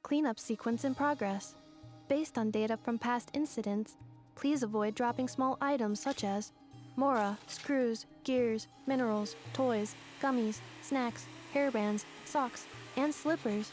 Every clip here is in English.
Cleanup sequence in progress. Based on data from past incidents, please avoid dropping small items such as mora, screws, gears, minerals, toys, gummies, snacks, hairbands, socks, and slippers.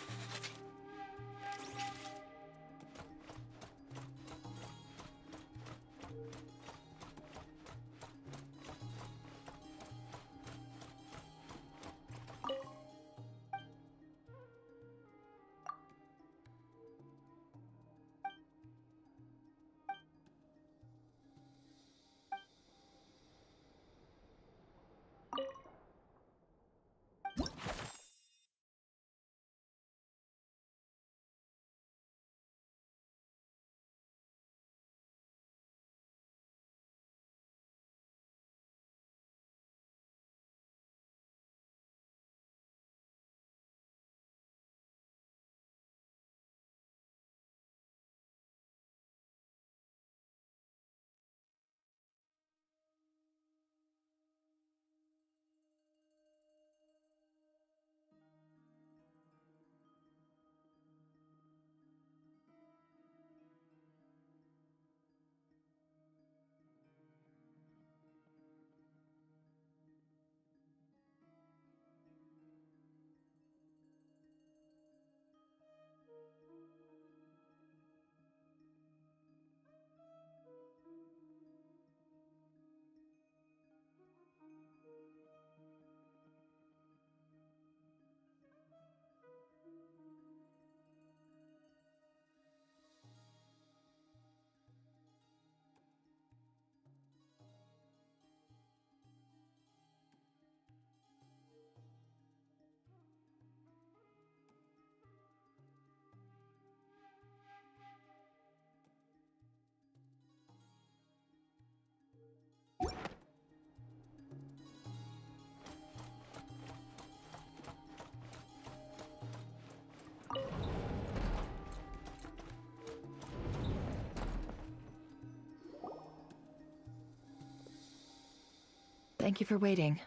Thank you for waiting.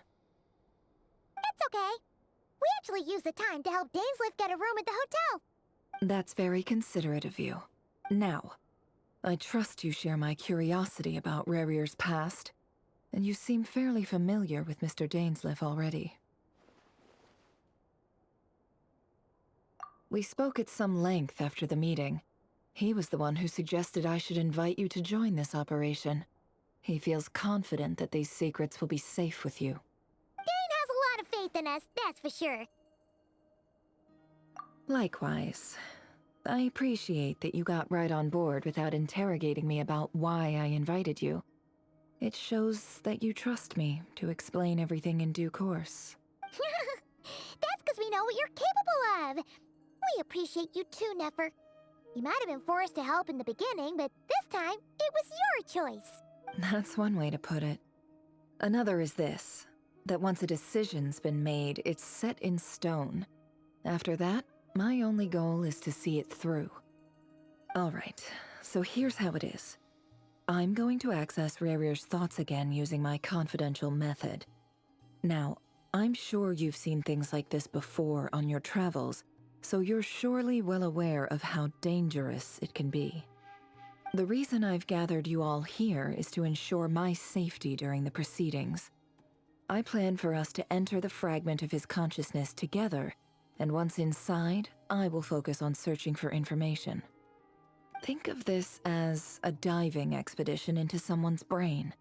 It's okay. We actually used the time to help Dainsleif get a room at the hotel. That's very considerate of you. Now, I trust you share my curiosity about Rarier's past, and you seem fairly familiar with Mr. Dainsleif already. We spoke at some length after the meeting. He was the one who suggested I should invite you to join this operation. He feels confident that these secrets will be safe with you. Dane has a lot of faith in us, that's for sure. Likewise. I appreciate that you got right on board without interrogating me about why I invited you. It shows that you trust me to explain everything in due course. That's because we know what you're capable of. We appreciate you too, Nefer. You might have been forced to help in the beginning, but this time, it was your choice. That's one way to put it. Another is this, that once a decision's been made, it's set in stone. After that, my only goal is to see it through. Alright, so here's how it is. I'm going to access Rarier's thoughts again using my confidential method. Now, I'm sure you've seen things like this before on your travels, so you're surely well aware of how dangerous it can be. The reason I've gathered you all here is to ensure my safety during the proceedings. I plan for us to enter the fragment of his consciousness together, and once inside, I will focus on searching for information. Think of this as a diving expedition into someone's brain.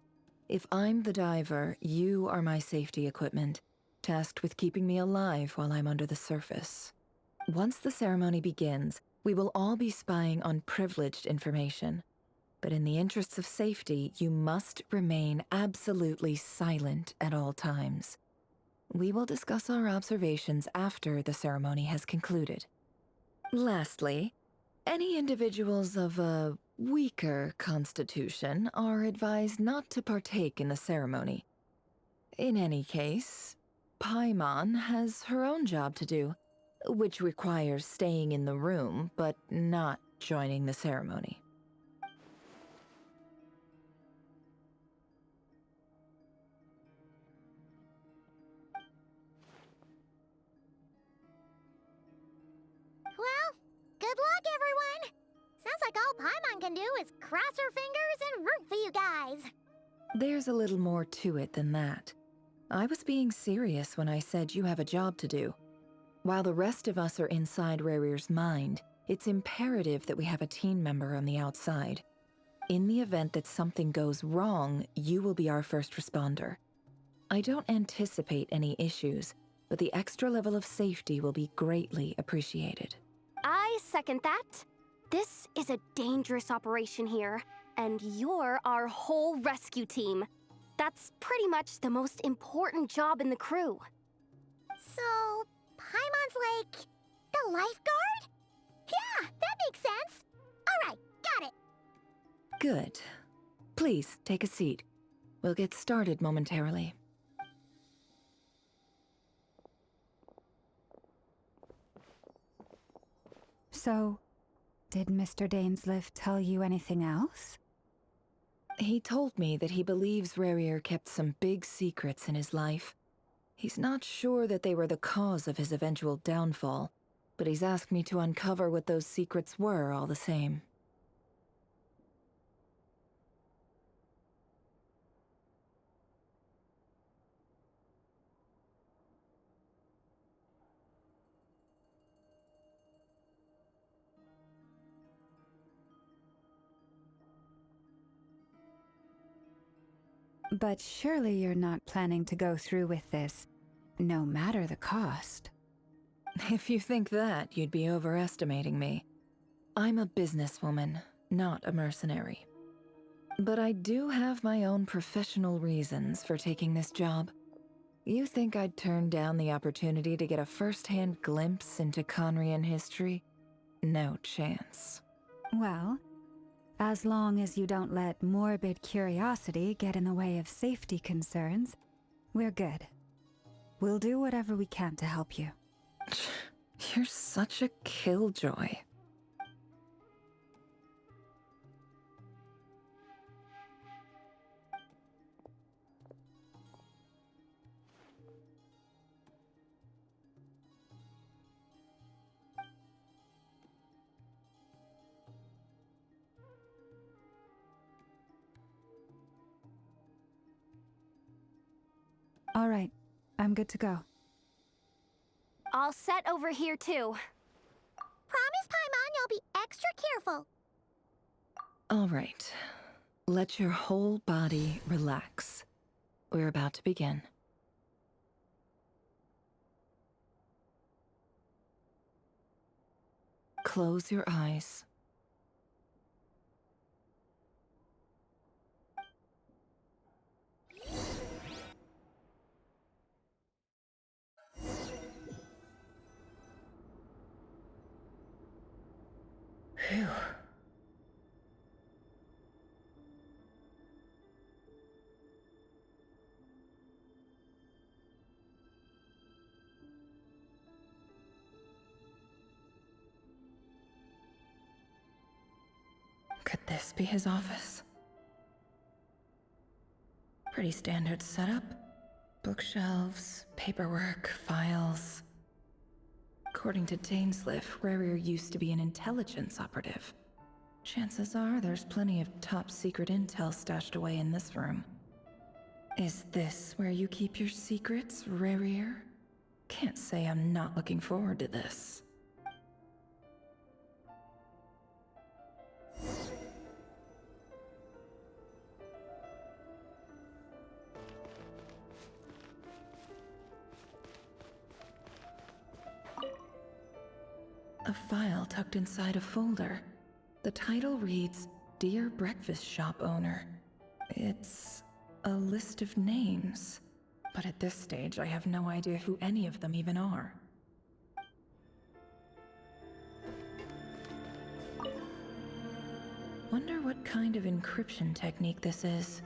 If I'm the diver, you are my safety equipment, tasked with keeping me alive while I'm under the surface. Once the ceremony begins, we will all be spying on privileged information. But in the interests of safety, you must remain absolutely silent at all times. We will discuss our observations after the ceremony has concluded. Lastly, any individuals of a weaker constitution are advised not to partake in the ceremony. In any case, Paimon has her own job to do, which requires staying in the room but not joining the ceremony. Well, good Good luck, everyone! Sounds like all Paimon can do is cross her fingers and root for you guys. There's a little more to it than that. I was being serious when I said you have a job to do. While the rest of us are inside Rarir's mind, it's imperative that we have a team member on the outside. In the event that something goes wrong, you will be our first responder. I don't anticipate any issues, but the extra level of safety will be greatly appreciated. I second that. This is a dangerous operation here, and you're our whole rescue team. That's pretty much the most important job in the crew. So, Paimon's like the lifeguard? Yeah, that makes sense. All right, got it. Good. Please, take a seat. We'll get started momentarily. So, did Mr. Dainsliff tell you anything else? He told me that he believes Rarir kept some big secrets in his life. He's not sure that they were the cause of his eventual downfall, but he's asked me to uncover what those secrets were all the same. But surely you're not planning to go through with this, no matter the cost. If you think that, you'd be overestimating me. I'm a businesswoman, not a mercenary. But I do have my own professional reasons for taking this job. You think I'd turn down the opportunity to get a first-hand glimpse into Conrian history? No chance. Well, as long as you don't let morbid curiosity get in the way of safety concerns, we're good. We'll do whatever we can to help you. You're such a killjoy. All right, I'm good to go. All set over here, too. Promise, Paimon, you'll be extra careful. All right. Let your whole body relax. We're about to begin. Close your eyes. Phew. Could this be his office? Pretty standard setup. Bookshelves, paperwork, files. According to Dainsliff, Rarir used to be an intelligence operative. Chances are there's plenty of top-secret intel stashed away in this room. Is this where you keep your secrets, Rarir? Can't say I'm not looking forward to this. A file tucked inside a folder. The title reads, Dear Breakfast Shop Owner. It's a list of names, but at this stage I have no idea who any of them even are. Wonder what kind of encryption technique this is.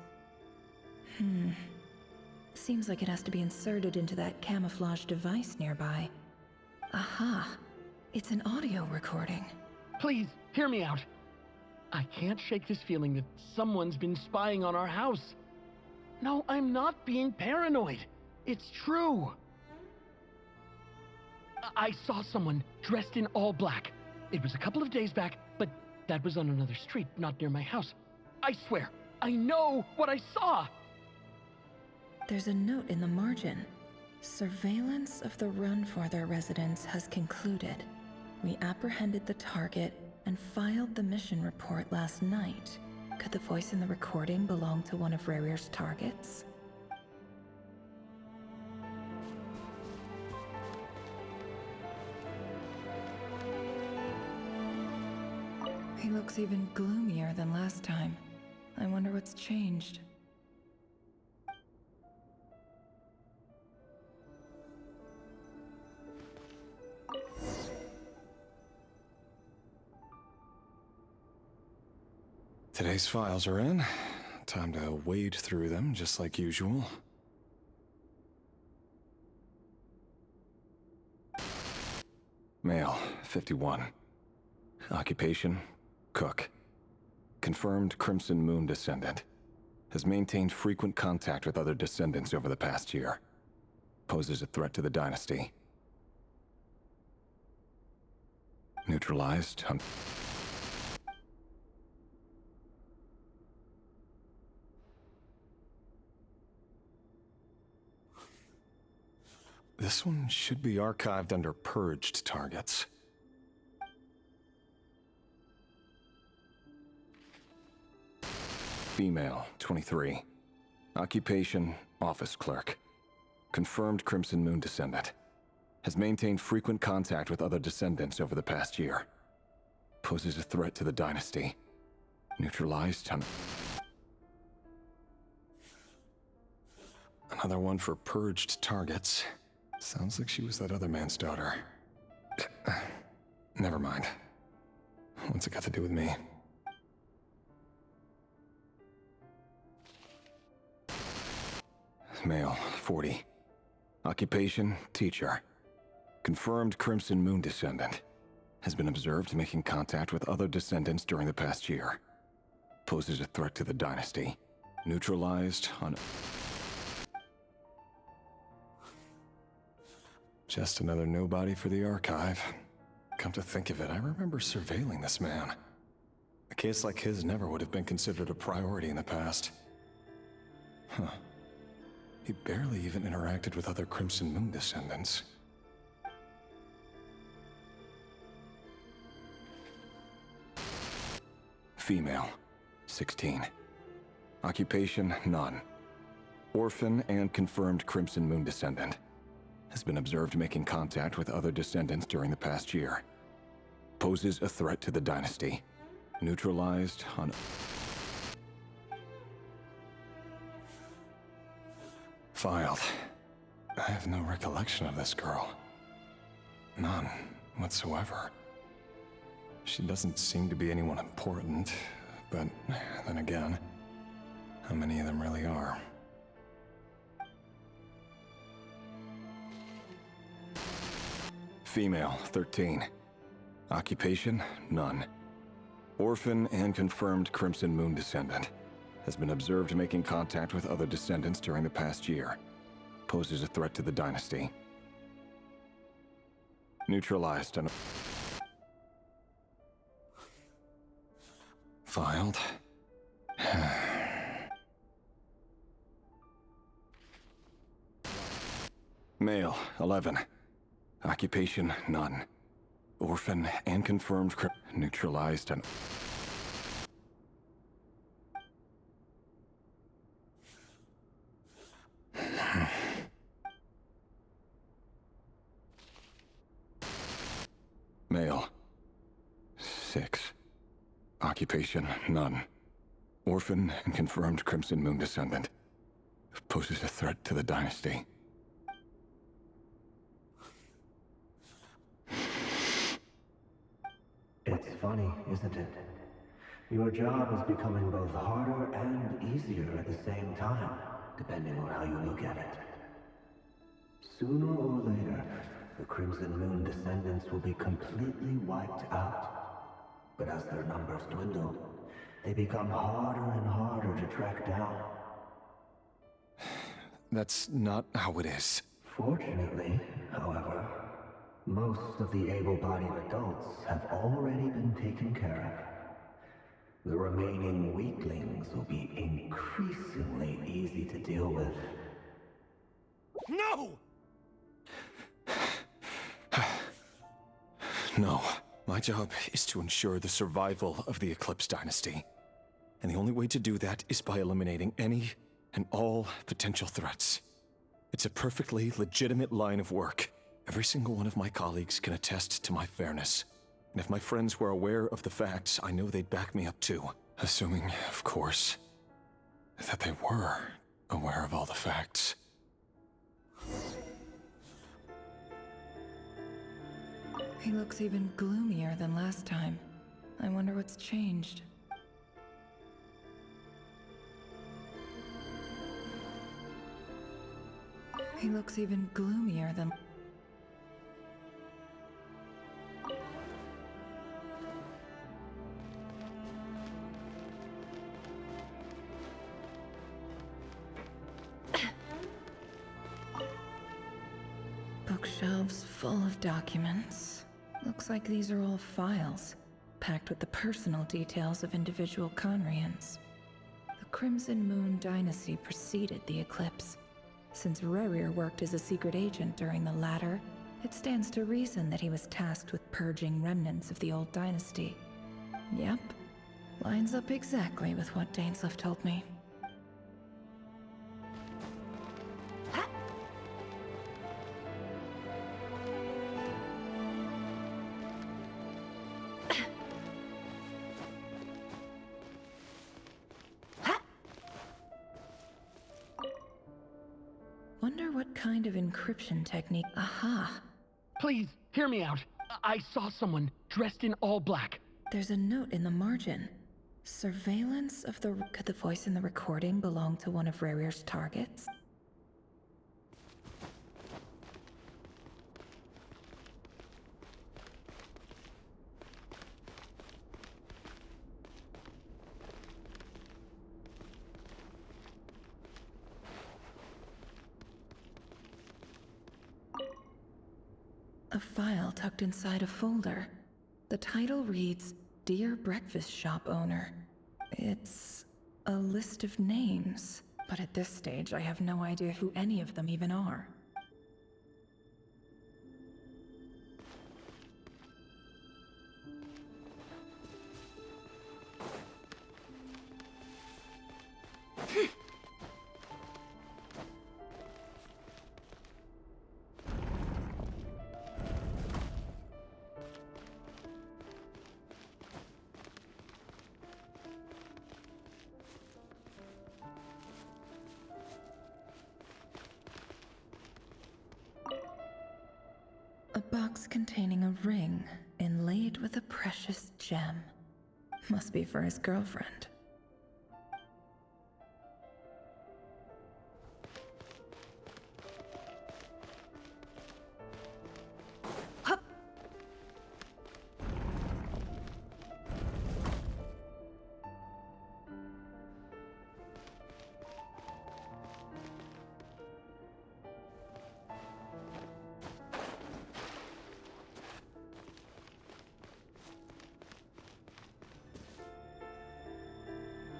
Seems like it has to be inserted into that camouflage device nearby. Aha! It's an audio recording. Please, hear me out. I can't shake this feeling that someone's been spying on our house. No, I'm not being paranoid. It's true. I saw someone dressed in all black. It was a couple of days back, but that was on another street, not near my house. I swear, I know what I saw! There's a note in the margin. Surveillance of the Runfarther residence has concluded. We apprehended the target and filed the mission report last night. Could the voice in the recording belong to one of Rarir's targets? He looks even gloomier than last time. I wonder what's changed. Today's files are in. Time to wade through them, just like usual. Male, 51. Occupation, cook. Confirmed Crimson Moon descendant. Has maintained frequent contact with other descendants over the past year. Poses a threat to the dynasty. Neutralized. This one should be archived under purged targets. Female, 23. Occupation, office clerk. Confirmed Crimson Moon descendant. Has maintained frequent contact with other descendants over the past year. Poses a threat to the dynasty. Neutralized. Another one for purged targets. Sounds like she was that other man's daughter. Never mind. What's it got to do with me? Male, 40. Occupation, teacher. Confirmed Crimson Moon descendant. Has been observed making contact with other descendants during the past year. Poses a threat to the dynasty. Neutralized on... Just another nobody for the archive. Come to think of it, I remember surveilling this man. A case like his never would have been considered a priority in the past. Huh. He barely even interacted with other Crimson Moon descendants. Female, 16. Occupation, none. Orphan and confirmed Crimson Moon descendant. Has been observed making contact with other descendants during the past year. Poses a threat to the dynasty. Neutralized on... Filed. I have no recollection of this girl. None whatsoever. She doesn't seem to be anyone important, but then again, how many of them really are? Female, 13. Occupation, none. Orphan and confirmed Crimson Moon descendant. Has been observed making contact with other descendants during the past year. Poses a threat to the dynasty. Neutralized on... Filed. Male, 11. Occupation, none. Orphan and confirmed neutralized and... Male, 6. Occupation, none. Orphan and confirmed Crimson Moon descendant. Poses a threat to the dynasty. It's funny, isn't it? Your job is becoming both harder and easier at the same time, depending on how you look at it. Sooner or later, the Crimson Moon descendants will be completely wiped out. But as their numbers dwindle, they become harder and harder to track down. That's not how it is. Fortunately, however, Most of the able-bodied adults have already been taken care of. The remaining weaklings will be increasingly easy to deal with. No! No. My job is to ensure the survival of the Eclipse Dynasty. And the only way to do that is by eliminating any and all potential threats. It's a perfectly legitimate line of work. Every single one of my colleagues can attest to my fairness. And if my friends were aware of the facts, I know they'd back me up too. Assuming, of course, that they were aware of all the facts. He looks even gloomier than last time. I wonder what's changed. He looks even gloomier than... Bookshelves full of documents. Looks like these are all files, packed with the personal details of individual Conrians. The Crimson Moon Dynasty preceded the Eclipse. Since Rerir worked as a secret agent during the latter, it stands to reason that he was tasked with purging remnants of the old dynasty. Yep, lines up exactly with what Dainsleif told me. Wonder what kind of encryption technique... Aha! Please, hear me out. I saw someone dressed in all black. There's a note in the margin. Surveillance of the... Could the voice in the recording belong to one of Rerir's targets? A file tucked inside a folder. The title reads, Dear Breakfast Shop Owner. It's a list of names, but at this stage I have no idea who any of them even are. A box containing a ring inlaid with a precious gem. Must be for his girlfriend. Hup!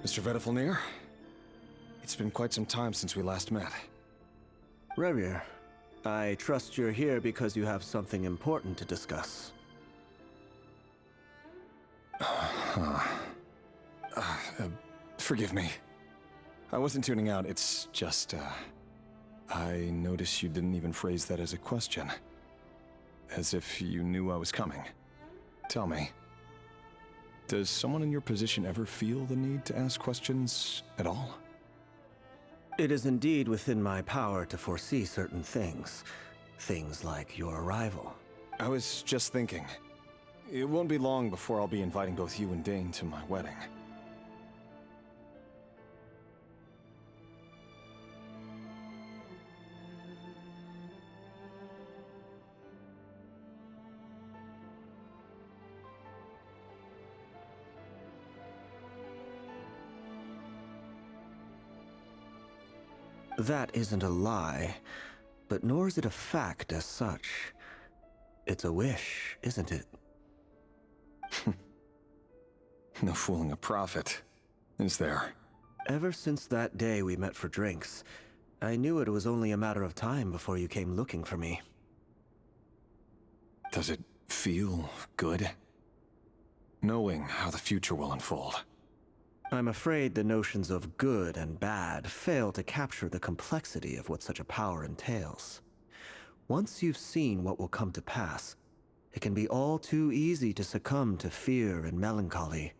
Mr. Vedifalnir, it's been quite some time since we last met. Rerir, I trust you're here because you have something important to discuss. Forgive me. I wasn't tuning out, it's just, I noticed you didn't even phrase that as a question. As if you knew I was coming. Tell me, does someone in your position ever feel the need to ask questions at all? It is indeed within my power to foresee certain things. Things like your arrival. I was just thinking. It won't be long before I'll be inviting both you and Dane to my wedding. That isn't a lie, but nor is it a fact as such. It's a wish, isn't it? No fooling a prophet, is there? Ever since that day we met for drinks, I knew it was only a matter of time before you came looking for me. Does it feel good? Knowing how the future will unfold. I'm afraid the notions of good and bad fail to capture the complexity of what such a power entails. Once you've seen what will come to pass, it can be all too easy to succumb to fear and melancholy.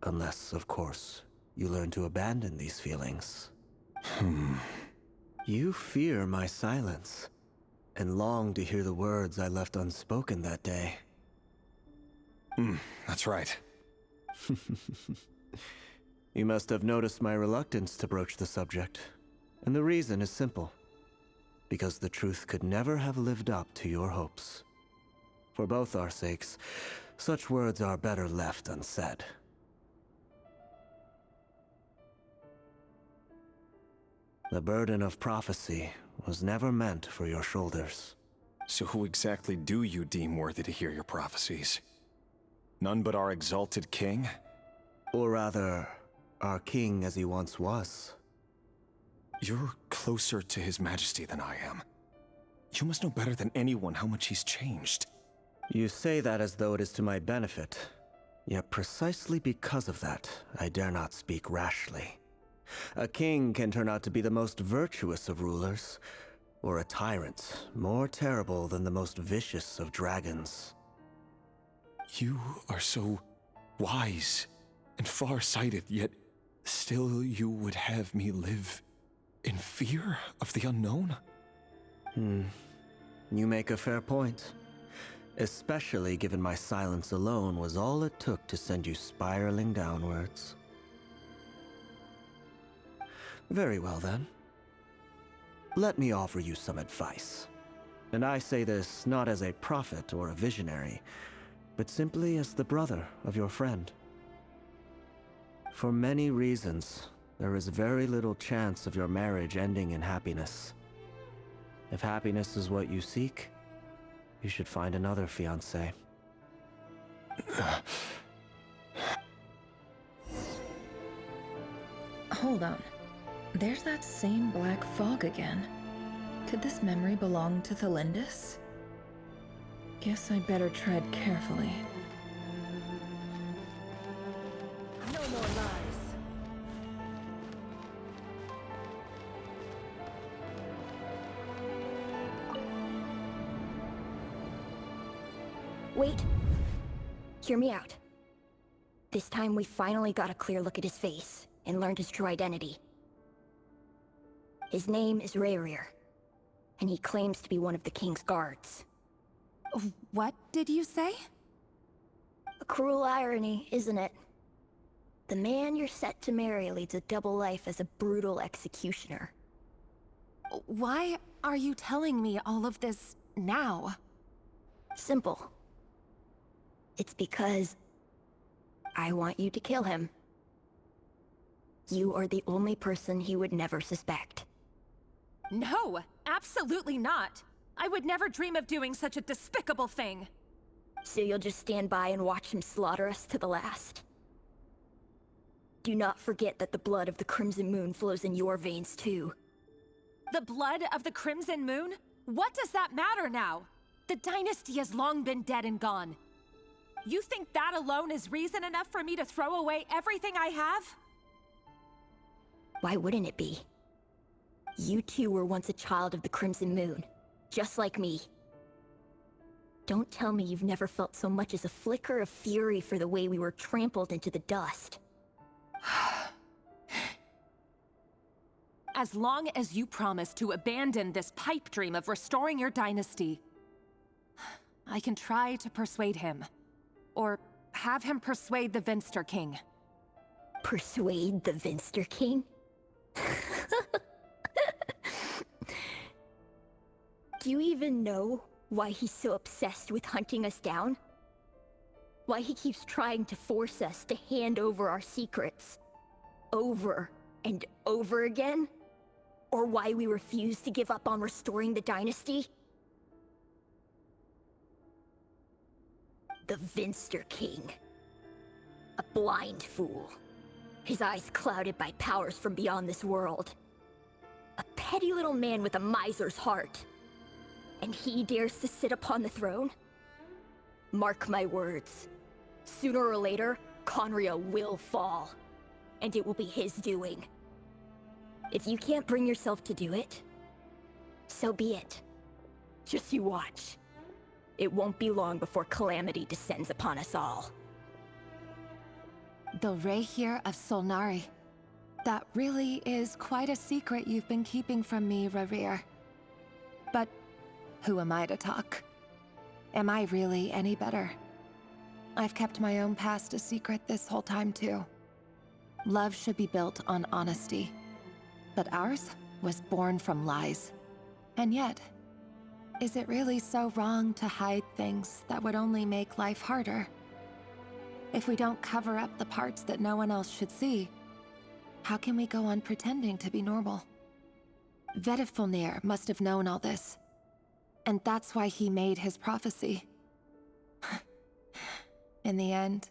Unless, of course, you learn to abandon these feelings. You fear my silence, and long to hear the words I left unspoken that day. That's right. You must have noticed my reluctance to broach the subject, and the reason is simple. Because the truth could never have lived up to your hopes. For both our sakes, such words are better left unsaid. The burden of prophecy was never meant for your shoulders. So who exactly do you deem worthy to hear your prophecies? None but our exalted king? Or rather, our king as he once was. You're closer to His Majesty than I am. You must know better than anyone how much he's changed. You say that as though it is to my benefit. Yet precisely because of that, I dare not speak rashly. A king can turn out to be the most virtuous of rulers, or a tyrant more terrible than the most vicious of dragons. You are so wise and far-sighted, yet still you would have me live in fear of the unknown? You make a fair point. Especially given my silence alone was all it took to send you spiraling downwards. Very well then. Let me offer you some advice. And I say this not as a prophet or a visionary, but simply as the brother of your friend. For many reasons, there is very little chance of your marriage ending in happiness. If happiness is what you seek, you should find another fiancé. Hold on. There's that same black fog again. Could this memory belong to Thelindis? Guess I'd better tread carefully. No more lies. Wait. Hear me out. This time we finally got a clear look at his face and learned his true identity. His name is Rayrir, and he claims to be one of the king's guards. What did you say? A cruel irony, isn't it? The man you're set to marry leads a double life as a brutal executioner. Why are you telling me all of this now? Simple. It's because I want you to kill him. You are the only person he would never suspect. No, absolutely not. I would never dream of doing such a despicable thing. So you'll just stand by and watch him slaughter us to the last? Do not forget that the blood of the Crimson Moon flows in your veins too. The blood of the Crimson Moon? What does that matter now? The dynasty has long been dead and gone. You think that alone is reason enough for me to throw away everything I have? Why wouldn't it be? You two were once a child of the Crimson Moon, just like me. Don't tell me you've never felt so much as a flicker of fury for the way we were trampled into the dust. As long as you promise to abandon this pipe dream of restoring your dynasty, I can try to persuade him. Or have him persuade the Vinster King. Persuade the Vinster King? Do you even know why he's so obsessed with hunting us down? Why he keeps trying to force us to hand over our secrets? Over and over again? Or why we refuse to give up on restoring the dynasty? The Vinster King. A blind fool. His eyes clouded by powers from beyond this world. A petty little man with a miser's heart. And he dares to sit upon the throne? Mark my words. Sooner or later, Conria will fall. And it will be his doing. If you can't bring yourself to do it, so be it. Just you watch. It won't be long before calamity descends upon us all. The Rehir of Solnari. That really is quite a secret you've been keeping from me, Rerir. But who am I to talk? Am I really any better? I've kept my own past a secret this whole time too. Love should be built on honesty. But ours was born from lies. And yet, is it really so wrong to hide things that would only make life harder? If we don't cover up the parts that no one else should see, how can we go on pretending to be normal? Vedifulnir must have known all this. And that's why he made his prophecy. In the end,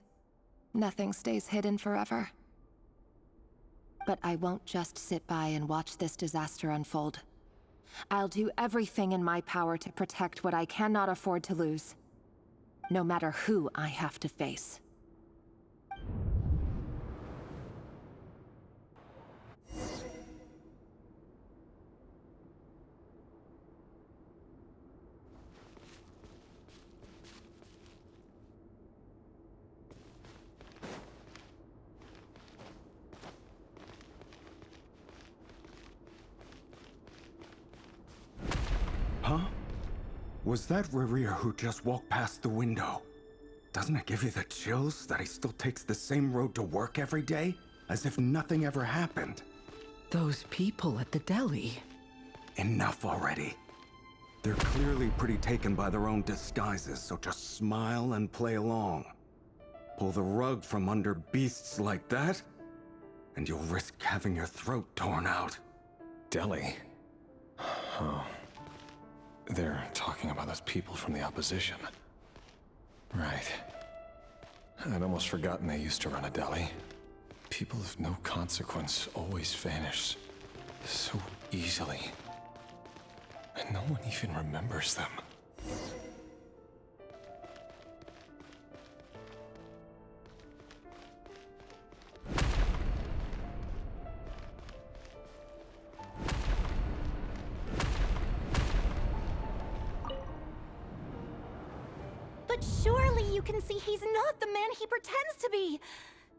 nothing stays hidden forever. But I won't just sit by and watch this disaster unfold. I'll do everything in my power to protect what I cannot afford to lose, no matter who I have to face. Huh? Was that Rerir who just walked past the window? Doesn't it give you the chills that he still takes the same road to work every day? As if nothing ever happened. Those people at the deli. Enough already. They're clearly pretty taken by their own disguises, so just smile and play along. Pull the rug from under beasts like that, and you'll risk having your throat torn out. Deli? Oh. They're talking about those people from the opposition. Right. I'd almost forgotten they used to run a deli. People of no consequence always vanish so easily. And no one even remembers them. But surely you can see he's not the man he pretends to be!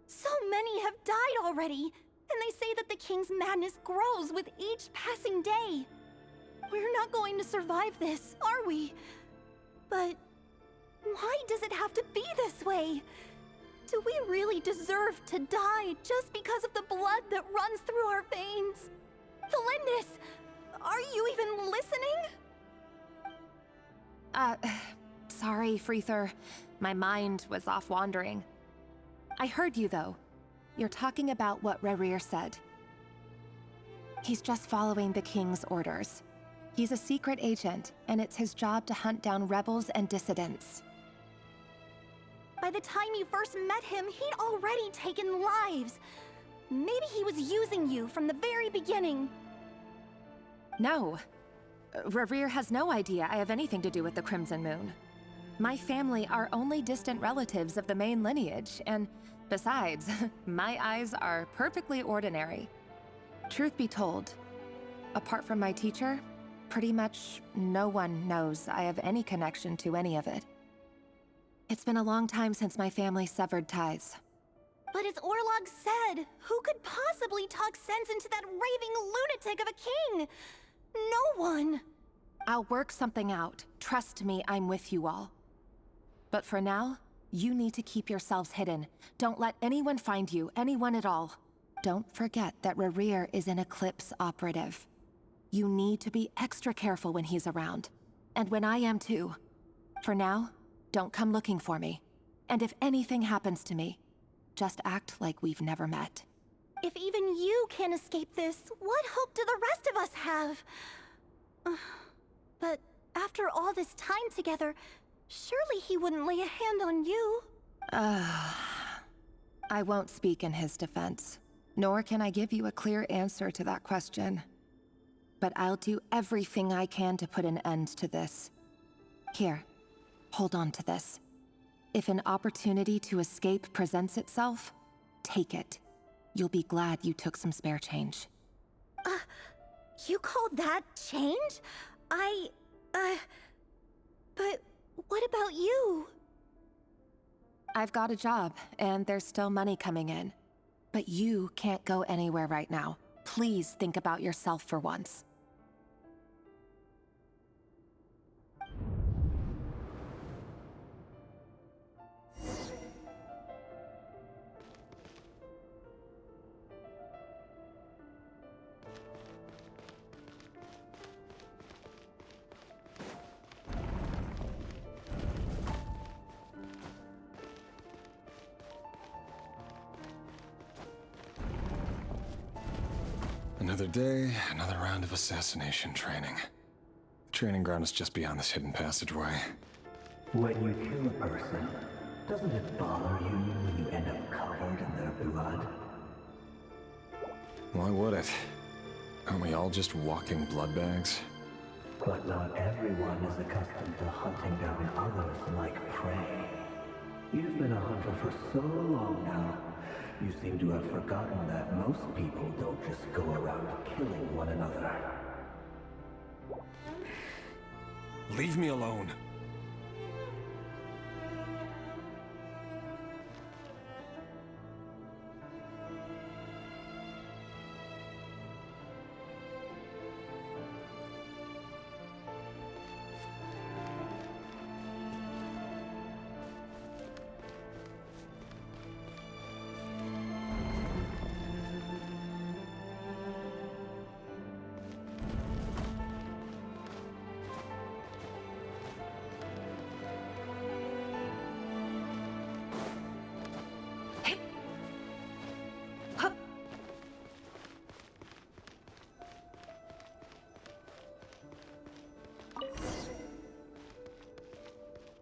So many have died already, and they say that the king's madness grows with each passing day. We're not going to survive this, are we? But why does it have to be this way? Do we really deserve to die just because of the blood that runs through our veins? Felindis, are you even listening? Sorry, Freether. My mind was off wandering. I heard you, though. You're talking about what Rerir said. He's just following the king's orders. He's a secret agent, and it's his job to hunt down rebels and dissidents. By the time you first met him, he'd already taken lives. Maybe he was using you from the very beginning. No. Rerir has no idea I have anything to do with the Crimson Moon. My family are only distant relatives of the main lineage, and besides, my eyes are perfectly ordinary. Truth be told, apart from my teacher, pretty much no one knows I have any connection to any of it. It's been a long time since my family severed ties. But as Orlog said, who could possibly talk sense into that raving lunatic of a king? No one. I'll work something out. Trust me, I'm with you all. But for now, you need to keep yourselves hidden. Don't let anyone find you, anyone at all. Don't forget that Rerir is an Eclipse operative. You need to be extra careful when he's around. And when I am too. For now, don't come looking for me. And if anything happens to me, just act like we've never met. If even you can't escape this, what hope do the rest of us have? But after all this time together, Surely he wouldn't lay a hand on you. I won't speak in his defense, nor can I give you a clear answer to that question. But I'll do everything I can to put an end to this. Here, hold on to this. If an opportunity to escape presents itself, take it. You'll be glad you took some spare change. You call that change? But what about you? I've got a job, and there's still money coming in. But you can't go anywhere right now. Please think about yourself for once. Another day, another round of assassination training. The training ground is just beyond this hidden passageway. When you kill a person, doesn't it bother you when you end up covered in their blood? Why would it? Aren't we all just walking blood bags? But not everyone is accustomed to hunting down others like prey. You've been a hunter for so long now, you seem to have forgotten that most people don't just go around killing one another. Leave me alone.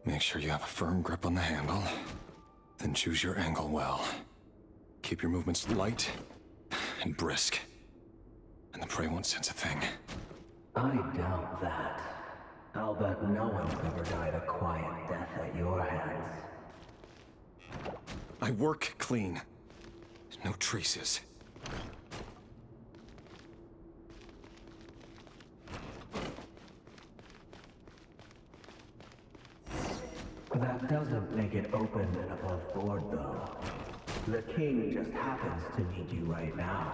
Make sure you have a firm grip on the handle, then choose your angle well. Keep your movements light and brisk, and the prey won't sense a thing. I doubt that. I'll bet no one's ever died a quiet death at your hands. I work clean. No traces. That doesn't make it open and above board, though. The king just happens to need you right now.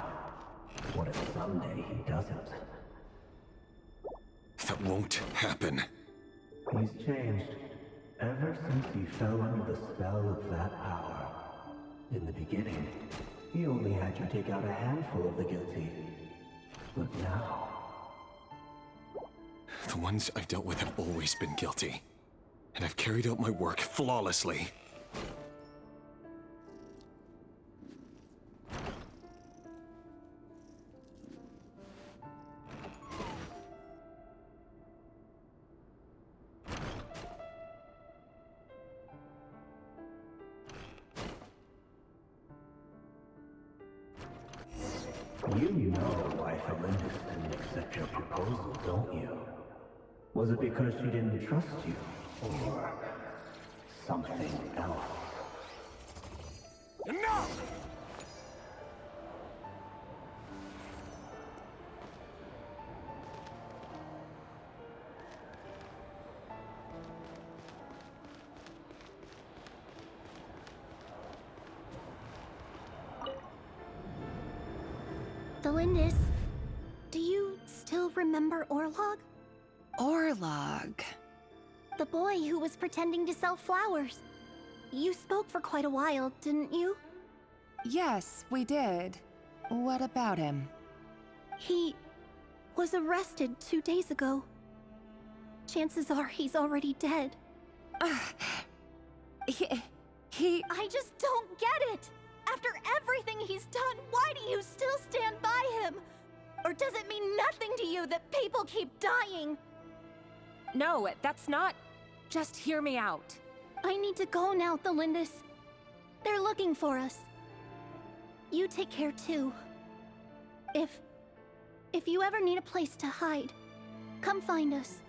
What if someday he doesn't? That won't happen. He's changed. Ever since he fell under the spell of that power. In the beginning, he only had you take out a handful of the guilty. But now... The ones I've dealt with have always been guilty. And I've carried out my work flawlessly. You know why Felindis didn't accept your proposal, don't you? Was it because she didn't trust you? Or something else? Enough! Felindis, do you still remember Orlog? Orlog. The boy who was pretending to sell flowers. You spoke for quite a while, didn't you? Yes, we did. What about him? He was arrested 2 days ago. Chances are he's already dead. He... I just don't get it! After everything he's done, why do you still stand by him? Or does it mean nothing to you that people keep dying? No, that's not... Just hear me out. I need to go now, Thelindis. They're looking for us. You take care too. If you ever need a place to hide, come find us.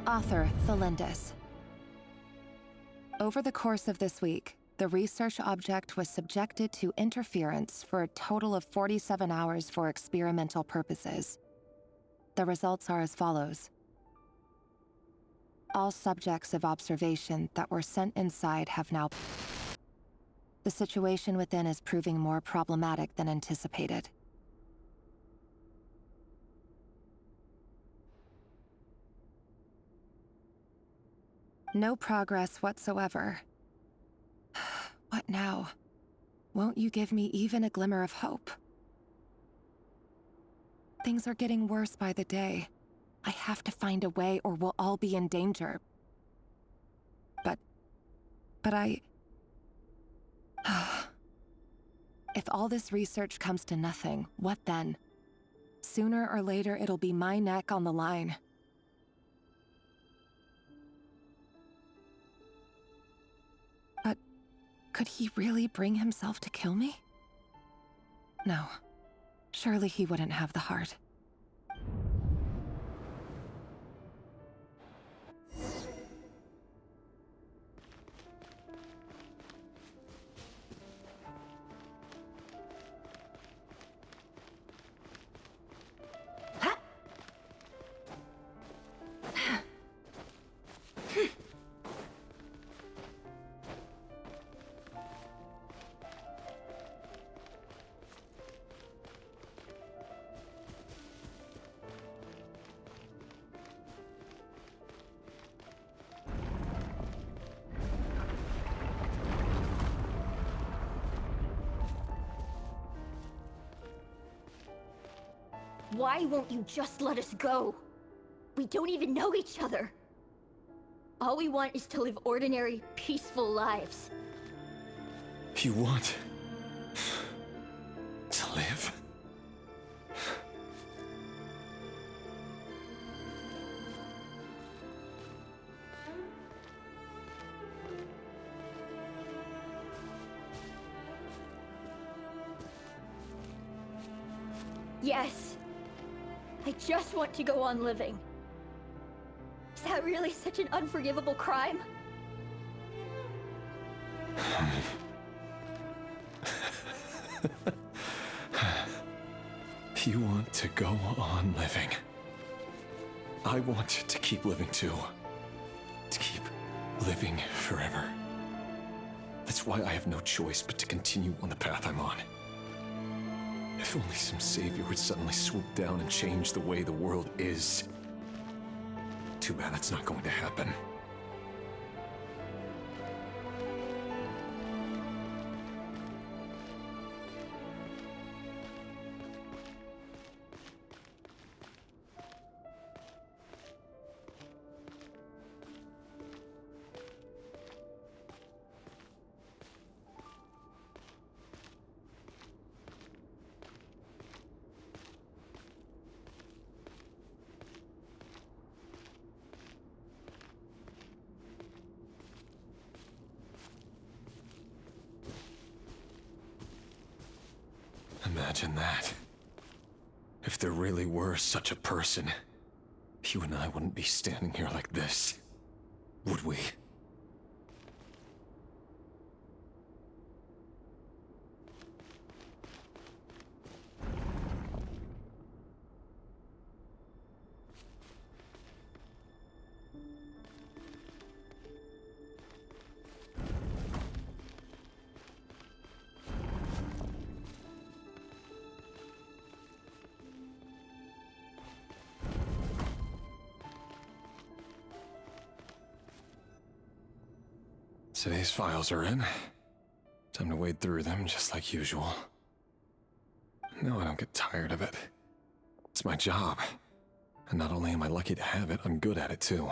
Author Thelindis. Over the course of this week, the research object was subjected to interference for a total of 47 hours for experimental purposes. The results are as follows. All subjects of observation that were sent inside have now... The situation within is proving more problematic than anticipated. No progress whatsoever. What now? Won't you give me even a glimmer of hope? Things are getting worse by the day. I have to find a way or we'll all be in danger. But I... If all this research comes to nothing, what then? Sooner or later it'll be my neck on the line. But could he really bring himself to kill me? No. Surely he wouldn't have the heart. Why won't you just let us go? We don't even know each other. All we want is to live ordinary, peaceful lives. You want... to live? Yes. I just want to go on living. Is that really such an unforgivable crime? You want to go on living. I want to keep living too. To keep living forever. That's why I have no choice but to continue on the path I'm on. If only some savior would suddenly swoop down and change the way the world is. Too bad that's not going to happen. Imagine that. If there really were such a person, you and I wouldn't be standing here like this, would we? Today's files are in. Time to wade through them just like usual. No, I don't get tired of it. It's my job. And not only am I lucky to have it, I'm good at it too.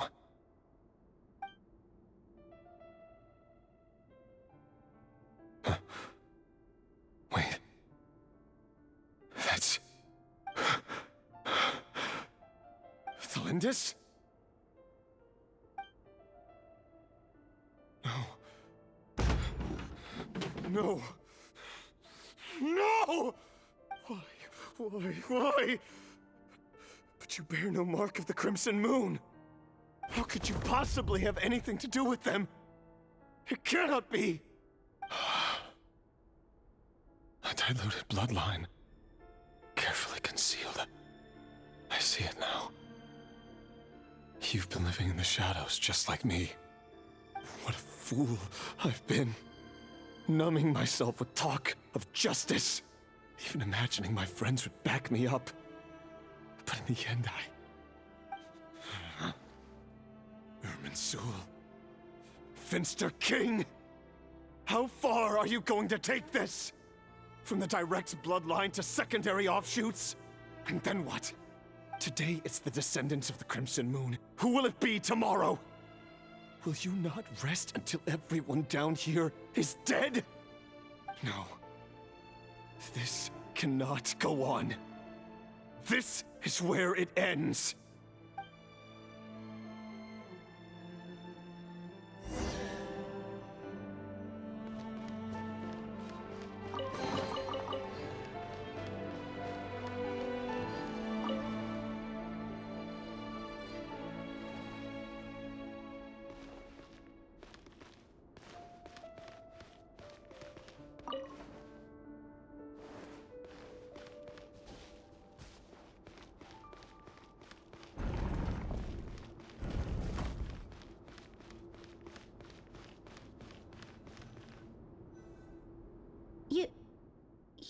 Thalindis? No. No! No! Why? But you bear no mark of the Crimson Moon. How could you possibly have anything to do with them? It cannot be! A diluted bloodline. Carefully concealed. I see it now. You've been living in the shadows just like me. What a fool I've been. Numbing myself with talk of justice. Even imagining my friends would back me up. But in the end, Irminsul. Finster King! How far are you going to take this? From the direct bloodline to secondary offshoots? And then what? Today it's the descendants of the Crimson Moon. Who will it be tomorrow? Will you not rest until everyone down here is dead? No. This cannot go on. This is where it ends.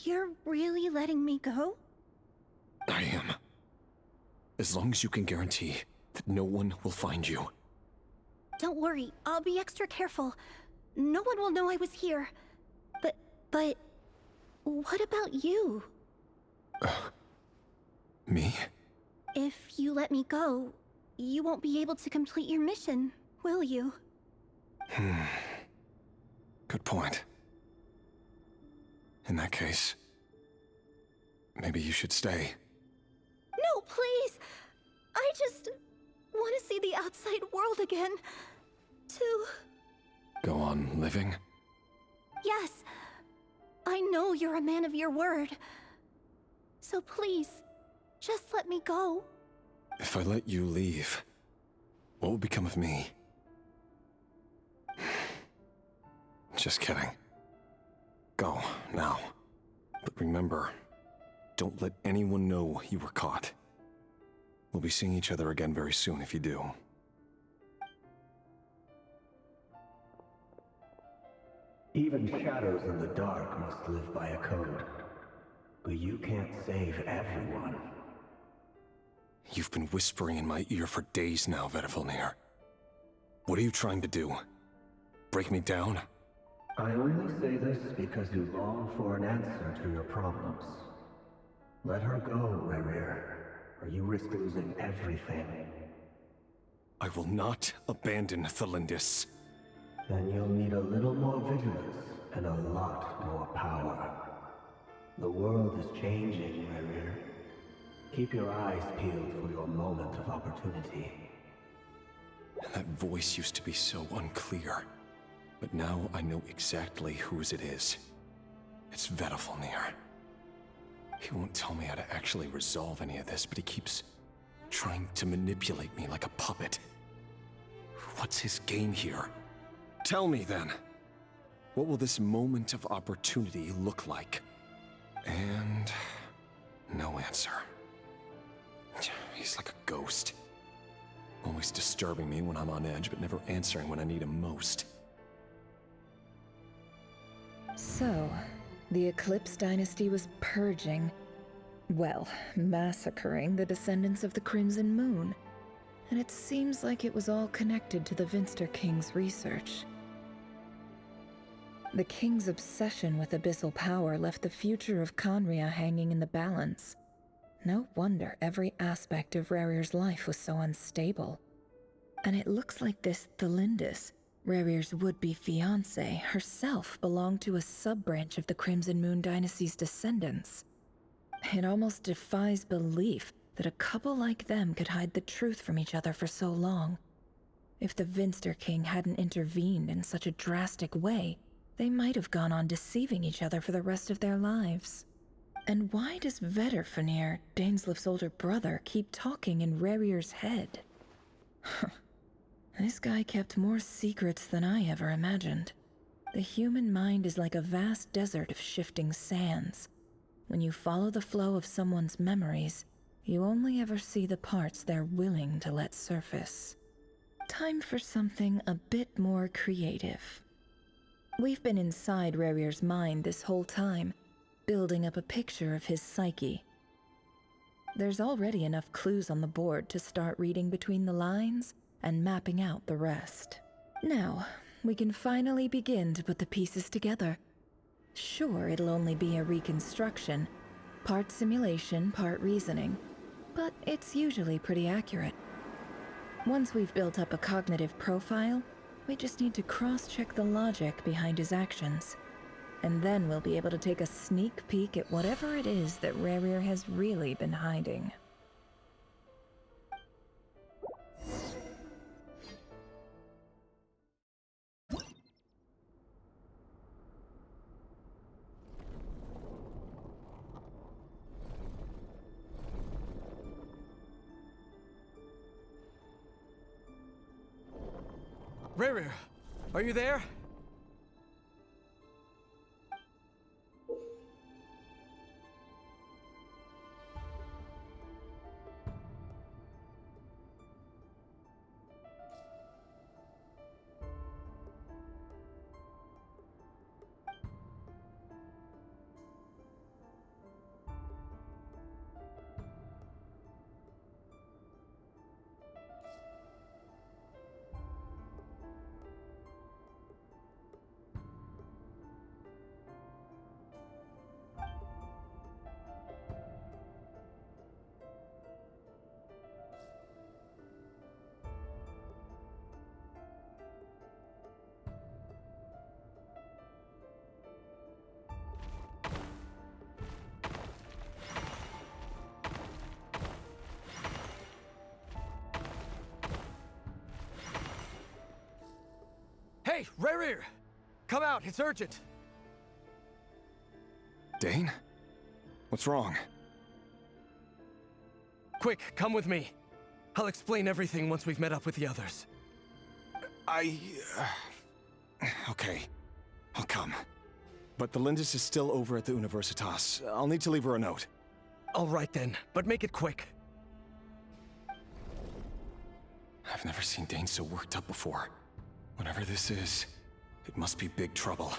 You're really letting me go? I am. As long as you can guarantee that no one will find you. Don't worry, I'll be extra careful. No one will know I was here. But what about you? Me? If you let me go, you won't be able to complete your mission, will you? Good point. In that case, maybe you should stay. No, please! I just want to see the outside world again. To... Go on living? Yes. I know you're a man of your word. So please, just let me go. If I let you leave, what will become of me? Just kidding. Go, now. But remember, don't let anyone know you were caught. We'll be seeing each other again very soon if you do. Even shadows in the dark must live by a code. But you can't save everyone. You've been whispering in my ear for days now, Vedifalnir. What are you trying to do? Break me down? I only say this because you long for an answer to your problems. Let her go, Rerir, or you risk losing everything. I will not abandon Thalindis. Then you'll need a little more vigilance and a lot more power. The world is changing, Rerir. Keep your eyes peeled for your moment of opportunity. That voice used to be so unclear. But now I know exactly whose it is. It's Vedifalnir. He won't tell me how to actually resolve any of this, but he keeps trying to manipulate me like a puppet. What's his game here? Tell me then. What will this moment of opportunity look like? And... no answer. He's like a ghost. Always disturbing me when I'm on edge, but never answering when I need him most. So, the Eclipse dynasty was purging, well, massacring the descendants of the Crimson Moon. And it seems like it was all connected to the Finster King's research. The King's obsession with abyssal power left the future of Conria hanging in the balance. No wonder every aspect of Rerir's life was so unstable. And it looks like this Thalindis, Rerir's would-be fiancée, herself belonged to a sub-branch of the Crimson Moon dynasty's descendants. It almost defies belief that a couple like them could hide the truth from each other for so long. If the Vinster King hadn't intervened in such a drastic way, they might have gone on deceiving each other for the rest of their lives. And why does Vedderfanir, Daneslif's older brother, keep talking in Rerir's head? This guy kept more secrets than I ever imagined. The human mind is like a vast desert of shifting sands. When you follow the flow of someone's memories, you only ever see the parts they're willing to let surface. Time for something a bit more creative. We've been inside Rerir's mind this whole time, building up a picture of his psyche. There's already enough clues on the board to start reading between the lines and mapping out the rest. Now, we can finally begin to put the pieces together. Sure, it'll only be a reconstruction, part simulation, part reasoning, but it's usually pretty accurate. Once we've built up a cognitive profile, we just need to cross-check the logic behind his actions. And then we'll be able to take a sneak peek at whatever it is that Rerir has really been hiding. Rerir, are you there? Hey, Rerir! Come out, it's urgent! Dane? What's wrong? Quick, come with me. I'll explain everything once we've met up with the others. Okay. I'll come. But the Lindis is still over at the Universitas. I'll need to leave her a note. All right then, but make it quick. I've never seen Dane so worked up before. Whatever this is, it must be big trouble.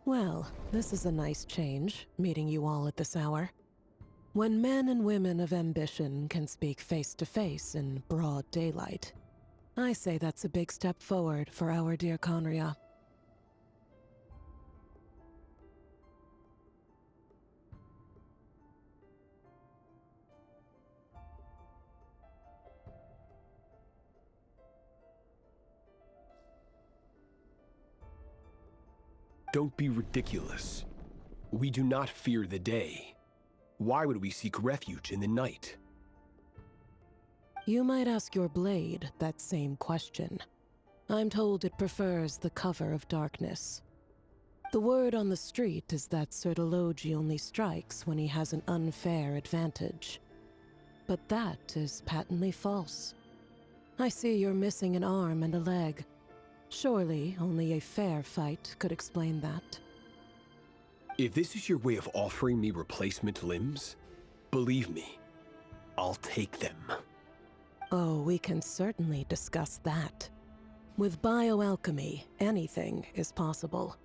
Well, this is a nice change, meeting you all at this hour. When men and women of ambition can speak face to face in broad daylight, I say that's a big step forward for our dear Conria. Don't be ridiculous. We do not fear the day. Why would we seek refuge in the night? You might ask your blade that same question. I'm told it prefers the cover of darkness. The word on the street is that Sir Elegy only strikes when he has an unfair advantage. But that is patently false. I see you're missing an arm and a leg. Surely only a fair fight could explain that. If this is your way of offering me replacement limbs, believe me, I'll take them. Oh, we can certainly discuss that. With bioalchemy, anything is possible.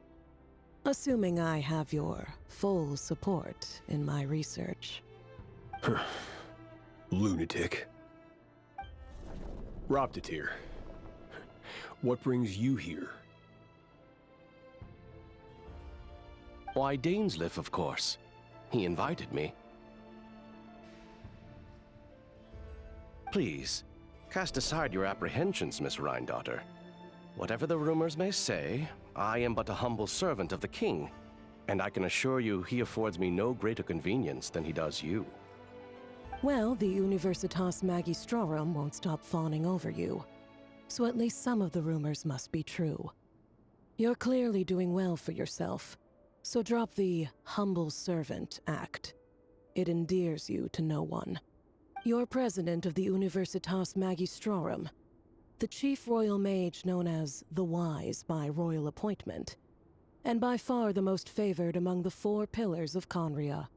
Assuming I have your full support in my research. Lunatic. Roptatir, what brings you here? Why, Dainsleif, of course. He invited me. Please, cast aside your apprehensions, Miss Rhindaughter. Whatever the rumors may say, I am but a humble servant of the king, and I can assure you he affords me no greater convenience than he does you. Well, the Universitas Magistrorum won't stop fawning over you, so at least some of the rumors must be true. You're clearly doing well for yourself, so drop the humble servant act. It endears you to no one. You're president of the Universitas Magistrorum, the chief royal mage known as the Wise by royal appointment, and by far the most favored among the 4 pillars of Conria.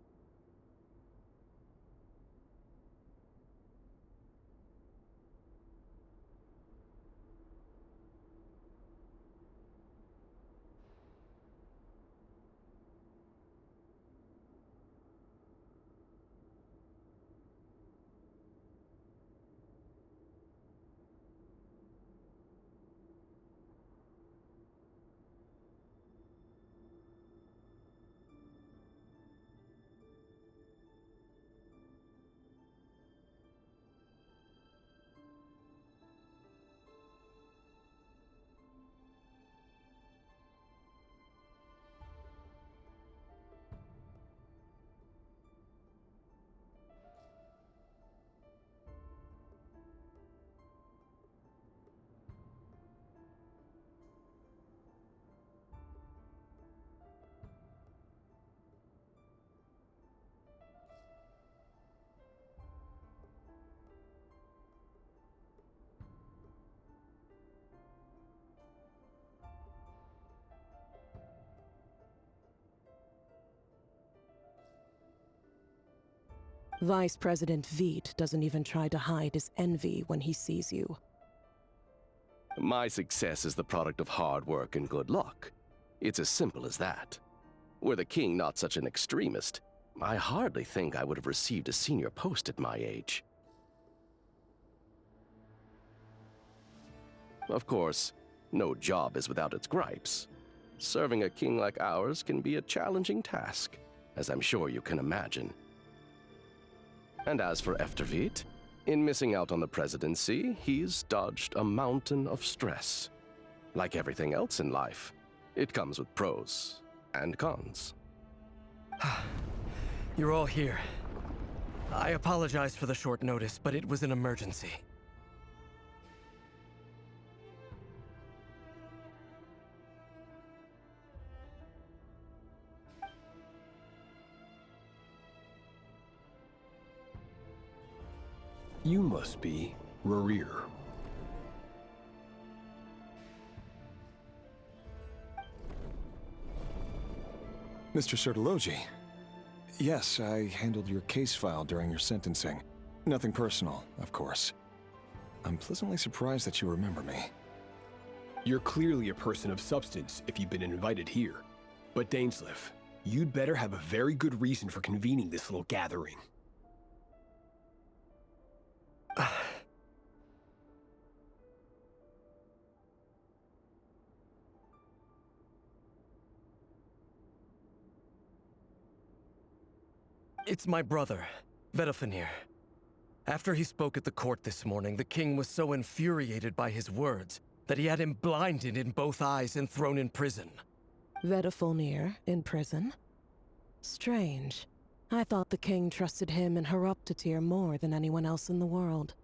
Vice President Veit doesn't even try to hide his envy when he sees you. My success is the product of hard work and good luck. It's as simple as that. Were the king not such an extremist, I hardly think I would have received a senior post at my age. Of course, no job is without its gripes. Serving a king like ours can be a challenging task, as I'm sure you can imagine. And as for Efterveit, in missing out on the presidency, he's dodged a mountain of stress. Like everything else in life, it comes with pros and cons. You're all here. I apologize for the short notice, but it was an emergency. You must be Rerir. Mr. Sir Elegy. Yes, I handled your case file during your sentencing. Nothing personal, of course. I'm pleasantly surprised that you remember me. You're clearly a person of substance if you've been invited here. But Dainsleif, you'd better have a very good reason for convening this little gathering. It's my brother, Vedafenir. After he spoke at the court this morning, the king was so infuriated by his words that he had him blinded in both eyes and thrown in prison. Vedafenir in prison? Strange. I thought the king trusted him and Heroptatir more than anyone else in the world.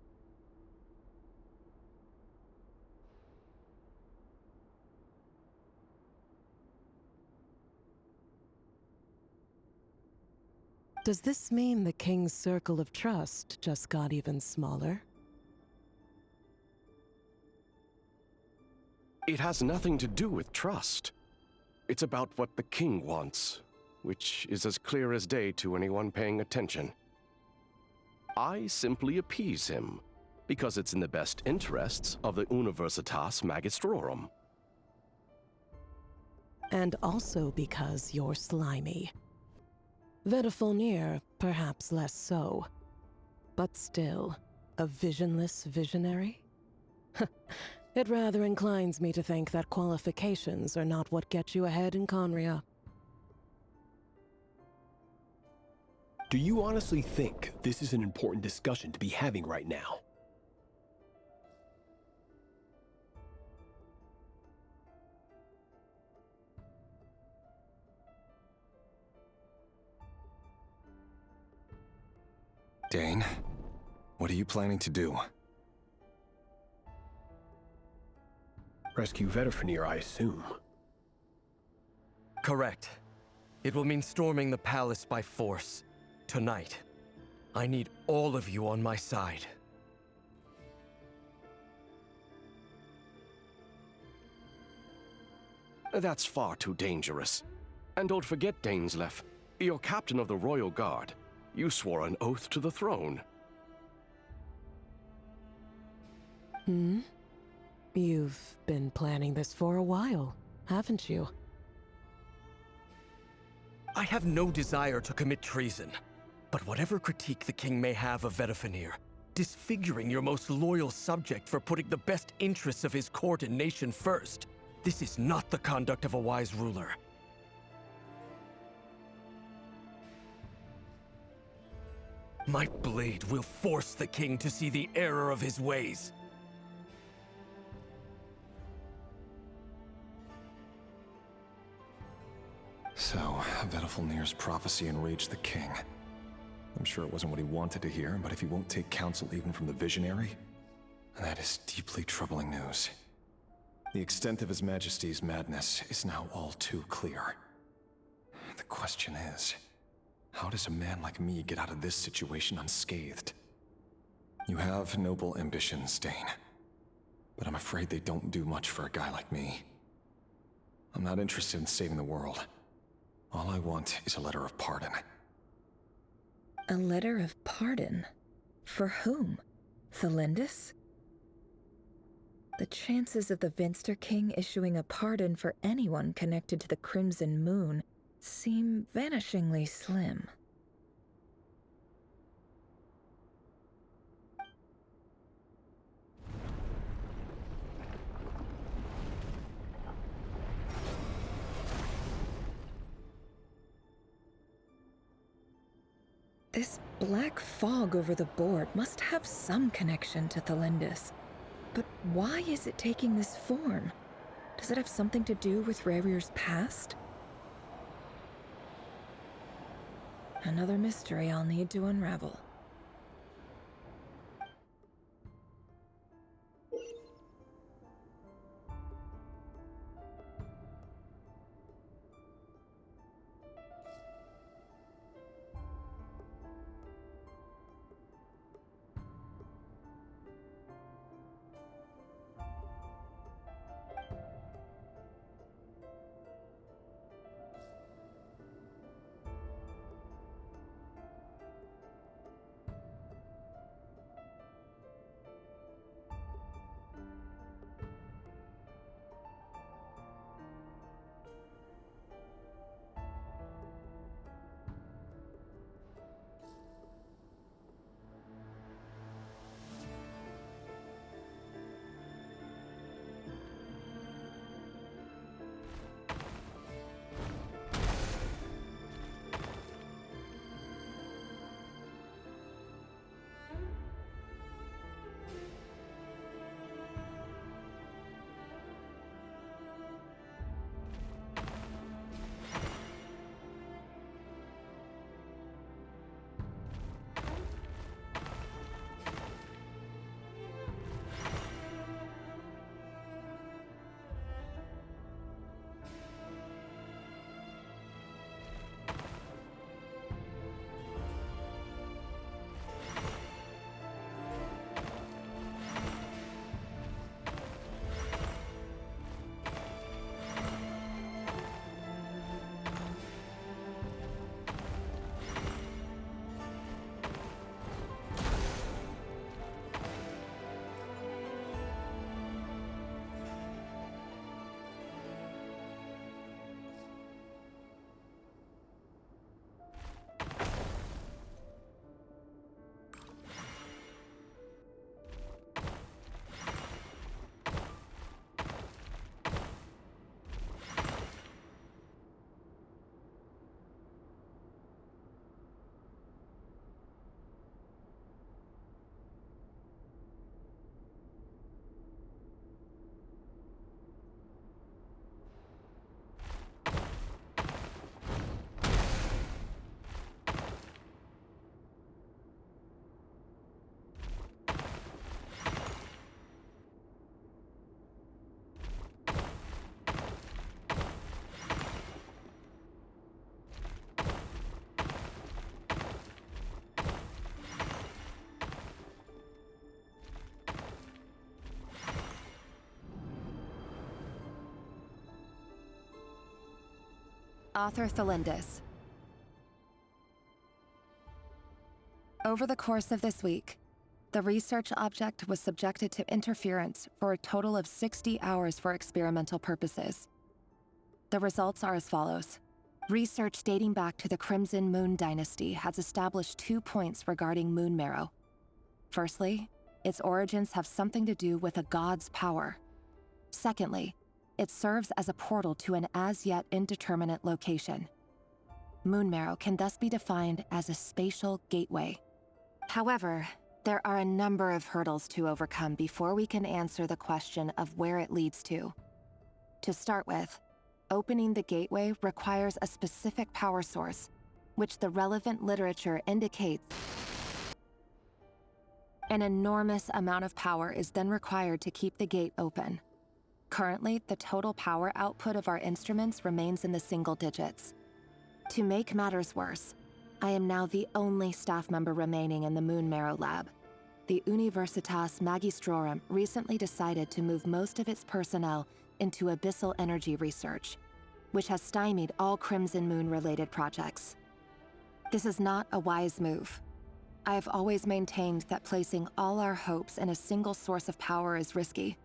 Does this mean the king's circle of trust just got even smaller? It has nothing to do with trust. It's about what the king wants, which is as clear as day to anyone paying attention. I simply appease him, because it's in the best interests of the Universitas Magistrorum. And also because you're slimy. Vedafenir, perhaps less so. But still, a visionless visionary? It rather inclines me to think that qualifications are not what get you ahead in Conria. Do you honestly think this is an important discussion to be having right now? Dane, what are you planning to do? Rescue Vedafenir, I assume. Correct. It will mean storming the palace by force. Tonight. I need all of you on my side. That's far too dangerous. And don't forget, Dainsleif, you're captain of the Royal Guard. You swore an oath to the throne. You've been planning this for a while, haven't you? I have no desire to commit treason. But whatever critique the king may have of Vedafenir, disfiguring your most loyal subject for putting the best interests of his court and nation first, this is not the conduct of a wise ruler. My blade will force the king to see the error of his ways. So, Vedafenir's prophecy enraged the king. I'm sure it wasn't what he wanted to hear, but if he won't take counsel even from the visionary, that is deeply troubling news. The extent of His Majesty's madness is now all too clear. The question is, how does a man like me get out of this situation unscathed? You have noble ambitions, Dane, but I'm afraid they don't do much for a guy like me. I'm not interested in saving the world. All I want is a letter of pardon. A letter of pardon? For whom? Thelindis? The chances of the Vinster King issuing a pardon for anyone connected to the Crimson Moon seem vanishingly slim. This black fog over the board must have some connection to Thelindis. But why is it taking this form? Does it have something to do with Rarir's past? Another mystery I'll need to unravel. Author Thelindis. Over the course of this week, the research object was subjected to interference for a total of 60 hours for experimental purposes. The results are as follows. Research dating back to the Crimson Moon dynasty has established 2 points regarding moon marrow. Firstly, its origins have something to do with a god's power. Secondly, it serves as a portal to an as-yet indeterminate location. Moon marrow can thus be defined as a spatial gateway. However, there are a number of hurdles to overcome before we can answer the question of where it leads to. To start with, opening the gateway requires a specific power source, which the relevant literature indicates. An enormous amount of power is then required to keep the gate open. Currently, the total power output of our instruments remains in the single digits. To make matters worse, I am now the only staff member remaining in the Moon Marrow lab. The Universitas Magistrorum recently decided to move most of its personnel into abyssal energy research, which has stymied all Crimson Moon-related projects. This is not a wise move. I have always maintained that placing all our hopes in a single source of power is risky,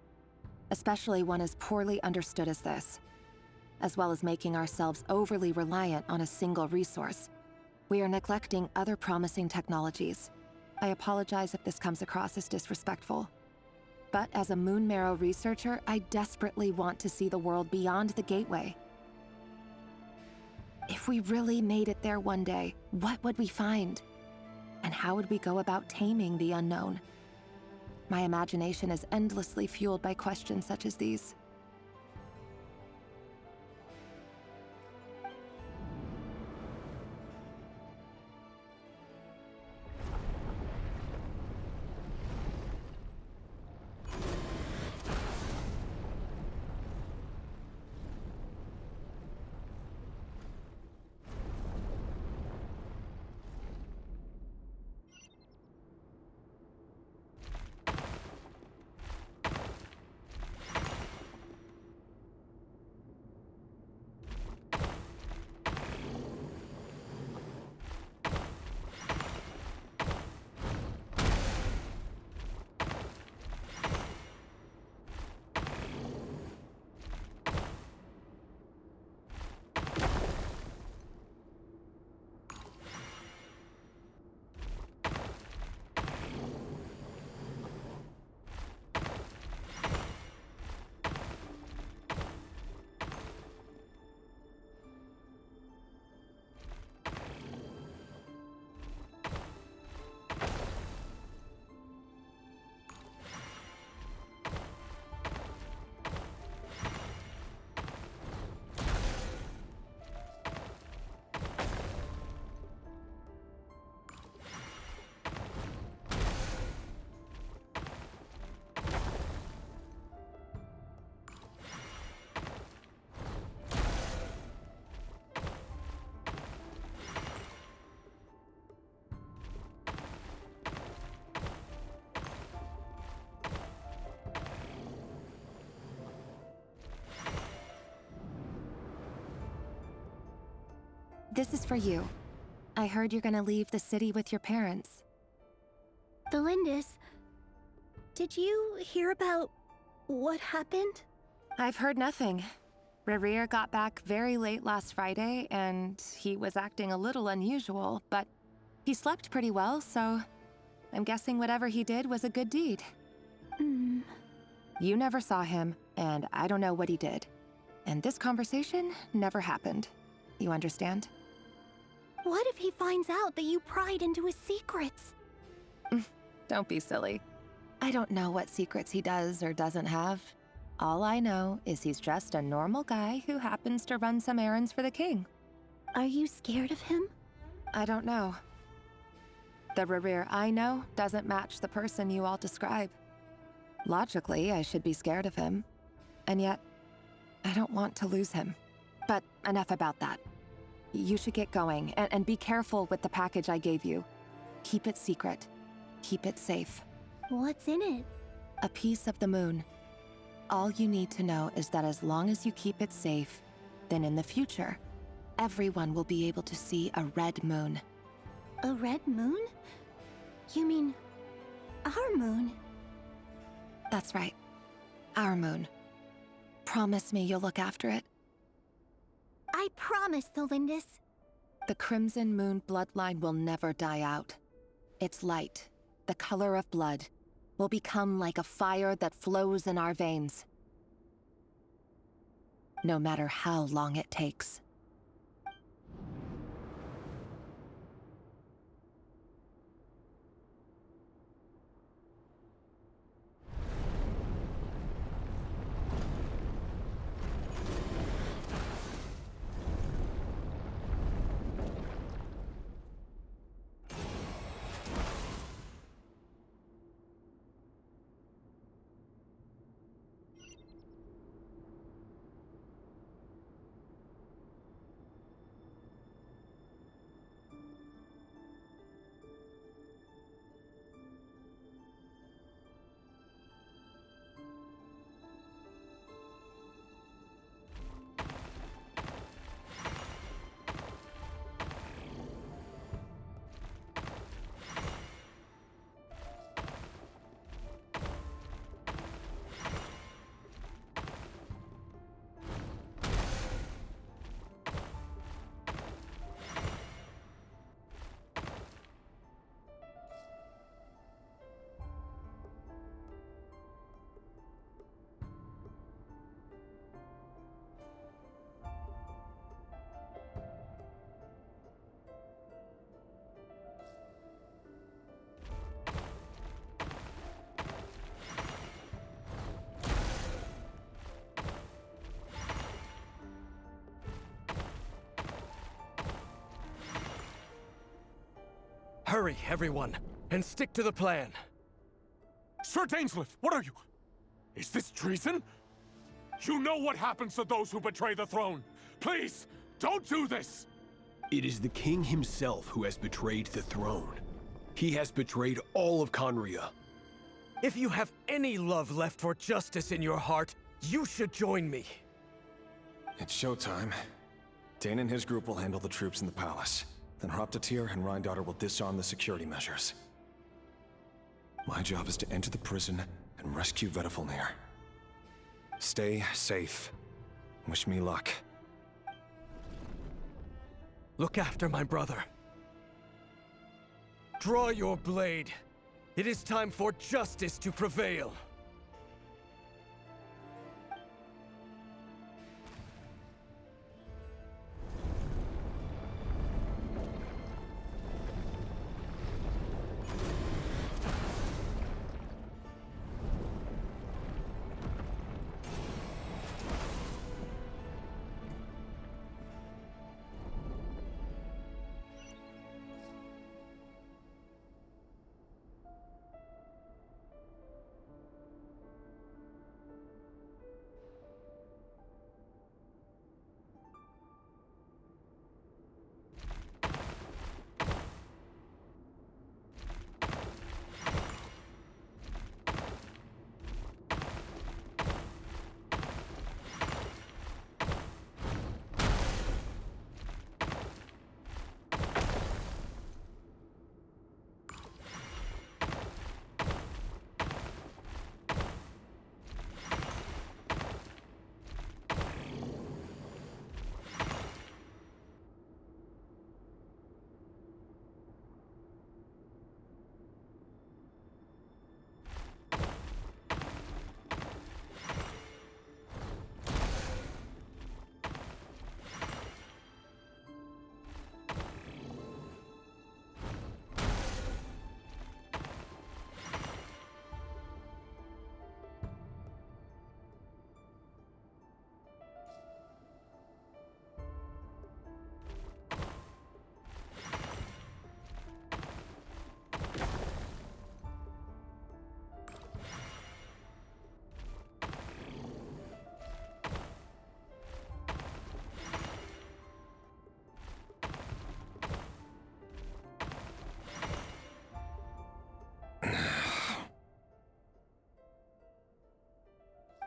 especially one as poorly understood as this. As well as making ourselves overly reliant on a single resource, we are neglecting other promising technologies. I apologize if this comes across as disrespectful. But as a Moon Marrow researcher, I desperately want to see the world beyond the gateway. If we really made it there one day, what would we find? And how would we go about taming the unknown? My imagination is endlessly fueled by questions such as these. This is for you. I heard you're gonna leave the city with your parents. Thelindis, did you hear about what happened? I've heard nothing. Rerir got back very late last Friday, and he was acting a little unusual, but he slept pretty well, so I'm guessing whatever he did was a good deed. You never saw him, and I don't know what he did. And this conversation never happened. You understand? What if he finds out that you pried into his secrets? Don't be silly. I don't know what secrets he does or doesn't have. All I know is he's just a normal guy who happens to run some errands for the king. Are you scared of him? I don't know. The Rerir I know doesn't match the person you all describe. Logically, I should be scared of him. And yet, I don't want to lose him. But enough about that. You should get going, and be careful with the package I gave you. Keep it secret. Keep it safe. What's in it? A piece of the moon. All you need to know is that as long as you keep it safe, then in the future, everyone will be able to see a red moon. A red moon? You mean our moon? That's right. Our moon. Promise me you'll look after it. I promise, Thelindis. The Crimson Moon bloodline will never die out. Its light, the color of blood, will become like a fire that flows in our veins. No matter how long it takes. Hurry, everyone, and stick to the plan. Sir Dainsleif, what are you? Is this treason? You know what happens to those who betray the throne. Please, don't do this! It is the king himself who has betrayed the throne. He has betrayed all of Conria. If you have any love left for justice in your heart, you should join me. It's showtime. Dane and his group will handle the troops in the palace. Then Hraptatir and Rheindotter will disarm the security measures. My job is to enter the prison and rescue Vedifalnir. Stay safe. Wish me luck. Look after my brother. Draw your blade. It is time for justice to prevail.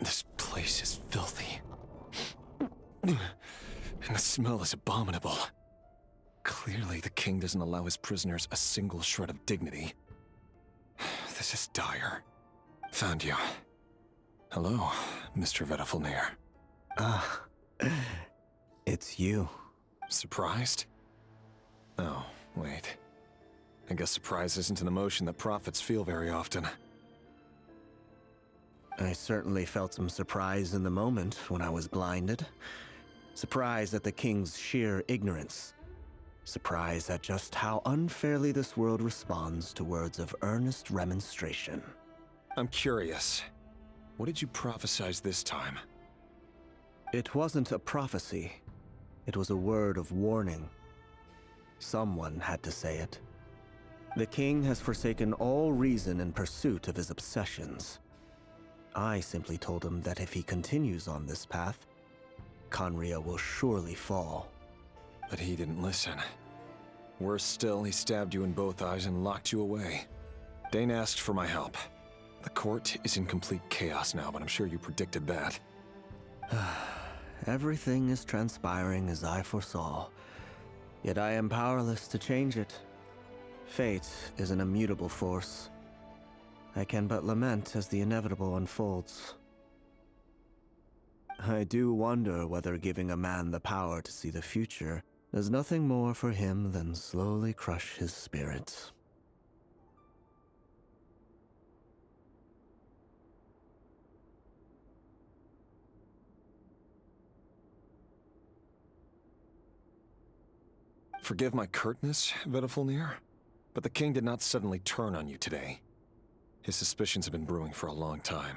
This place is filthy. And the smell is abominable. Clearly, the king doesn't allow his prisoners a single shred of dignity. This is dire. Found you. Hello, Mr. Vedafilnir. Ah, it's you. Surprised? Oh, wait. I guess surprise isn't an emotion that prophets feel very often. I certainly felt some surprise in the moment when I was blinded. Surprise at the king's sheer ignorance. Surprise at just how unfairly this world responds to words of earnest remonstration. I'm curious. What did you prophesize this time? It wasn't a prophecy. It was a word of warning. Someone had to say it. The king has forsaken all reason in pursuit of his obsessions. I simply told him that if he continues on this path, Khaenri'ah will surely fall. But he didn't listen. Worse still, he stabbed you in both eyes and locked you away. Dane asked for my help. The court is in complete chaos now, but I'm sure you predicted that. Everything is transpiring as I foresaw, yet I am powerless to change it. Fate is an immutable force. I can but lament as the inevitable unfolds. I do wonder whether giving a man the power to see the future does nothing more for him than slowly crush his spirit. Forgive my curtness, Vedafilnir, but the king did not suddenly turn on you today. His suspicions have been brewing for a long time.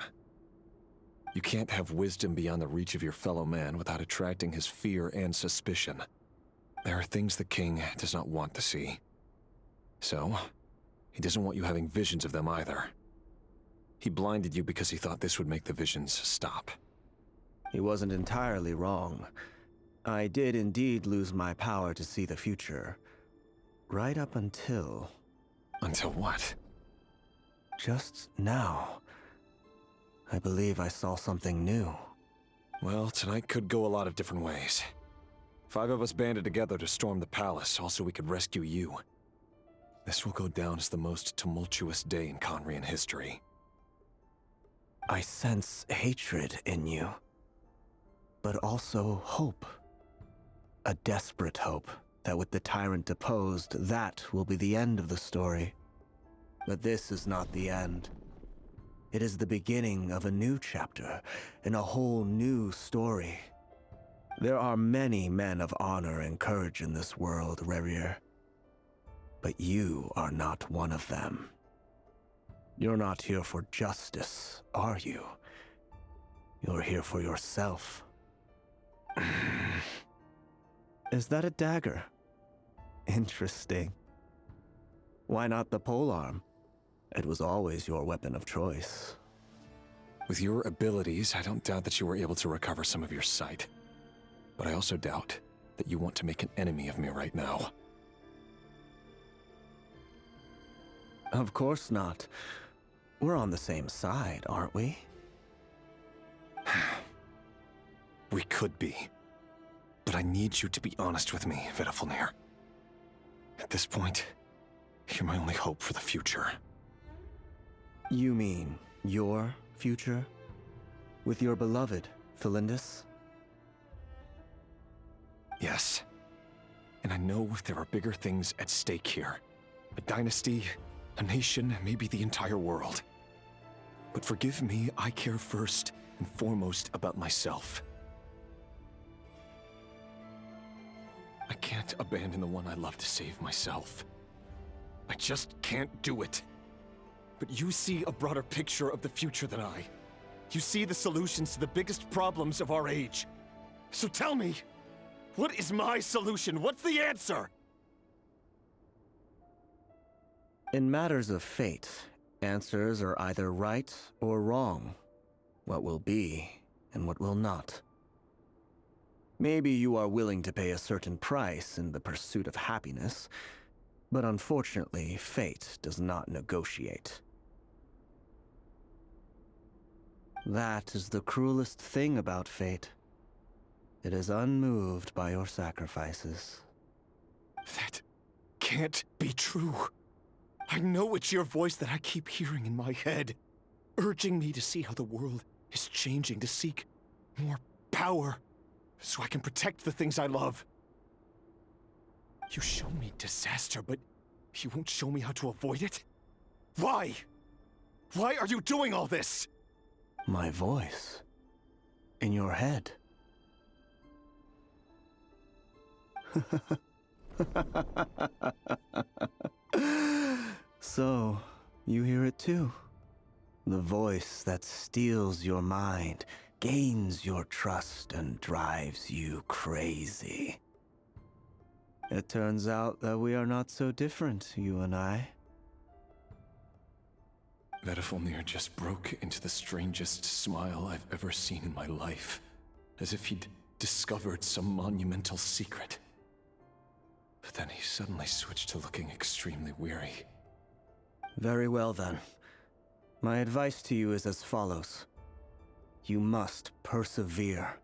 You can't have wisdom beyond the reach of your fellow man without attracting his fear and suspicion. There are things the king does not want to see. So, he doesn't want you having visions of them either. He blinded you because he thought this would make the visions stop. He wasn't entirely wrong. I did indeed lose my power to see the future. Right up until... Until what? Just now. I believe I saw something new. Well, tonight could go a lot of different ways. 5 of us banded together to storm the palace, also we could rescue you. This will go down as the most tumultuous day in Khaenri'ah history. I sense hatred in you, but also hope. A desperate hope that with the tyrant deposed, that will be the end of the story. But this is not the end. It is the beginning of a new chapter, in a whole new story. There are many men of honor and courage in this world, Rerir. But you are not one of them. You're not here for justice, are you? You're here for yourself. Is that a dagger? Interesting. Why not the polearm? It was always your weapon of choice. With your abilities, I don't doubt that you were able to recover some of your sight. But I also doubt that you want to make an enemy of me right now. Of course not. We're on the same side, aren't we? We could be. But I need you to be honest with me, Vedafilnir. At this point, you're my only hope for the future. You mean your future? With your beloved, Felindis? Yes. And I know there are bigger things at stake here. A dynasty, a nation, maybe the entire world. But forgive me, I care first and foremost about myself. I can't abandon the one I love to save myself. I just can't do it. But you see a broader picture of the future than I. You see the solutions to the biggest problems of our age. So tell me, what is my solution? What's the answer? In matters of fate, answers are either right or wrong. What will be and what will not. Maybe you are willing to pay a certain price in the pursuit of happiness, but unfortunately, fate does not negotiate. That is the cruelest thing about fate. It is unmoved by your sacrifices. That can't be true. I know it's your voice that I keep hearing in my head, urging me to see how the world is changing, to seek more power, so I can protect the things I love. You show me disaster, but you won't show me how to avoid it? Why? Why are you doing all this? My voice. In your head. So, you hear it too? The voice that steals your mind, gains your trust, and drives you crazy. It turns out that we are not so different, you and I. Vedifalnir just broke into the strangest smile I've ever seen in my life, as if he'd discovered some monumental secret. But then he suddenly switched to looking extremely weary. Very well then. My advice to you is as follows. You must persevere.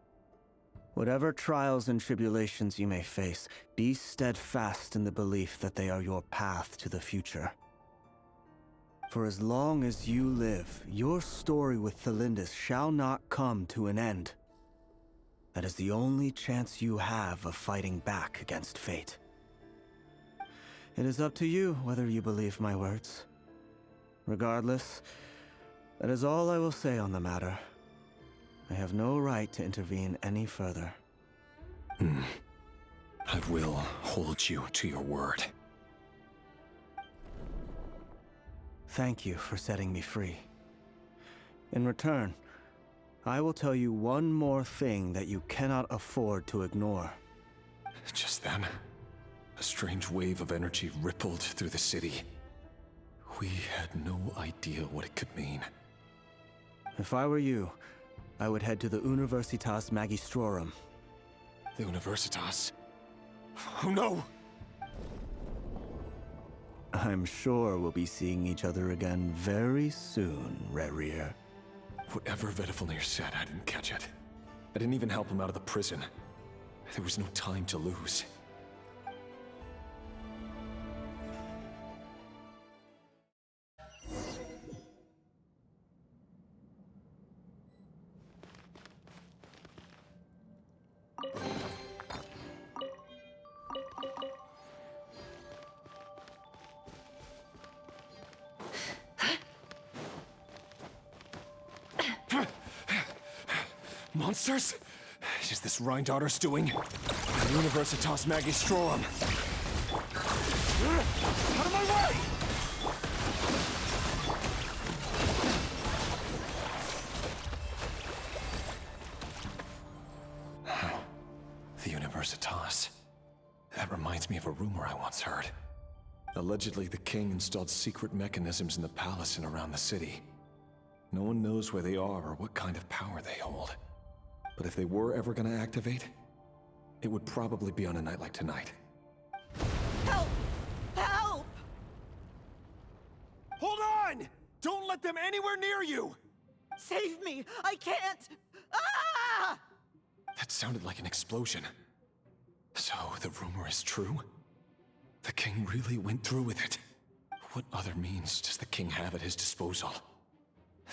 Whatever trials and tribulations you may face, be steadfast in the belief that they are your path to the future. For as long as you live, your story with Thelindis shall not come to an end. That is the only chance you have of fighting back against fate. It is up to you whether you believe my words. Regardless, that is all I will say on the matter. I have no right to intervene any further. I will hold you to your word. Thank you for setting me free. In return, I will tell you one more thing that you cannot afford to ignore. Just then, a strange wave of energy rippled through the city. We had no idea what it could mean. If I were you, I would head to the Universitas Magistrorum. The Universitas? Oh no! I'm sure we'll be seeing each other again very soon, Rerir. Whatever Vedifalnir said, I didn't catch it. I didn't even help him out of the prison. There was no time to lose. Monsters? Is this Rhindaughter's doing? The Universitas Magistrorum. Out of my way! Oh, the Universitas. That reminds me of a rumor I once heard. Allegedly, the king installed secret mechanisms in the palace and around the city. No one knows where they are or what kind of power they hold. But if they were ever gonna activate, it would probably be on a night like tonight. Help! Help! Hold on! Don't let them anywhere near you! Save me! I can't! Ah! That sounded like an explosion. So, the rumor is true? The king really went through with it? What other means does the king have at his disposal?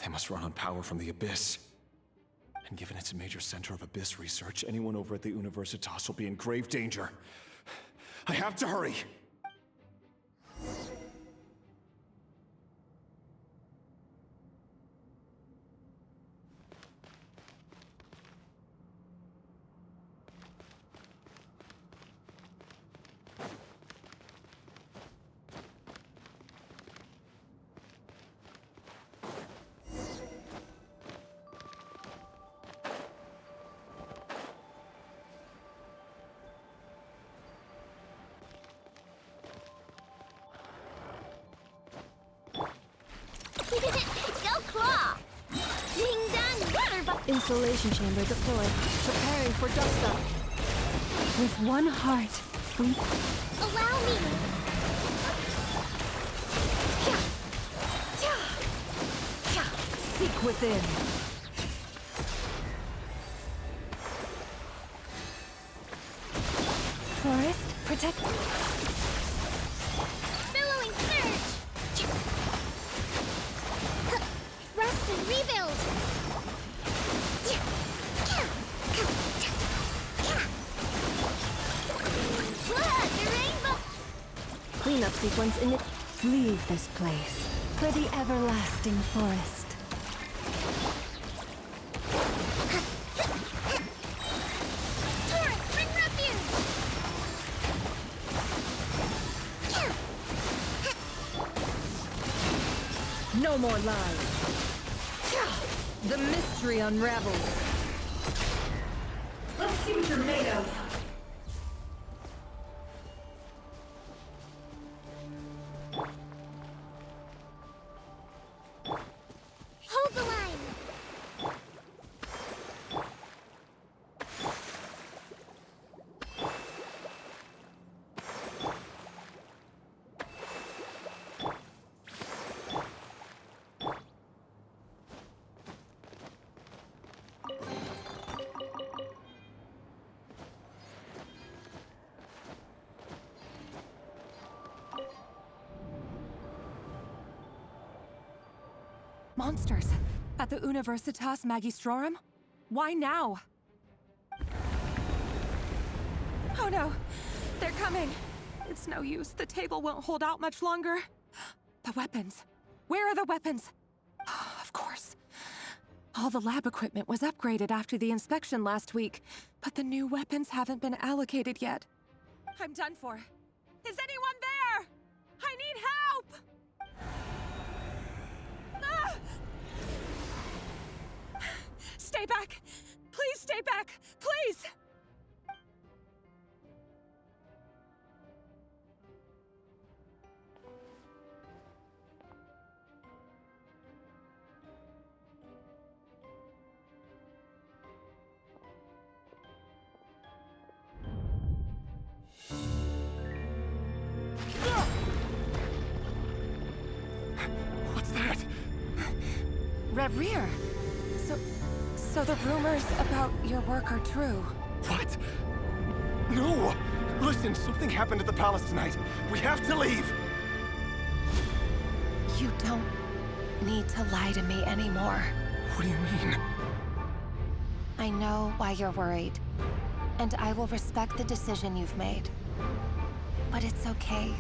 They must run on power from the Abyss. And given it's a major center of Abyss research, anyone over at the Universitas will be in grave danger. I have to hurry! Go claw! Ding dong water Insulation chamber deployed, preparing for dust up. With one heart, we... Allow me! Seek within. sequence in it. Leave this place for the everlasting forest. Torrent, bring refuge! No more lies. The mystery unravels. Let's see what you're made of. Hold the line! Monsters! At the Universitas Magistrorum? Why now? Oh no! They're coming! It's no use. The table won't hold out much longer. The weapons. Where are the weapons? Of course. All the lab equipment was upgraded after the inspection last week, but the new weapons haven't been allocated yet. I'm done for. Is anyone there? I need help! Ah! Stay back! Please stay back! Please! What's that? Reverie! So the rumors about your work are true. What? No! Listen, something happened at the palace tonight. We have to leave! You don't need to lie to me anymore. What do you mean? I know why you're worried, and I will respect the decision you've made. But it's okay,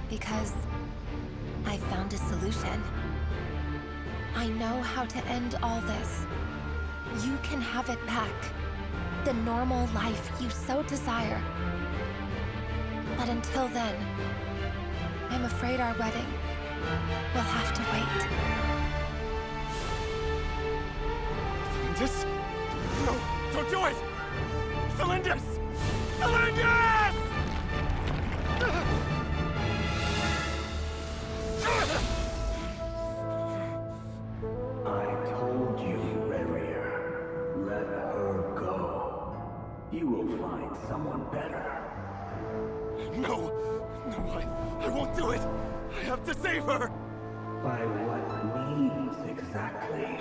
because I found a solution. I know how to end all this. You can have it back. The normal life you so desire. But until then, I'm afraid our wedding will have to wait. Cylindus? No, don't do it! Cylindus! Cylindus! I told you, Reverie. Let her go. You will find someone better. No! No, I won't do it! I have to save her! By what means exactly?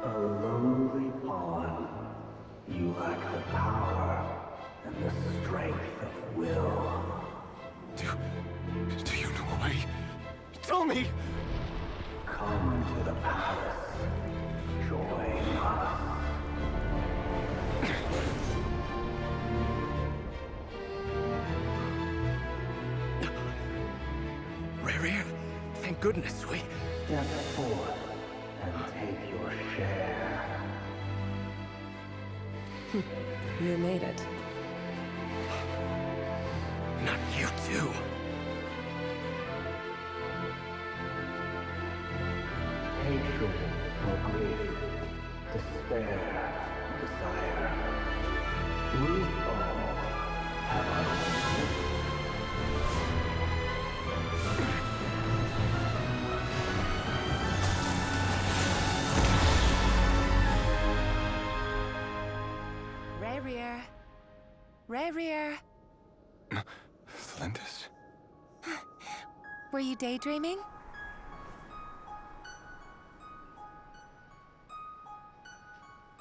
A lowly pawn. You lack the power and the strength of will. Do you know a way? Tell me! Come to the palace. Join us. Reverie, thank goodness we... Step forth and take your share. You made it. Not you too. Hatred or grief, despair or desire. We all have our own. Reverie. Reverie. Cylindus? Were you daydreaming?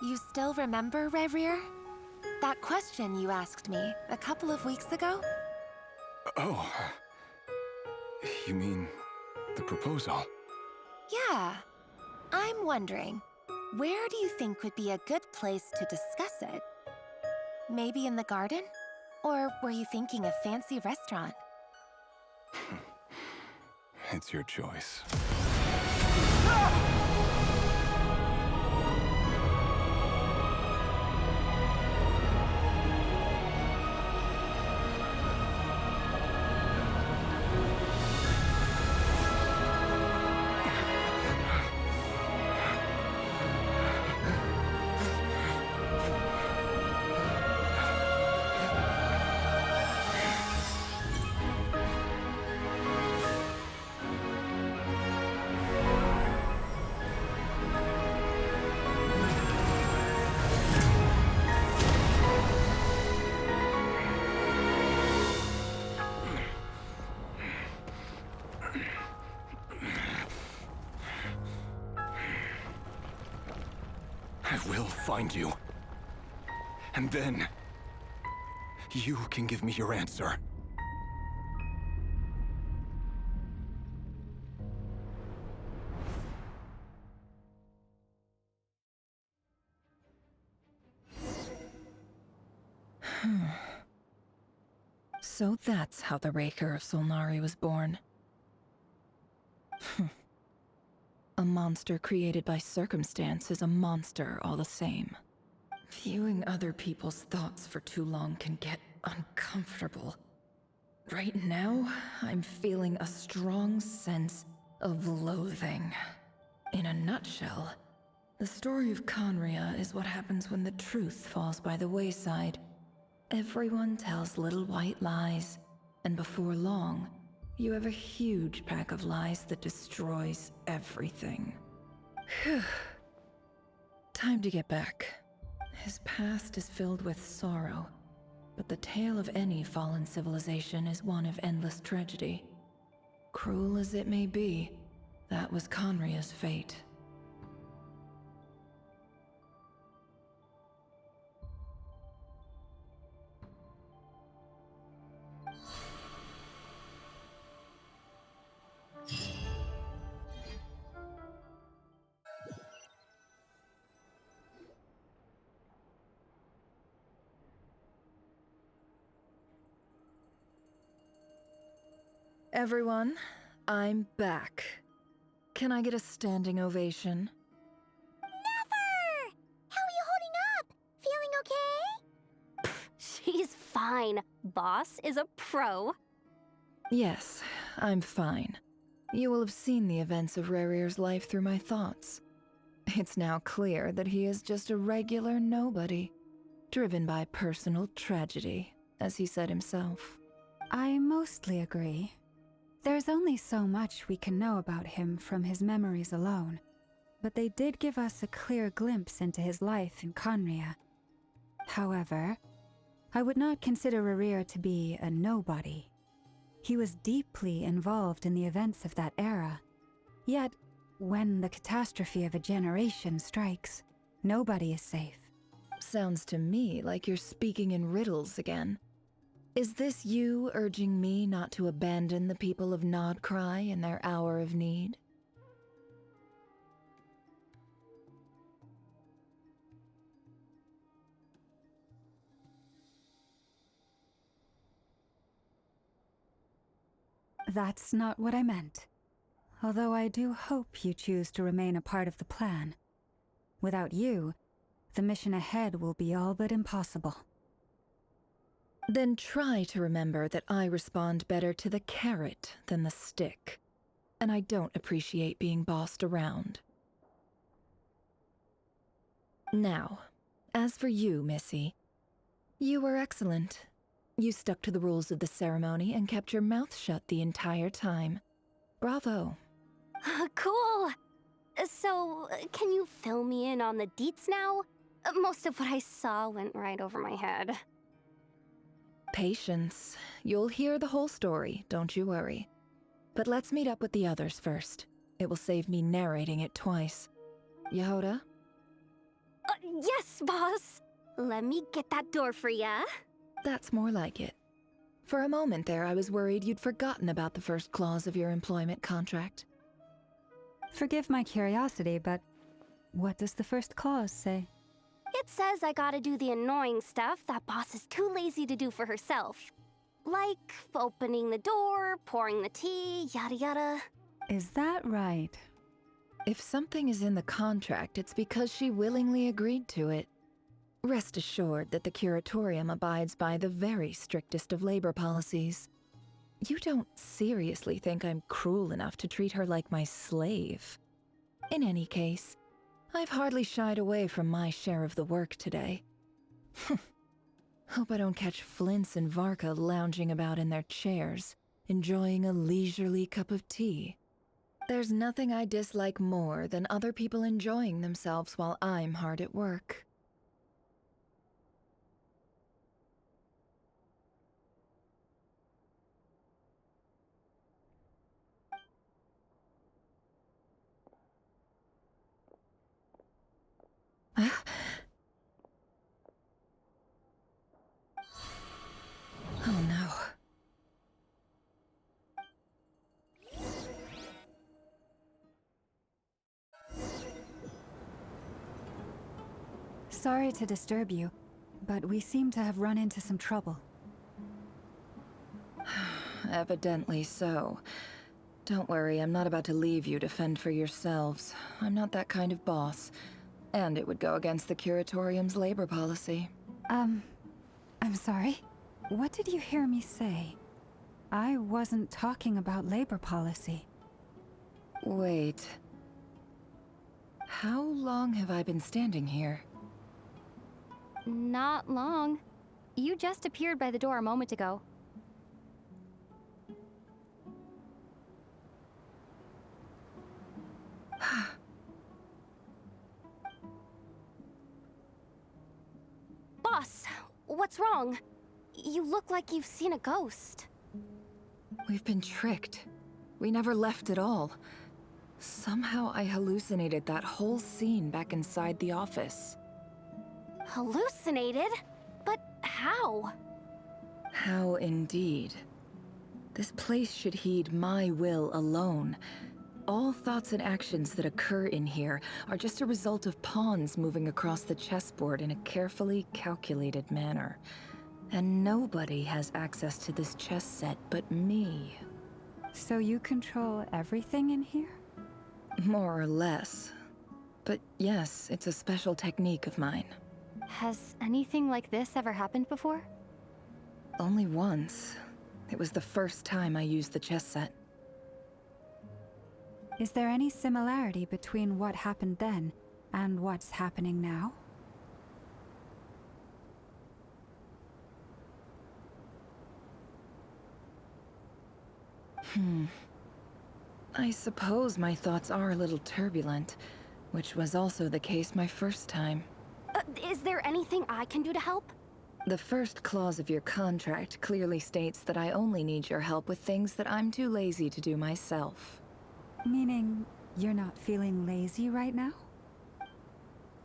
You still remember, Reverie? That question you asked me a couple of weeks ago? Oh. You mean the proposal? Yeah. I'm wondering, where do you think would be a good place to discuss it? Maybe in the garden? Or were you thinking a fancy restaurant? It's your choice. I will find you. And then, you can give me your answer. So that's how the Raker of Solnari was born. A monster created by circumstance is a monster all the same. Viewing other people's thoughts for too long can get uncomfortable. Right now, I'm feeling a strong sense of loathing. In a nutshell, the story of Conria is what happens when the truth falls by the wayside. Everyone tells little white lies, and before long, you have a huge pack of lies that destroys everything. Phew. Time to get back. His past is filled with sorrow, but the tale of any fallen civilization is one of endless tragedy. Cruel as it may be, that was Conria's fate. Everyone, I'm back. Can I get a standing ovation? Never! How are you holding up? Feeling okay? She's fine. Boss is a pro. Yes, I'm fine. You will have seen the events of Rarir's life through my thoughts. It's now clear that he is just a regular nobody, driven by personal tragedy, as he said himself. I mostly agree. There's only so much we can know about him from his memories alone, but they did give us a clear glimpse into his life in Conria. However, I would not consider Rarir to be a nobody. He was deeply involved in the events of that era. Yet, when the catastrophe of a generation strikes, nobody is safe. Sounds to me like you're speaking in riddles again. Is this you urging me not to abandon the people of Nodcry in their hour of need? That's not what I meant. Although I do hope you choose to remain a part of the plan. Without you, the mission ahead will be all but impossible. Then try to remember that I respond better to the carrot than the stick. And I don't appreciate being bossed around. Now, as for you, Missy, you were excellent. You stuck to the rules of the ceremony and kept your mouth shut the entire time. Bravo. Cool. So, can you fill me in on the deets now? Most of what I saw went right over my head. Patience. You'll hear the whole story, don't you worry. But let's meet up with the others first. It will save me narrating it twice. Yehoda? Yes, boss. Let me get that door for ya. That's more like it. For a moment there, I was worried you'd forgotten about the first clause of your employment contract. Forgive my curiosity, but what does the first clause say? It says I gotta do the annoying stuff that boss is too lazy to do for herself. Like opening the door, pouring the tea, yada yada. Is that right? If something is in the contract, it's because she willingly agreed to it. Rest assured that the Curatorium abides by the very strictest of labor policies. You don't seriously think I'm cruel enough to treat her like my slave? In any case, I've hardly shied away from my share of the work today. Hope I don't catch Flintz and Varka lounging about in their chairs, enjoying a leisurely cup of tea. There's nothing I dislike more than other people enjoying themselves while I'm hard at work. Oh no. Sorry to disturb you, but we seem to have run into some trouble. Evidently so. Don't worry, I'm not about to leave you to fend for yourselves. I'm not that kind of boss. And it would go against the Curatorium's labor policy. I'm sorry? What did you hear me say? I wasn't talking about labor policy. Wait. How long have I been standing here? Not long. You just appeared by the door a moment ago. Boss, what's wrong? You look like you've seen a ghost. We've been tricked. We never left at all. Somehow I hallucinated that whole scene back inside the office. Hallucinated? But how? How indeed. This place should heed my will alone. All thoughts and actions that occur in here are just a result of pawns moving across the chessboard in a carefully calculated manner. And nobody has access to this chess set but me. So you control everything in here? More or less. But yes, it's a special technique of mine. Has anything like this ever happened before? Only once. It was the first time I used the chess set. Is there any similarity between what happened then and what's happening now? I suppose my thoughts are a little turbulent, which was also the case my first time. Is there anything I can do to help? The first clause of your contract clearly states that I only need your help with things that I'm too lazy to do myself. Meaning, you're not feeling lazy right now?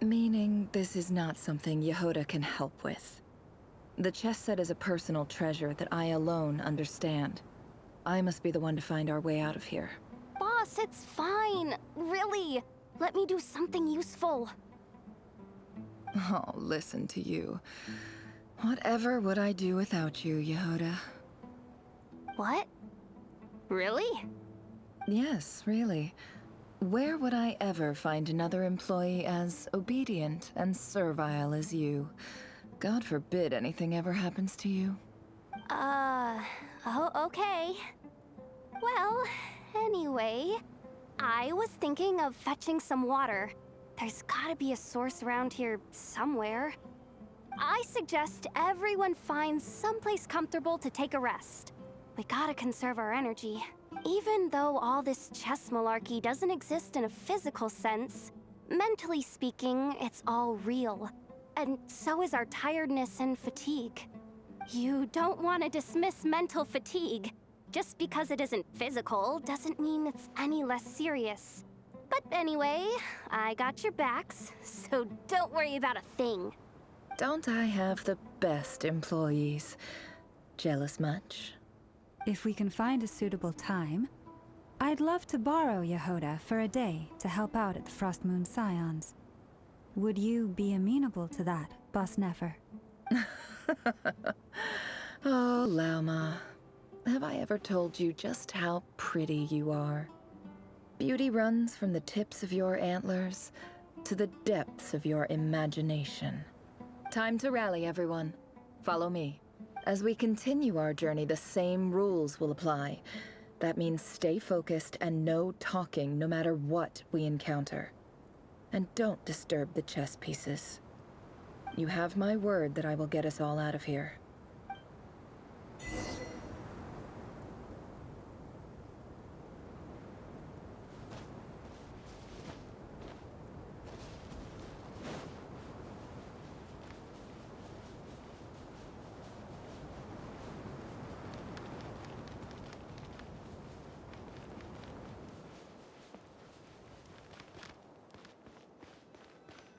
Meaning, this is not something Yehoda can help with. The chess set is a personal treasure that I alone understand. I must be the one to find our way out of here. Boss, it's fine. Really. Let me do something useful. Oh, listen to you. Whatever would I do without you, Yehoda? What? Really? Yes, really. Where would I ever find another employee as obedient and servile as you? God forbid anything ever happens to you. Oh, okay. Well, anyway, I was thinking of fetching some water. There's gotta be a source around here somewhere. I suggest everyone finds someplace comfortable to take a rest. We gotta conserve our energy. Even though all this chess malarkey doesn't exist in a physical sense, mentally speaking, it's all real. And so is our tiredness and fatigue. You don't want to dismiss mental fatigue. Just because it isn't physical doesn't mean it's any less serious. But anyway, I got your backs, so don't worry about a thing. Don't I have the best employees? Jealous much? If we can find a suitable time, I'd love to borrow Yehoda for a day to help out at the Frost Moon Scions. Would you be amenable to that, Boss Nefer? Oh, Lauma. Have I ever told you just how pretty you are? Beauty runs from the tips of your antlers to the depths of your imagination. Time to rally, everyone. Follow me. As we continue our journey, the same rules will apply. That means stay focused and no talking no matter what we encounter. And don't disturb the chess pieces. You have my word that I will get us all out of here.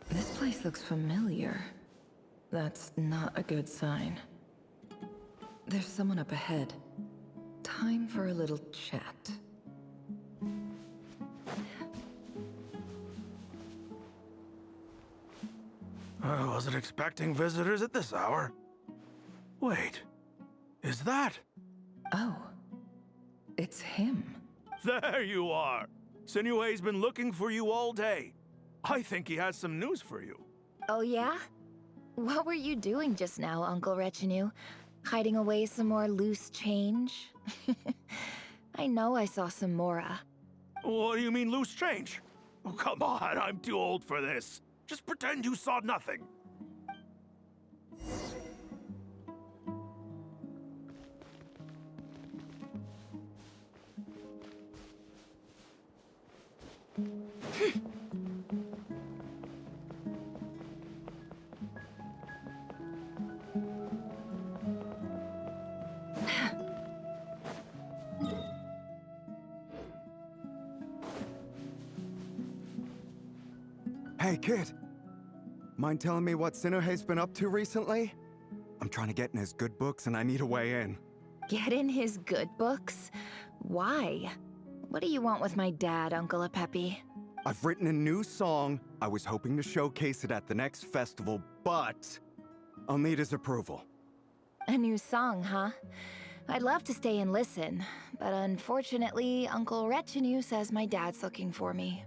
This place looks familiar. That's not a good sign. There's someone up ahead. Time for a little chat. I wasn't expecting visitors at this hour. Wait, is that? Oh, it's him. There you are! Sinue's been looking for you all day. I think he has some news for you. Oh yeah? What were you doing just now, Uncle Retinue? Hiding away some more loose change? I know I saw some Mora. What do you mean loose change? Oh, come on, I'm too old for this. Just pretend you saw nothing. Hey, kid. Mind telling me what Sinuhe's been up to recently? I'm trying to get in his good books and I need a way in. Get in his good books? Why? What do you want with my dad, Uncle Apepi? I've written a new song. I was hoping to showcase it at the next festival, but I'll need his approval. A new song, huh? I'd love to stay and listen, but unfortunately, Uncle Retinue says my dad's looking for me.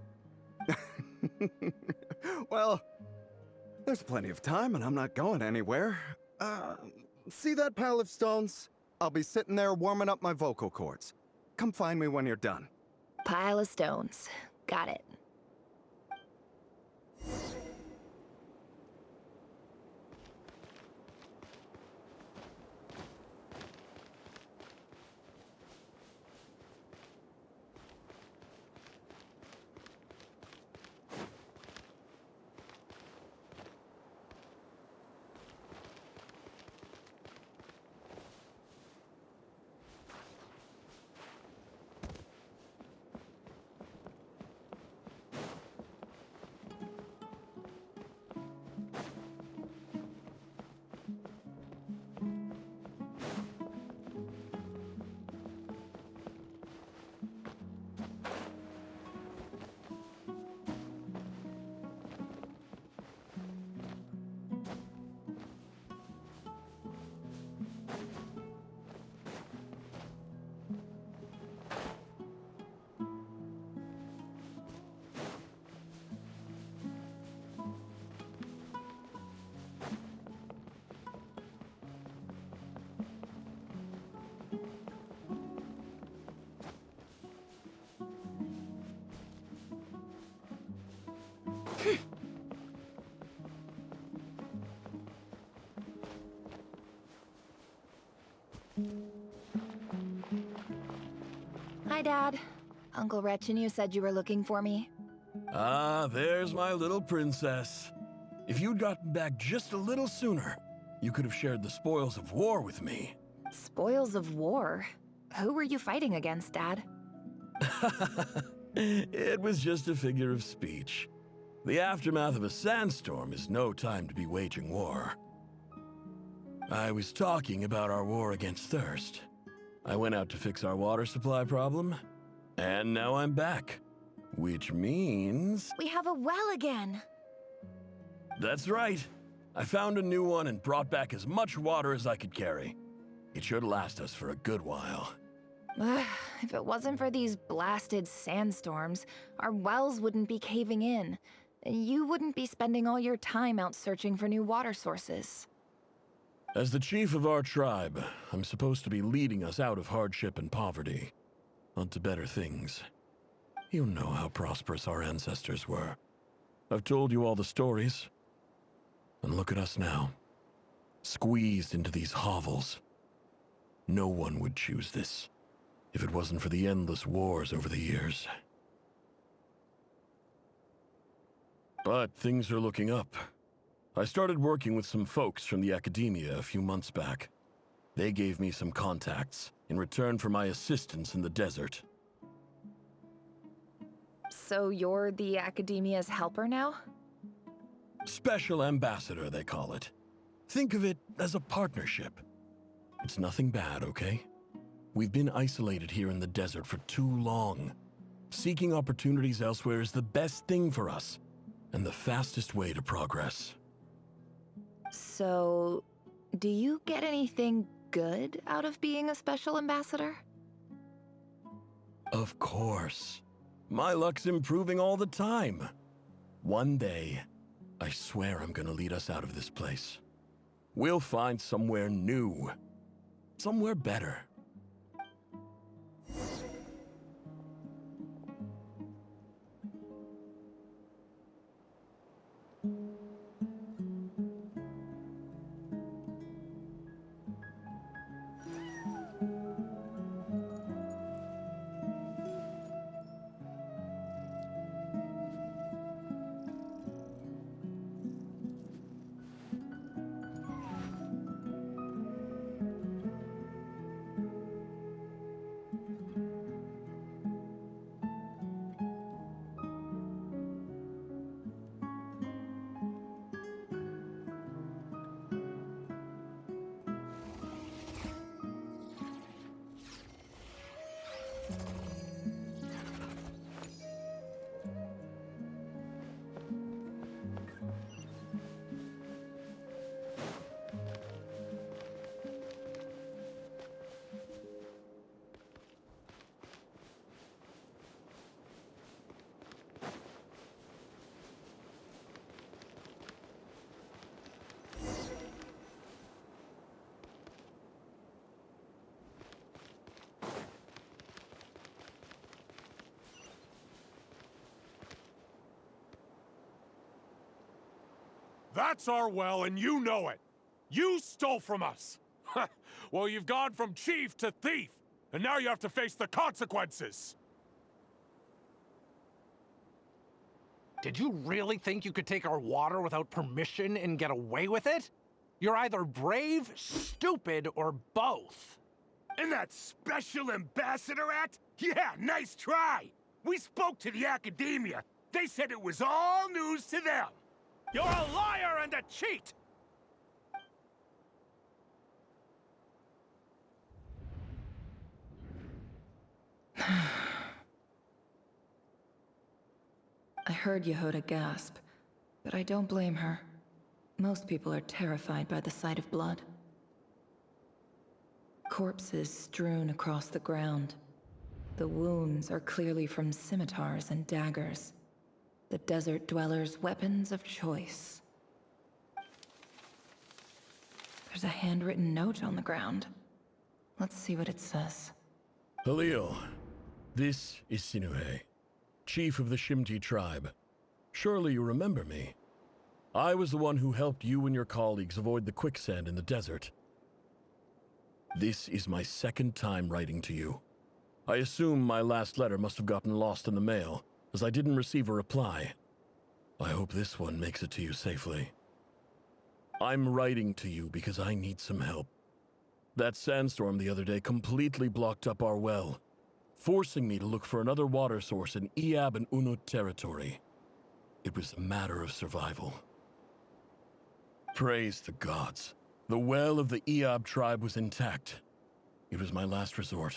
Well, there's plenty of time and I'm not going anywhere. See that pile of stones? I'll be sitting there warming up my vocal cords. Come find me when you're done. Pile of stones. Got it. Hi, Dad. Uncle Retinue said you were looking for me. Ah, there's my little princess. If you'd gotten back just a little sooner, you could have shared the spoils of war with me. Spoils of war? Who were you fighting against, Dad? It was just a figure of speech. The aftermath of a sandstorm is no time to be waging war. I was talking about our war against thirst. I went out to fix our water supply problem, and now I'm back. Which means... We have a well again! That's right. I found a new one and brought back as much water as I could carry. It should last us for a good while. If it wasn't for these blasted sandstorms, our wells wouldn't be caving in. You wouldn't be spending all your time out searching for new water sources. As the chief of our tribe, I'm supposed to be leading us out of hardship and poverty, onto better things. You know how prosperous our ancestors were. I've told you all the stories. And look at us now, squeezed into these hovels. No one would choose this, if it wasn't for the endless wars over the years. But things are looking up. I started working with some folks from the academia a few months back. They gave me some contacts in return for my assistance in the desert. So you're the academia's helper now? Special ambassador, they call it. Think of it as a partnership. It's nothing bad, okay? We've been isolated here in the desert for too long. Seeking opportunities elsewhere is the best thing for us, and the fastest way to progress. So, do you get anything good out of being a special ambassador? Of course. My luck's improving all the time. One day, I swear I'm gonna lead us out of this place. We'll find somewhere new. Somewhere better. That's our well, and you know it. You stole from us. Well, you've gone from chief to thief, and now you have to face the consequences. Did you really think you could take our water without permission and get away with it? You're either brave, stupid, or both. And that special ambassador act? Yeah, nice try. We spoke to the academia. They said it was all news to them. You're a liar and a cheat! I heard Yehuda gasp, but I don't blame her. Most people are terrified by the sight of blood. Corpses strewn across the ground. The wounds are clearly from scimitars and daggers. The desert dwellers' weapons of choice. There's a handwritten note on the ground. Let's see what it says. Halil, this is Sinuhe, chief of the Shimti tribe. Surely you remember me. I was the one who helped you and your colleagues avoid the quicksand in the desert. This is my second time writing to you. I assume my last letter must have gotten lost in the mail, as I didn't receive a reply. I hope this one makes it to you safely. I'm writing to you because I need some help. That sandstorm the other day completely blocked up our well, forcing me to look for another water source in Iab and Unut territory. It was a matter of survival. Praise the gods. The well of the Iab tribe was intact. It was my last resort.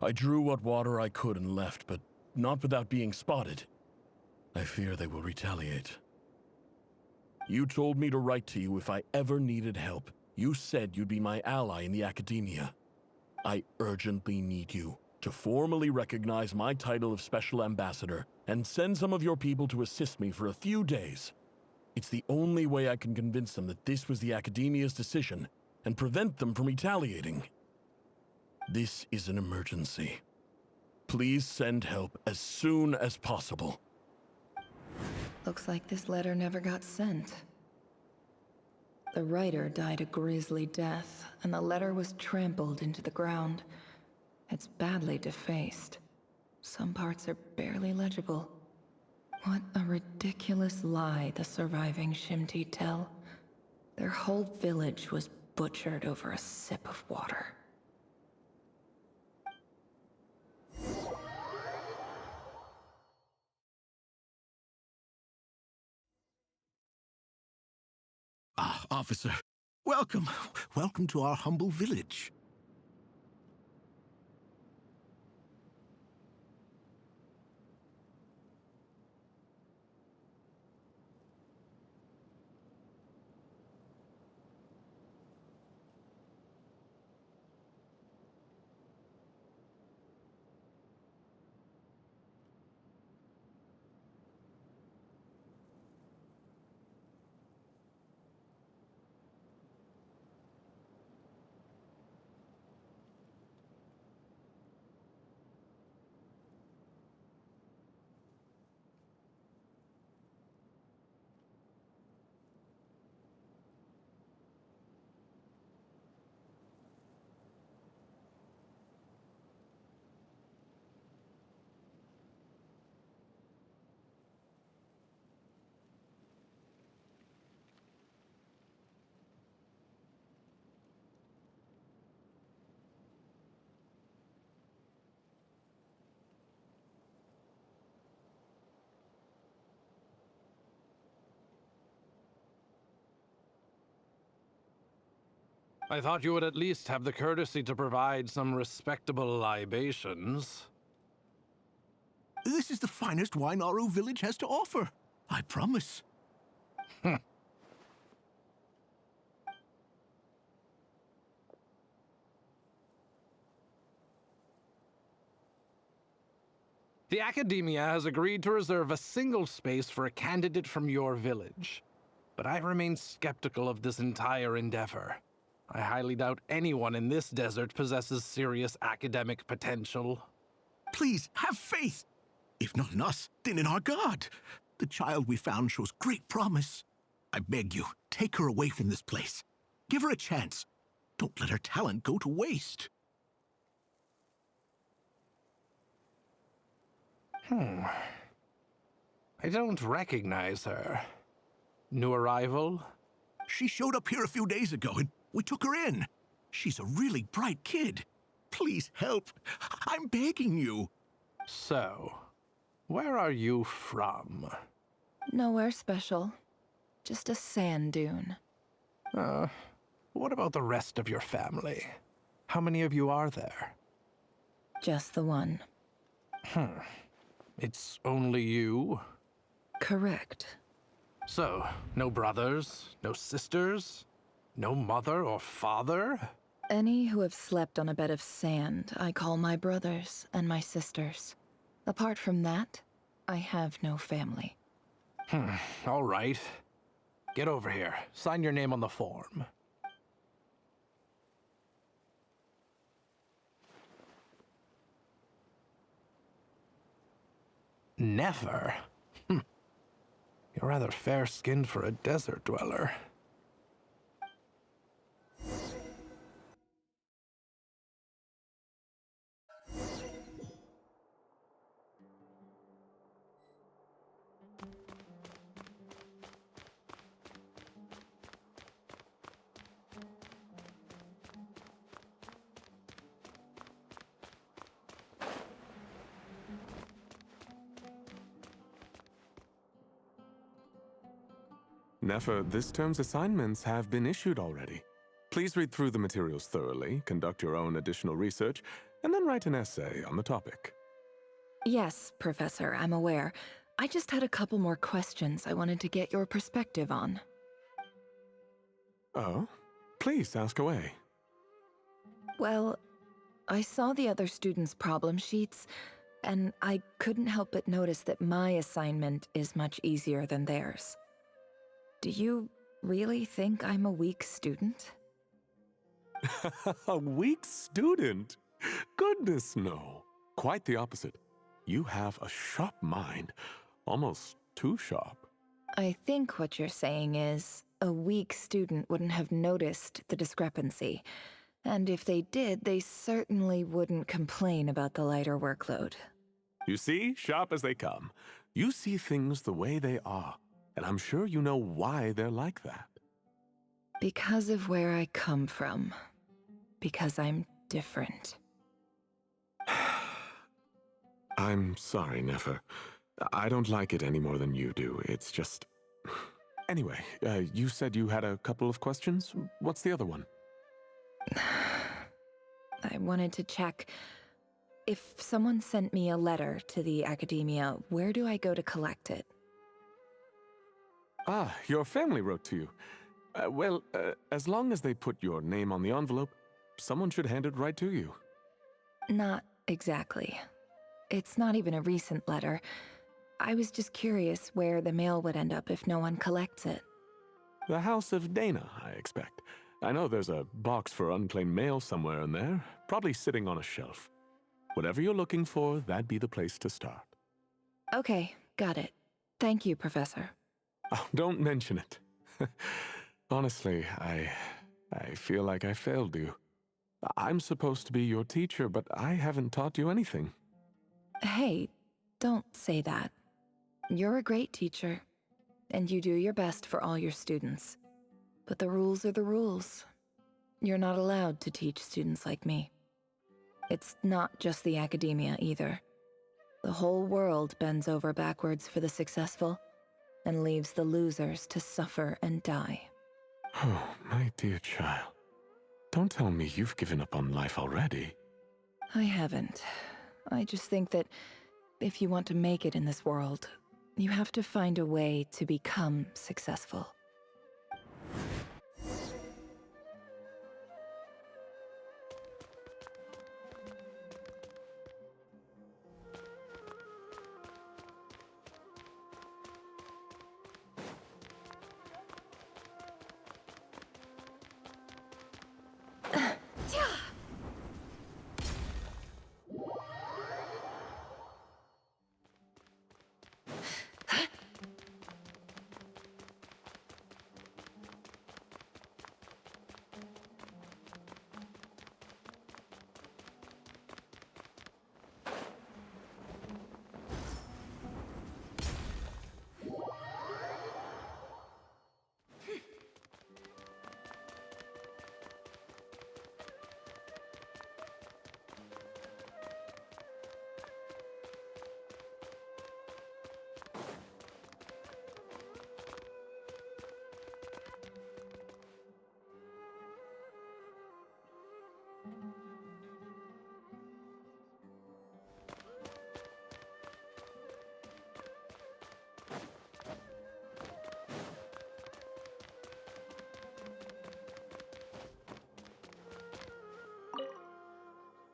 I drew what water I could and left, but not without being spotted. I fear they will retaliate. You told me to write to you if I ever needed help, You said you'd be my ally in the academia. I urgently need you to formally recognize my title of Special Ambassador and send some of your people to assist me for a few days. It's the only way I can convince them that this was the academia's decision and prevent them from retaliating. This is an emergency. Please send help as soon as possible. Looks like this letter never got sent. The writer died a grisly death, and the letter was trampled into the ground. It's badly defaced. Some parts are barely legible. What a ridiculous lie the surviving Shimti tell. Their whole village was butchered over a sip of water. Ah, officer. Welcome. Welcome to our humble village. I thought you would at least have the courtesy to provide some respectable libations. This is the finest wine Aru village has to offer. I promise. The Academia has agreed to reserve a single space for a candidate from your village. But I remain skeptical of this entire endeavor. I highly doubt anyone in this desert possesses serious academic potential. Please, have faith. If not in us, then in our god. The child we found shows great promise. I beg you, take her away from this place. Give her a chance. Don't let her talent go to waste. I don't recognize her. New arrival? She showed up here a few days ago and we took her in. She's a really bright kid. Please help. I'm begging you. So, where are you from? Nowhere special. Just a sand dune. What about the rest of your family? How many of you are there? Just the one. It's only you? Correct. So, no brothers, no sisters, no mother or father? Any who have slept on a bed of sand, I call my brothers and my sisters. Apart from that, I have no family. All right. Get over here. Sign your name on the form. Never? You're rather fair-skinned for a desert dweller. Nefer, this term's assignments have been issued already. Please read through the materials thoroughly, conduct your own additional research, and then write an essay on the topic. Yes, Professor, I'm aware. I just had a couple more questions I wanted to get your perspective on. Oh? Please, ask away. Well, I saw the other students' problem sheets, and I couldn't help but notice that my assignment is much easier than theirs. Do you really think I'm a weak student? A weak student? Goodness, no. Quite the opposite. You have a sharp mind, almost too sharp. I think what you're saying is, a weak student wouldn't have noticed the discrepancy. And if they did, they certainly wouldn't complain about the lighter workload. You see, sharp as they come. You see things the way they are, and I'm sure you know why they're like that. Because of where I come from. Because I'm different. I'm sorry, Nefer. I don't like it any more than you do. It's just... Anyway, you said you had a couple of questions. What's the other one? I wanted to check. If someone sent me a letter to the academia, where do I go to collect it? Ah, your family wrote to you. Well, as long as they put your name on the envelope, someone should hand it right to you. Not exactly. It's not even a recent letter. I was just curious where the mail would end up if no one collects it. The House of Dana, I expect. I know there's a box for unclaimed mail somewhere in there, probably sitting on a shelf. Whatever you're looking for, that'd be the place to start. Okay, got it. Thank you, Professor. Oh, don't mention it. Honestly, I feel like I failed you. I'm supposed to be your teacher, but I haven't taught you anything. Hey, don't say that. You're a great teacher, and you do your best for all your students. But the rules are the rules. You're not allowed to teach students like me. It's not just the academia either. The whole world bends over backwards for the successful, and leaves the losers to suffer and die. Oh, my dear child. Don't tell me you've given up on life already. I haven't. I just think that if you want to make it in this world, you have to find a way to become successful.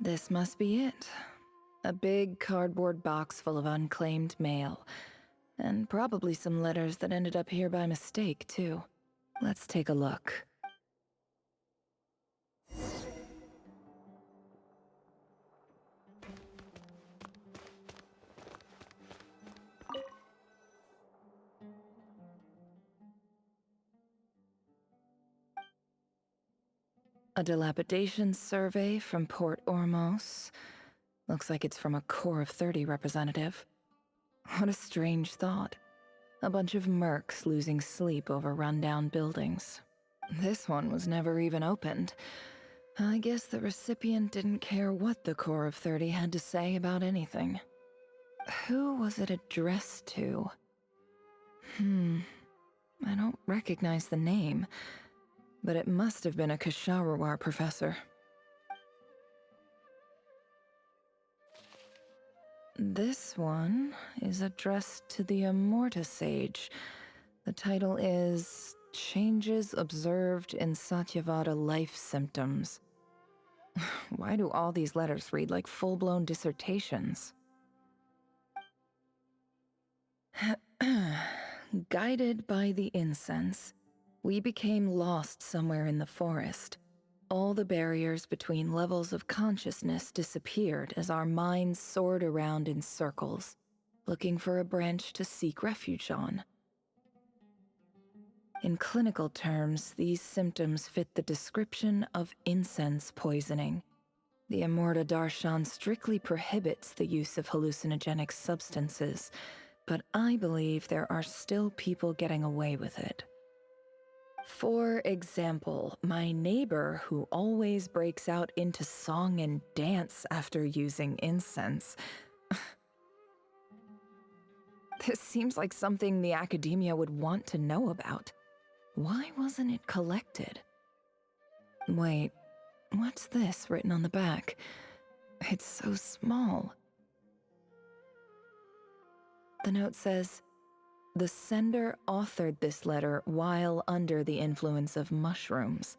This must be it. A big cardboard box full of unclaimed mail. And probably some letters that ended up here by mistake, too. Let's take a look. A dilapidation survey from Port Ormos. Looks like it's from a Core of 30 representative. What a strange thought. A bunch of mercs losing sleep over rundown buildings. This one was never even opened. I guess the recipient didn't care what the Core of 30 had to say about anything. Who was it addressed to? I don't recognize the name. But it must have been a Kasharawar professor. This one is addressed to the Immorta Sage. The title is Changes observed in Satyavada life symptoms. Why do all these letters read like full-blown dissertations? Guided by the incense, we became lost somewhere in the forest. All the barriers between levels of consciousness disappeared as our minds soared around in circles, looking for a branch to seek refuge on. In clinical terms, these symptoms fit the description of incense poisoning. The Amurta Darshan strictly prohibits the use of hallucinogenic substances, but I believe there are still people getting away with it. For example, my neighbor who always breaks out into song and dance after using incense. This seems like something the academia would want to know about. Why wasn't it collected? Wait, what's this written on the back? It's so small. The note says, "The sender authored this letter while under the influence of mushrooms.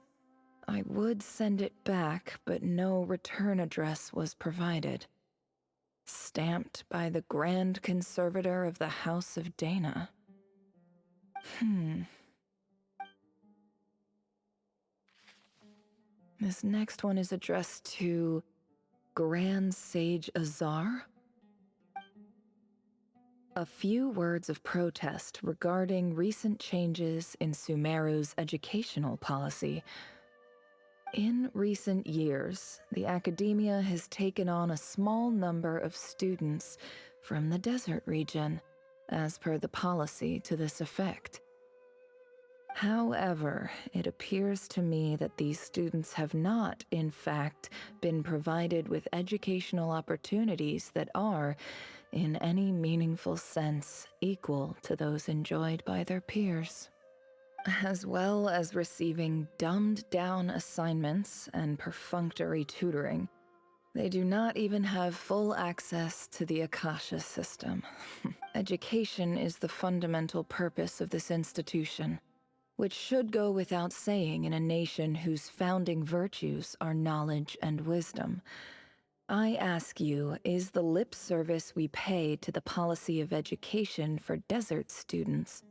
I would send it back, but no return address was provided. Stamped by the Grand Conservator of the House of Dana." This next one is addressed to Grand Sage Azar. A few words of protest regarding recent changes in Sumeru's educational policy. In recent years, the academia has taken on a small number of students from the desert region, as per the policy to this effect. However, it appears to me that these students have not, in fact, been provided with educational opportunities that are, in any meaningful sense, equal to those enjoyed by their peers. As well as receiving dumbed-down assignments and perfunctory tutoring, they do not even have full access to the Akasha system. Education is the fundamental purpose of this institution, which should go without saying in a nation whose founding virtues are knowledge and wisdom. I ask you, is the lip service we pay to the policy of education for desert students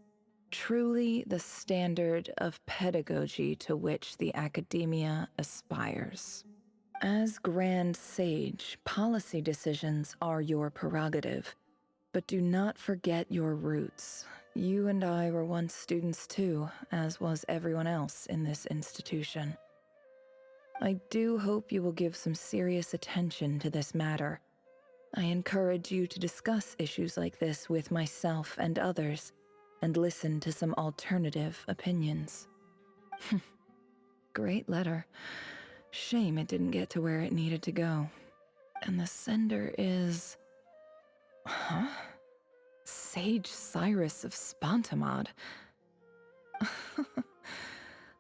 truly the standard of pedagogy to which the academia aspires? As Grand Sage, policy decisions are your prerogative, but do not forget your roots. You and I were once students too, as was everyone else in this institution. I do hope you will give some serious attention to this matter. I encourage you to discuss issues like this with myself and others, and listen to some alternative opinions. Great letter. Shame it didn't get to where it needed to go. And the sender is... Huh? Sage Cyrus of Spontamod.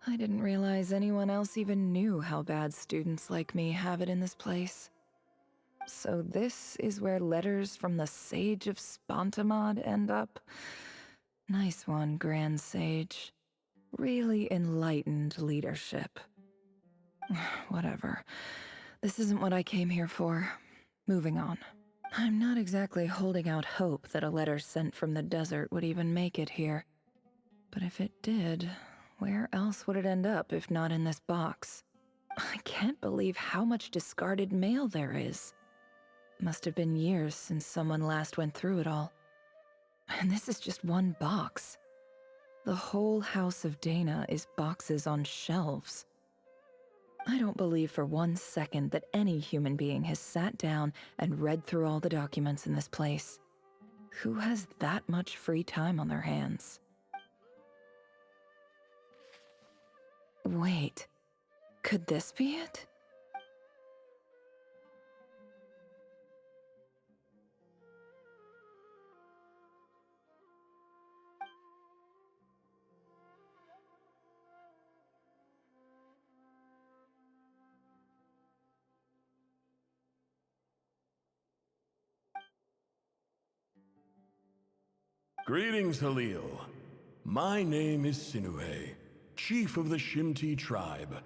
I didn't realize anyone else even knew how bad students like me have it in this place. So this is where letters from the Sage of Spontamod end up? Nice one, Grand Sage. Really enlightened leadership. Whatever. This isn't what I came here for. Moving on. I'm not exactly holding out hope that a letter sent from the desert would even make it here. But if it did, where else would it end up if not in this box? I can't believe how much discarded mail there is. Must have been years since someone last went through it all. And this is just one box. The whole House of Dana is boxes on shelves. I don't believe for 1 second that any human being has sat down and read through all the documents in this place. Who has that much free time on their hands? Wait, could this be it? Greetings, Halil. My name is Sinuhe, chief of the Shimti tribe.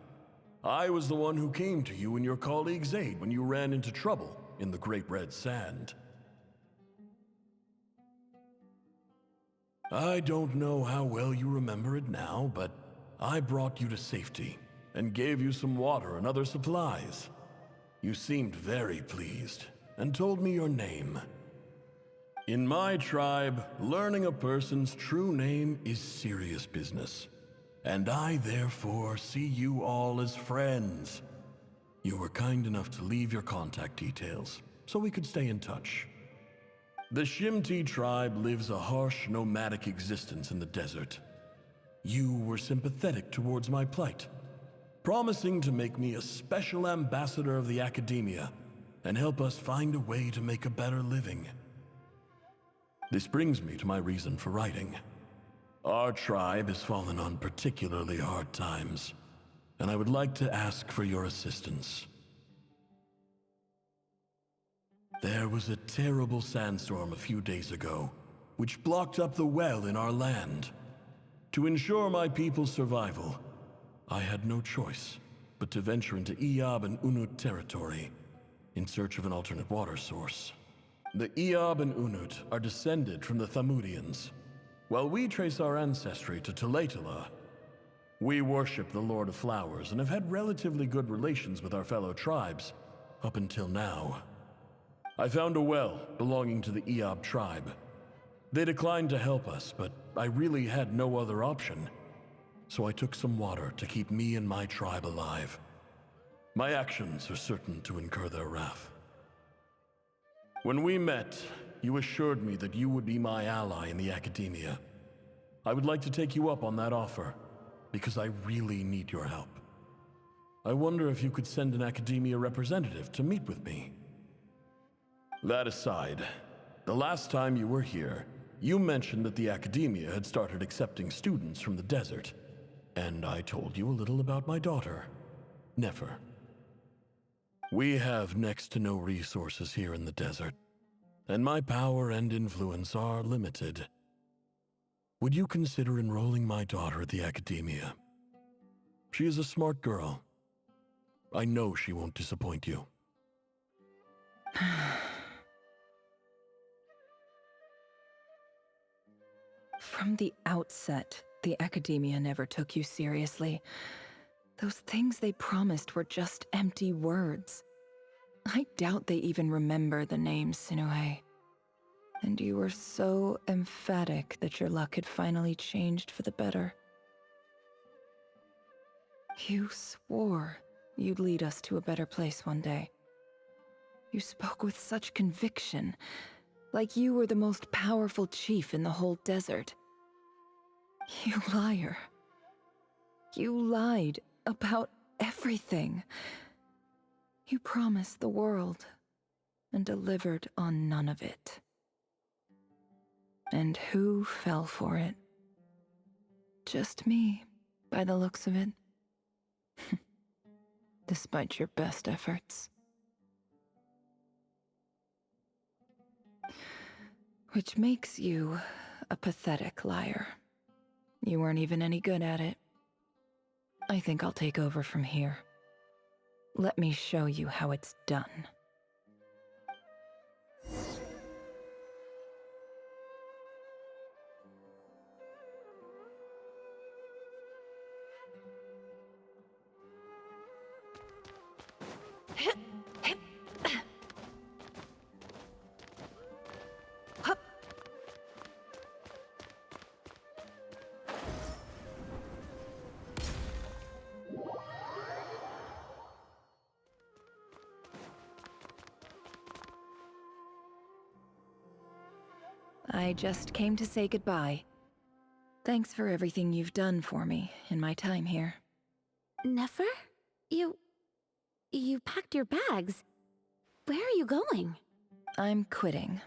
I was the one who came to you and your colleague's aid when you ran into trouble in the Great Red Sand. I don't know how well you remember it now, but I brought you to safety and gave you some water and other supplies. You seemed very pleased and told me your name. In my tribe, learning a person's true name is serious business, and I therefore see you all as friends. You were kind enough to leave your contact details so we could stay in touch. The Shimti tribe lives a harsh, nomadic existence in the desert. You were sympathetic towards my plight, promising to make me a special ambassador of the Academia and help us find a way to make a better living. This brings me to my reason for writing. Our tribe has fallen on particularly hard times, and I would like to ask for your assistance. There was a terrible sandstorm a few days ago, which blocked up the well in our land. To ensure my people's survival, I had no choice but to venture into Eob and Unut territory in search of an alternate water source. The Eob and Unut are descended from the Thamudians, while we trace our ancestry to Tulatala. We worship the Lord of Flowers and have had relatively good relations with our fellow tribes up until now. I found a well belonging to the Eob tribe. They declined to help us, but I really had no other option, so I took some water to keep me and my tribe alive. My actions are certain to incur their wrath. When we met, you assured me that you would be my ally in the Academia. I would like to take you up on that offer, because I really need your help. I wonder if you could send an Academia representative to meet with me. That aside, the last time you were here, you mentioned that the Academia had started accepting students from the desert, and I told you a little about my daughter, Nefer. We have next to no resources here in the desert, and my power and influence are limited. Would you consider enrolling my daughter at the Academia? She is a smart girl. I know she won't disappoint you. From the outset, the Academia never took you seriously. Those things they promised were just empty words. I doubt they even remember the name Sinuhe. And you were so emphatic that your luck had finally changed for the better. You swore you'd lead us to a better place one day. You spoke with such conviction, like you were the most powerful chief in the whole desert. You liar. You lied about everything. You promised the world and delivered on none of it. And who fell for it? Just me, by the looks of it. Despite your best efforts. Which makes you a pathetic liar. You weren't even any good at it. I think I'll take over from here. Let me show you how it's done. I just came to say goodbye. Thanks for everything you've done for me in my time here. Nefer? You packed your bags. Where are you going? I'm quitting.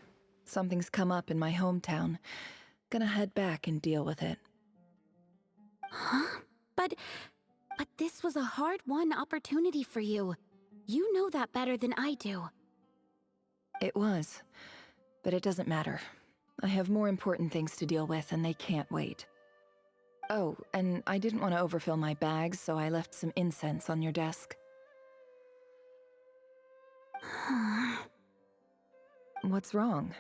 Something's come up in my hometown. Gonna head back and deal with it. Huh? But this was a hard-won opportunity for you. You know that better than I do. It was, but it doesn't matter. I have more important things to deal with and they can't wait. Oh, and I didn't want to overfill my bags, so I left some incense on your desk. What's wrong?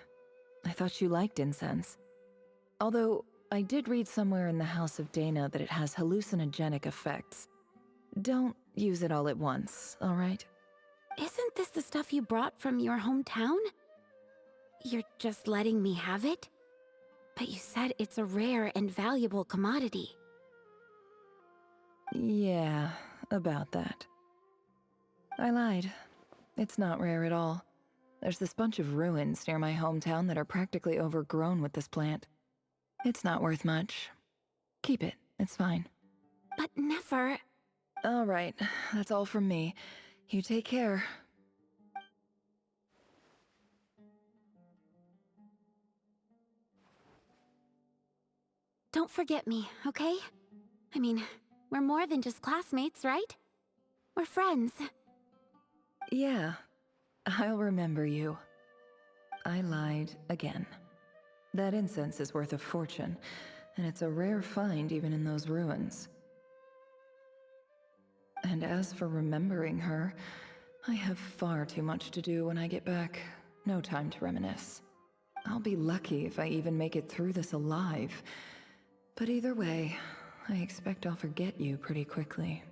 I thought you liked incense. Although, I did read somewhere in the House of Dana that it has hallucinogenic effects. Don't use it all at once, all right? Isn't this the stuff you brought from your hometown? You're just letting me have it? But you said it's a rare and valuable commodity. Yeah, about that. I lied. It's not rare at all. There's this bunch of ruins near my hometown that are practically overgrown with this plant. It's not worth much. Keep it, it's fine. But never... All right, that's all from me. You take care. Don't forget me, okay? I mean, we're more than just classmates, right? We're friends. Yeah, I'll remember you. I lied again. That incense is worth a fortune, and it's a rare find even in those ruins. And as for remembering her, I have far too much to do when I get back. No time to reminisce. I'll be lucky if I even make it through this alive. But either way, I expect I'll forget you pretty quickly.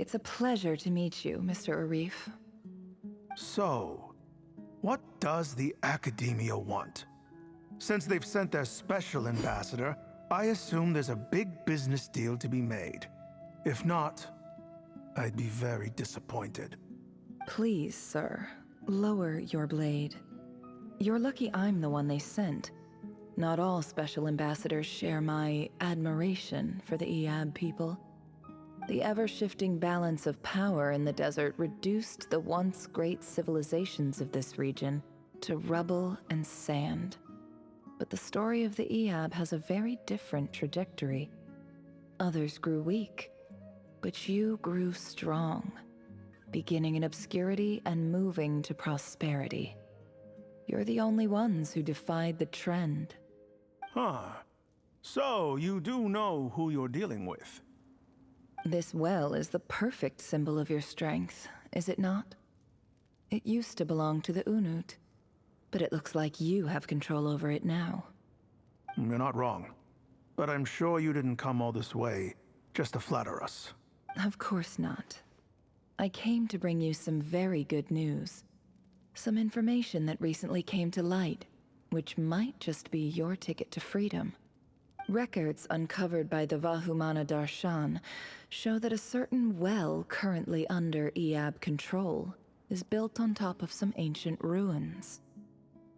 It's a pleasure to meet you, Mr. Arif. So, what does the Academia want? Since they've sent their special ambassador, I assume there's a big business deal to be made. If not, I'd be very disappointed. Please, sir, lower your blade. You're lucky I'm the one they sent. Not all special ambassadors share my admiration for the Iab people. The ever-shifting balance of power in the desert reduced the once great civilizations of this region to rubble and sand. But the story of the Iab has a very different trajectory. Others grew weak, but you grew strong, beginning in obscurity and moving to prosperity. You're the only ones who defied the trend. Huh. So, you do know who you're dealing with? This well is the perfect symbol of your strength, is it not? It used to belong to the Unut, but it looks like you have control over it now. You're not wrong. But I'm sure you didn't come all this way just to flatter us. Of course not. I came to bring you some very good news. Some information that recently came to light, which might just be your ticket to freedom. Records uncovered by the Vahumana Darshan show that a certain well currently under Iab control is built on top of some ancient ruins.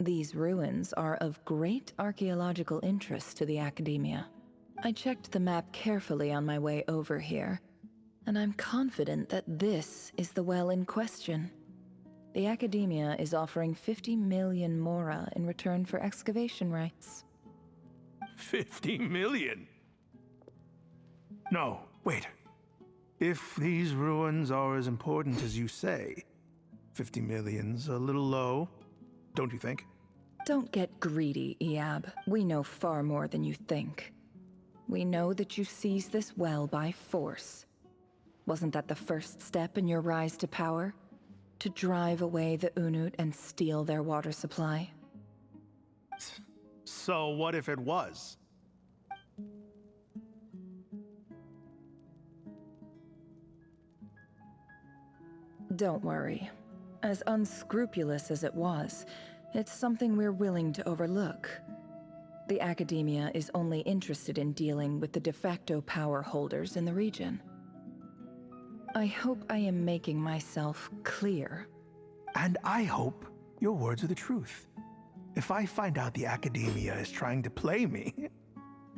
These ruins are of great archaeological interest to the Academia. I checked the map carefully on my way over here, and I'm confident that this is the well in question. The Academia is offering 50 million mora in return for excavation rights. 50 million? No, wait. If these ruins are as important as you say, 50 million's a little low, don't you think? Don't get greedy, Iab. We know far more than you think. We know that you seized this well by force. Wasn't that the first step in your rise to power? To drive away the Unut and steal their water supply? So what if it was? Don't worry. As unscrupulous as it was, it's something we're willing to overlook. The Academia is only interested in dealing with the de facto power holders in the region. I hope I am making myself clear. And I hope your words are the truth. If I find out the Academia is trying to play me,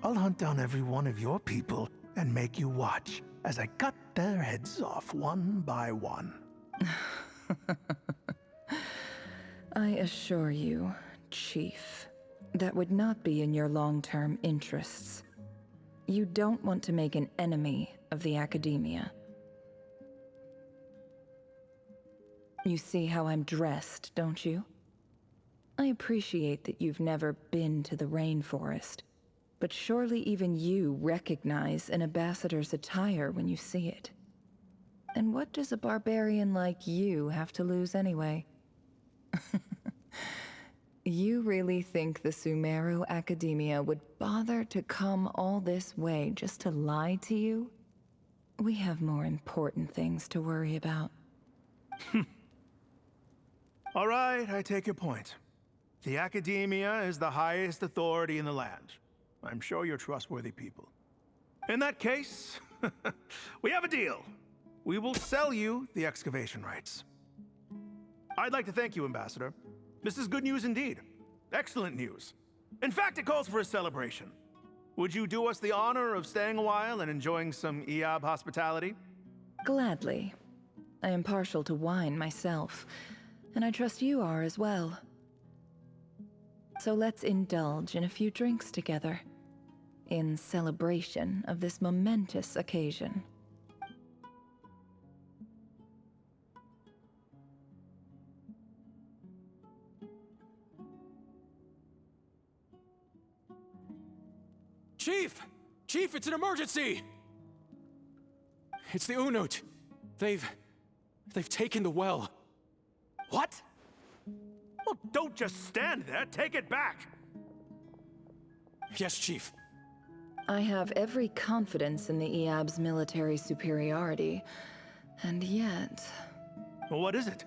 I'll hunt down every one of your people and make you watch as I cut their heads off one by one. I assure you, Chief, that would not be in your long-term interests. You don't want to make an enemy of the Academia. You see how I'm dressed, don't you? I appreciate that you've never been to the rainforest, but surely even you recognize an ambassador's attire when you see it. And what does a barbarian like you have to lose anyway? You really think the Sumeru Academia would bother to come all this way just to lie to you? We have more important things to worry about. All right, I take your point. The Academia is the highest authority in the land. I'm sure you're trustworthy people. In that case, we have a deal. We will sell you the excavation rights. I'd like to thank you, Ambassador. This is good news indeed. Excellent news. In fact, it calls for a celebration. Would you do us the honor of staying a while and enjoying some Eab hospitality? Gladly. I am partial to wine myself, and I trust you are as well. So let's indulge in a few drinks together, in celebration of this momentous occasion. Chief! Chief, it's an emergency! It's the Unut. They've taken the well. What? Well, don't just stand there. Take it back. Yes, Chief. I have every confidence in the Eab's military superiority, and yet... Well, what is it?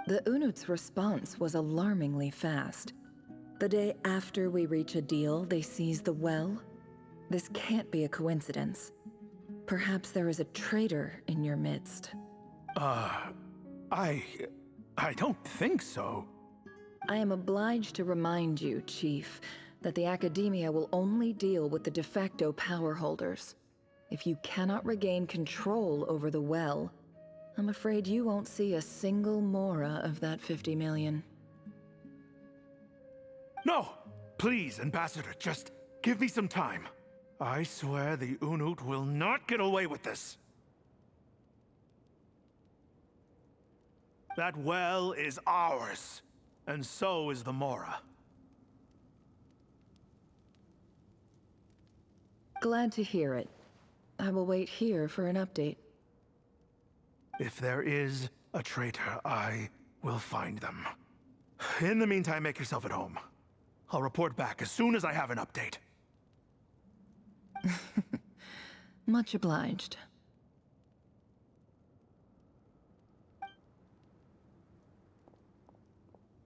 The Unut's response was alarmingly fast. The day after we reach a deal, they seize the well. This can't be a coincidence. Perhaps there is a traitor in your midst. I don't think so. I am obliged to remind you, Chief, that the Academia will only deal with the de facto power holders. If you cannot regain control over the well, I'm afraid you won't see a single mora of that 50 million. No! Please, Ambassador, just give me some time. I swear the Unut will not get away with this. That well is ours, and so is the Mora. Glad to hear it. I will wait here for an update. If there is a traitor, I will find them. In the meantime, make yourself at home. I'll report back as soon as I have an update. Much obliged.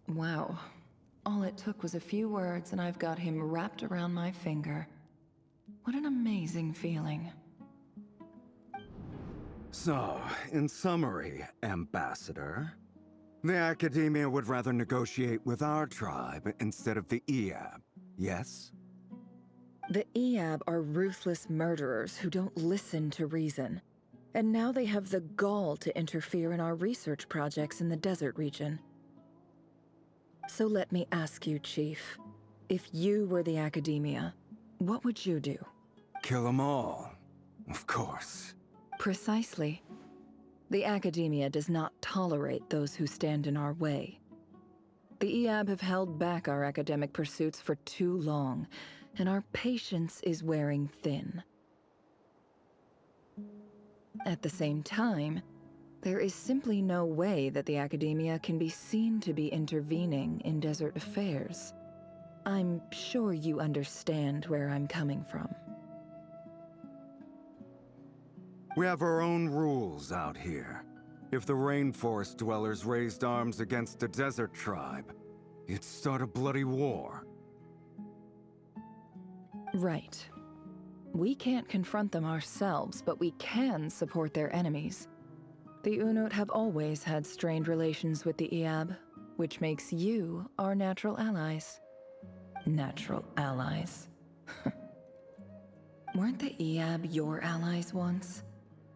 Wow. All it took was a few words and I've got him wrapped around my finger. What an amazing feeling. So, in summary, Ambassador, the Academia would rather negotiate with our tribe instead of the Eab, yes? The Eab are ruthless murderers who don't listen to reason. And now they have the gall to interfere in our research projects in the desert region. So let me ask you, Chief. If you were the Academia, what would you do? Kill them all, of course. Precisely. The Academia does not tolerate those who stand in our way. The Eab have held back our academic pursuits for too long, and our patience is wearing thin. At the same time, there is simply no way that the Academia can be seen to be intervening in desert affairs. I'm sure you understand where I'm coming from. We have our own rules out here. If the rainforest dwellers raised arms against a desert tribe, you'd start a bloody war. Right. We can't confront them ourselves, but we can support their enemies. The Unut have always had strained relations with the Iab, which makes you our natural allies. Natural allies. Weren't the Iab your allies once?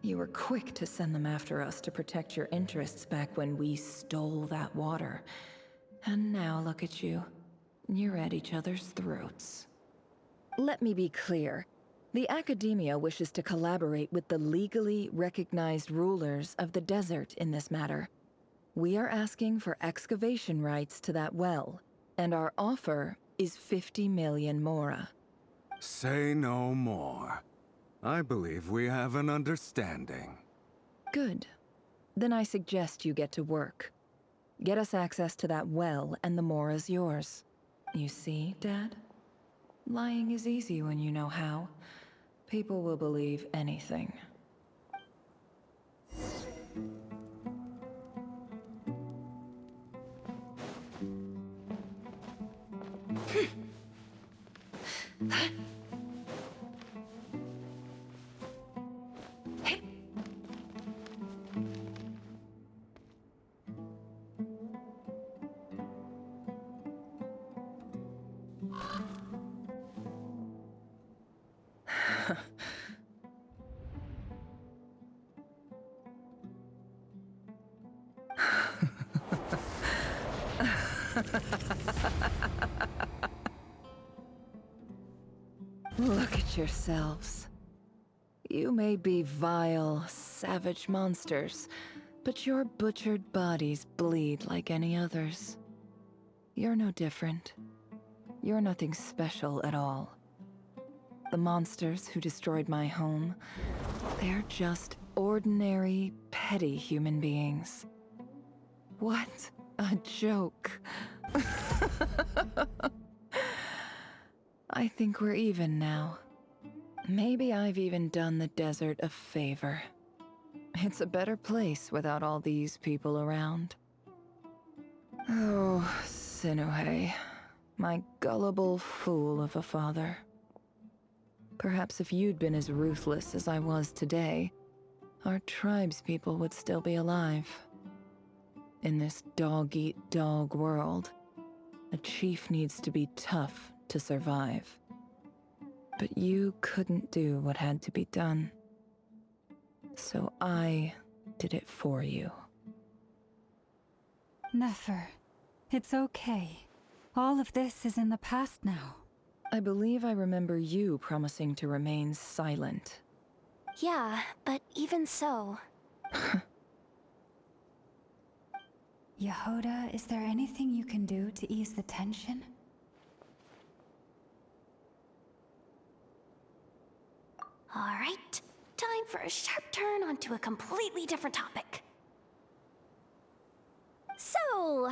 You were quick to send them after us to protect your interests back when we stole that water. And now look at you. You're at each other's throats. Let me be clear. The Academia wishes to collaborate with the legally recognized rulers of the desert in this matter. We are asking for excavation rights to that well, and our offer is 50 million mora. Say no more. I believe we have an understanding. Good. Then I suggest you get to work. Get us access to that well, and the mora's yours. You see, Dad? Lying is easy when you know how. People will believe anything. Look at yourselves. You may be vile, savage monsters, but your butchered bodies bleed like any others. You're no different. You're nothing special at all. The monsters who destroyed my home, they're just ordinary, petty human beings. What a joke. I think we're even now. Maybe I've even done the desert a favor. It's a better place without all these people around. Oh, Sinuhe, my gullible fool of a father. Perhaps if you'd been as ruthless as I was today, our tribespeople would still be alive. In this dog-eat-dog world, a chief needs to be tough to survive. But you couldn't do what had to be done. So I did it for you. Nefer, it's okay. All of this is in the past now. I believe I remember you promising to remain silent. Yeah, but even so... Yehoda, is there anything you can do to ease the tension? Alright, time for a sharp turn onto a completely different topic. So,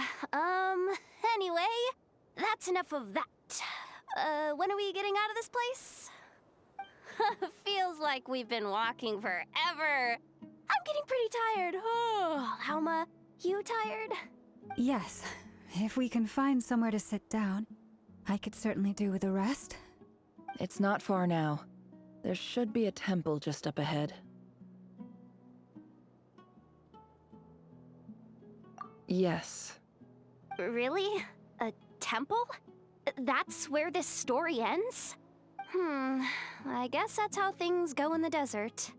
anyway, that's enough of that. When are we getting out of this place? Feels like we've been walking forever. I'm getting pretty tired. Oh, Alma, you tired? Yes. If we can find somewhere to sit down, I could certainly do with a rest. It's not far now. There should be a temple just up ahead. Yes. Really? A temple? That's where this story ends? I guess that's how things go in the desert.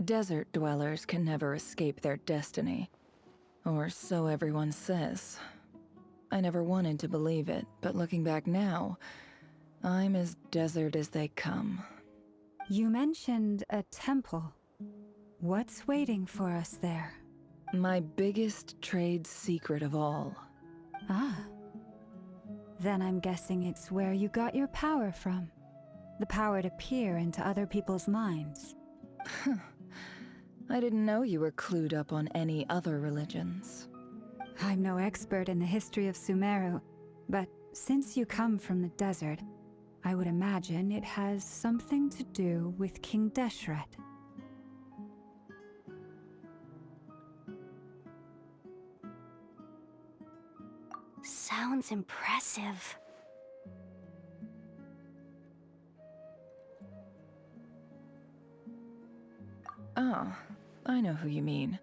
Desert dwellers can never escape their destiny. Or so everyone says. I never wanted to believe it, but looking back now, I'm as desert as they come. You mentioned a temple. What's waiting for us there? My biggest trade secret of all. Ah. Then I'm guessing it's where you got your power from. The power to peer into other people's minds. I didn't know you were clued up on any other religions. I'm no expert in the history of Sumeru, but since you come from the desert, I would imagine it has something to do with King Deshret. Sounds impressive. Ah, I know who you mean.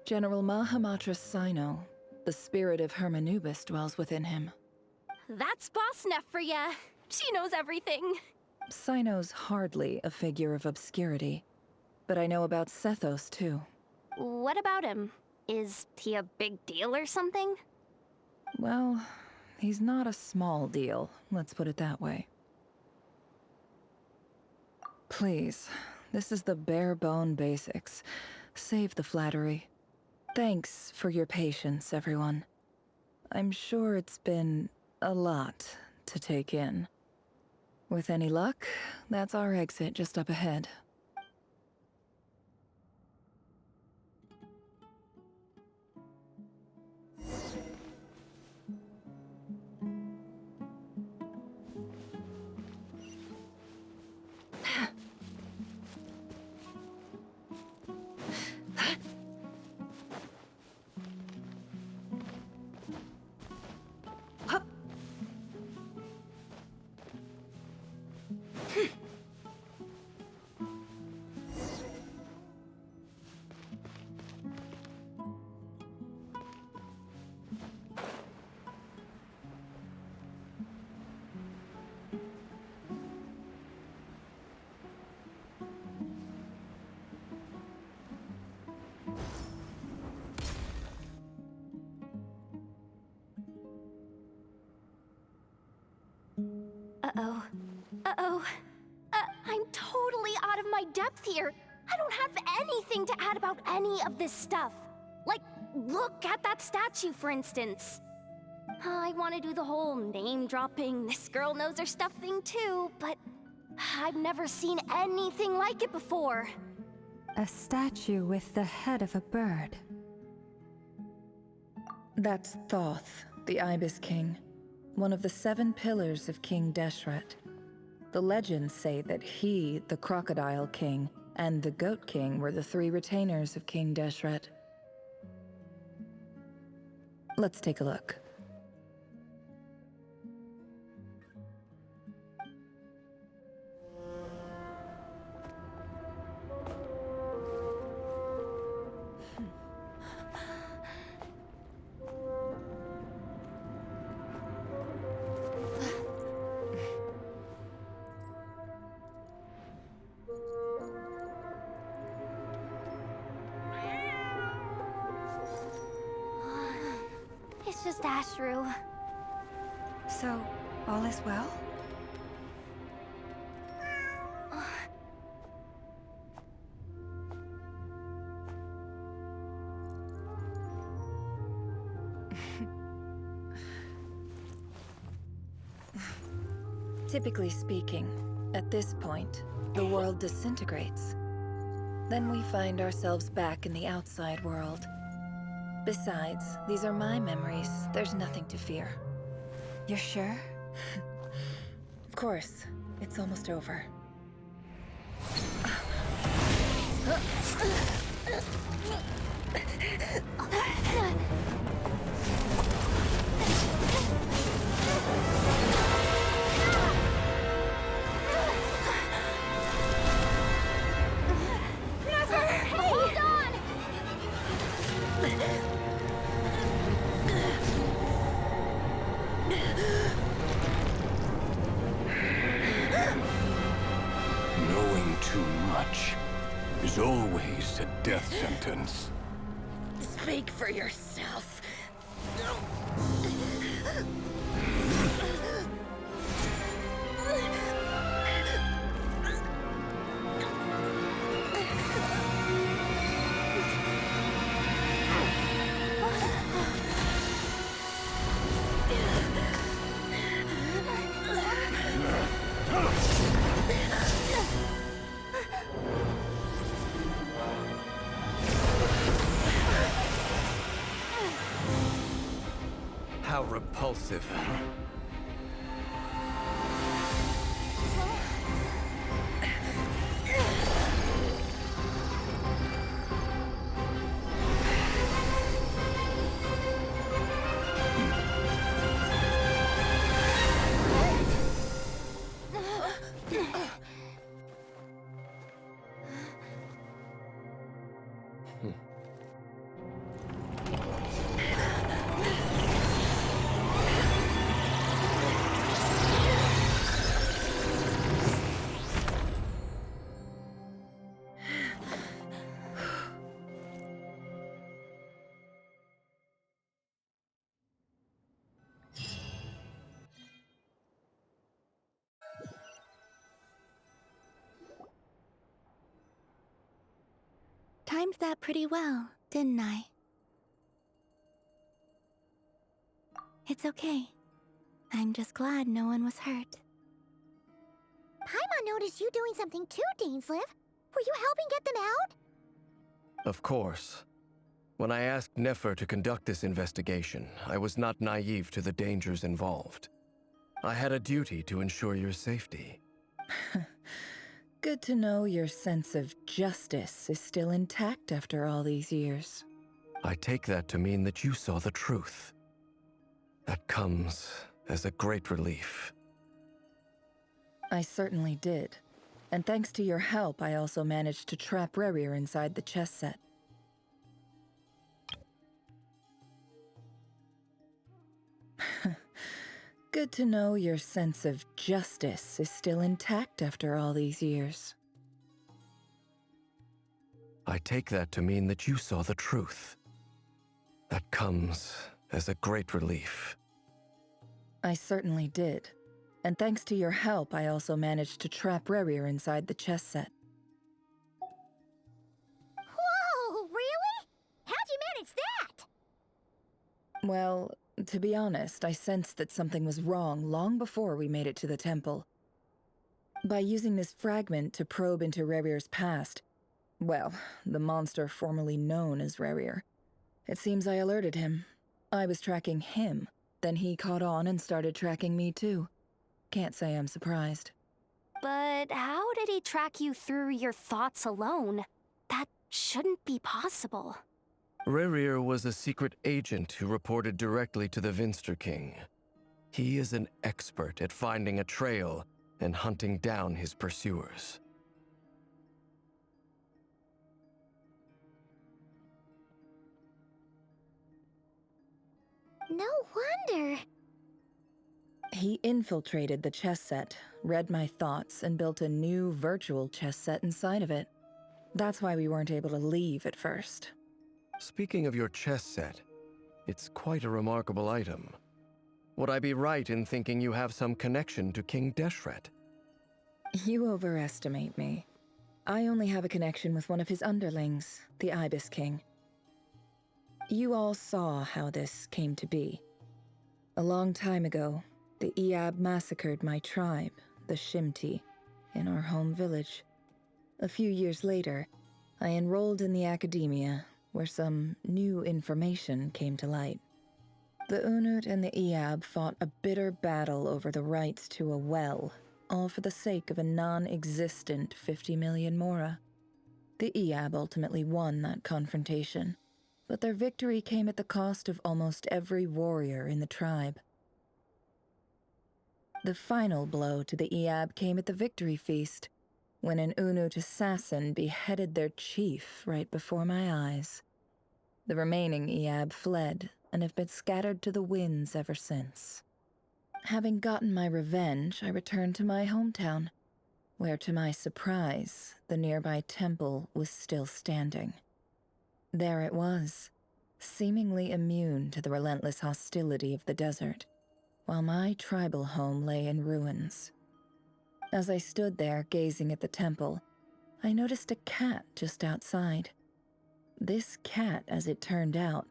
General Mahamatra Sino. The spirit of Hermanubis dwells within him. That's Boss Neff for ya. She knows everything. Sino's hardly a figure of obscurity, but I know about Sethos too. What about him? Is he a big deal or something? Well, he's not a small deal, let's put it that way. Please, this is the bare-bone basics. Save the flattery. Thanks for your patience, everyone. I'm sure it's been a lot to take in. With any luck, that's our exit just up ahead. Uh-oh. Uh-oh. I'm totally out of my depth here. I don't have anything to add about any of this stuff. Like, look at that statue, for instance. I want to do the whole name-dropping, this girl knows her stuff thing too, but I've never seen anything like it before. A statue with the head of a bird. That's Thoth, the Ibis King, one of the 7 pillars of King Deshret. The legends say that he, the Crocodile King, and the Goat King were the 3 retainers of King Deshret. Let's take a look. It's just Ashru. So, all is well? Typically speaking, at this point, the world disintegrates. Then we find ourselves back in the outside world. Besides, these are my memories. There's nothing to fear. You're sure? Of course. It's almost over. Knowing too much is always a death sentence. Speak for yourself. How repulsive. timed that pretty well, didn't I? It's okay. I'm just glad no one was hurt. Paimon noticed you doing something too, Dainsleif. Were you helping get them out? Of course. When I asked Nefer to conduct this investigation, I was not naive to the dangers involved. I had a duty to ensure your safety. Good to know your sense of justice is still intact after all these years. I take that to mean that you saw the truth. That comes as a great relief. I certainly did. And thanks to your help, I also managed to trap Rerir inside the chess set. Good to know your sense of justice is still intact after all these years. I take that to mean that you saw the truth. That comes as a great relief. I certainly did. And thanks to your help, I also managed to trap Rerir inside the chess set. Whoa, really? How'd you manage that? Well, to be honest, I sensed that something was wrong long before we made it to the temple. By using this fragment to probe into Rerir's past, well, the monster formerly known as Rerir, it seems I alerted him. I was tracking him, then he caught on and started tracking me too. Can't say I'm surprised. But how did he track you through your thoughts alone? That shouldn't be possible. Rerir was a secret agent who reported directly to the Vinster King. He is an expert at finding a trail and hunting down his pursuers. No wonder. He infiltrated the chess set, read my thoughts, and built a new virtual chess set inside of it. That's why we weren't able to leave at first. Speaking of your chess set, it's quite a remarkable item. Would I be right in thinking you have some connection to King Deshret? You overestimate me. I only have a connection with one of his underlings, the Ibis King. You all saw how this came to be. A long time ago, the Eab massacred my tribe, the Shimti, in our home village. A few years later, I enrolled in the academia, where some new information came to light. The Unut and the Eab fought a bitter battle over the rights to a well, all for the sake of a non-existent 50 million Mora. The Eab ultimately won that confrontation, but their victory came at the cost of almost every warrior in the tribe. The final blow to the Eab came at the victory feast, when an Unut assassin beheaded their chief right before my eyes. The remaining Eab fled and have been scattered to the winds ever since. Having gotten my revenge, I returned to my hometown, where to my surprise, the nearby temple was still standing. There it was, seemingly immune to the relentless hostility of the desert, while my tribal home lay in ruins. As I stood there gazing at the temple, I noticed a cat just outside. This cat, as it turned out,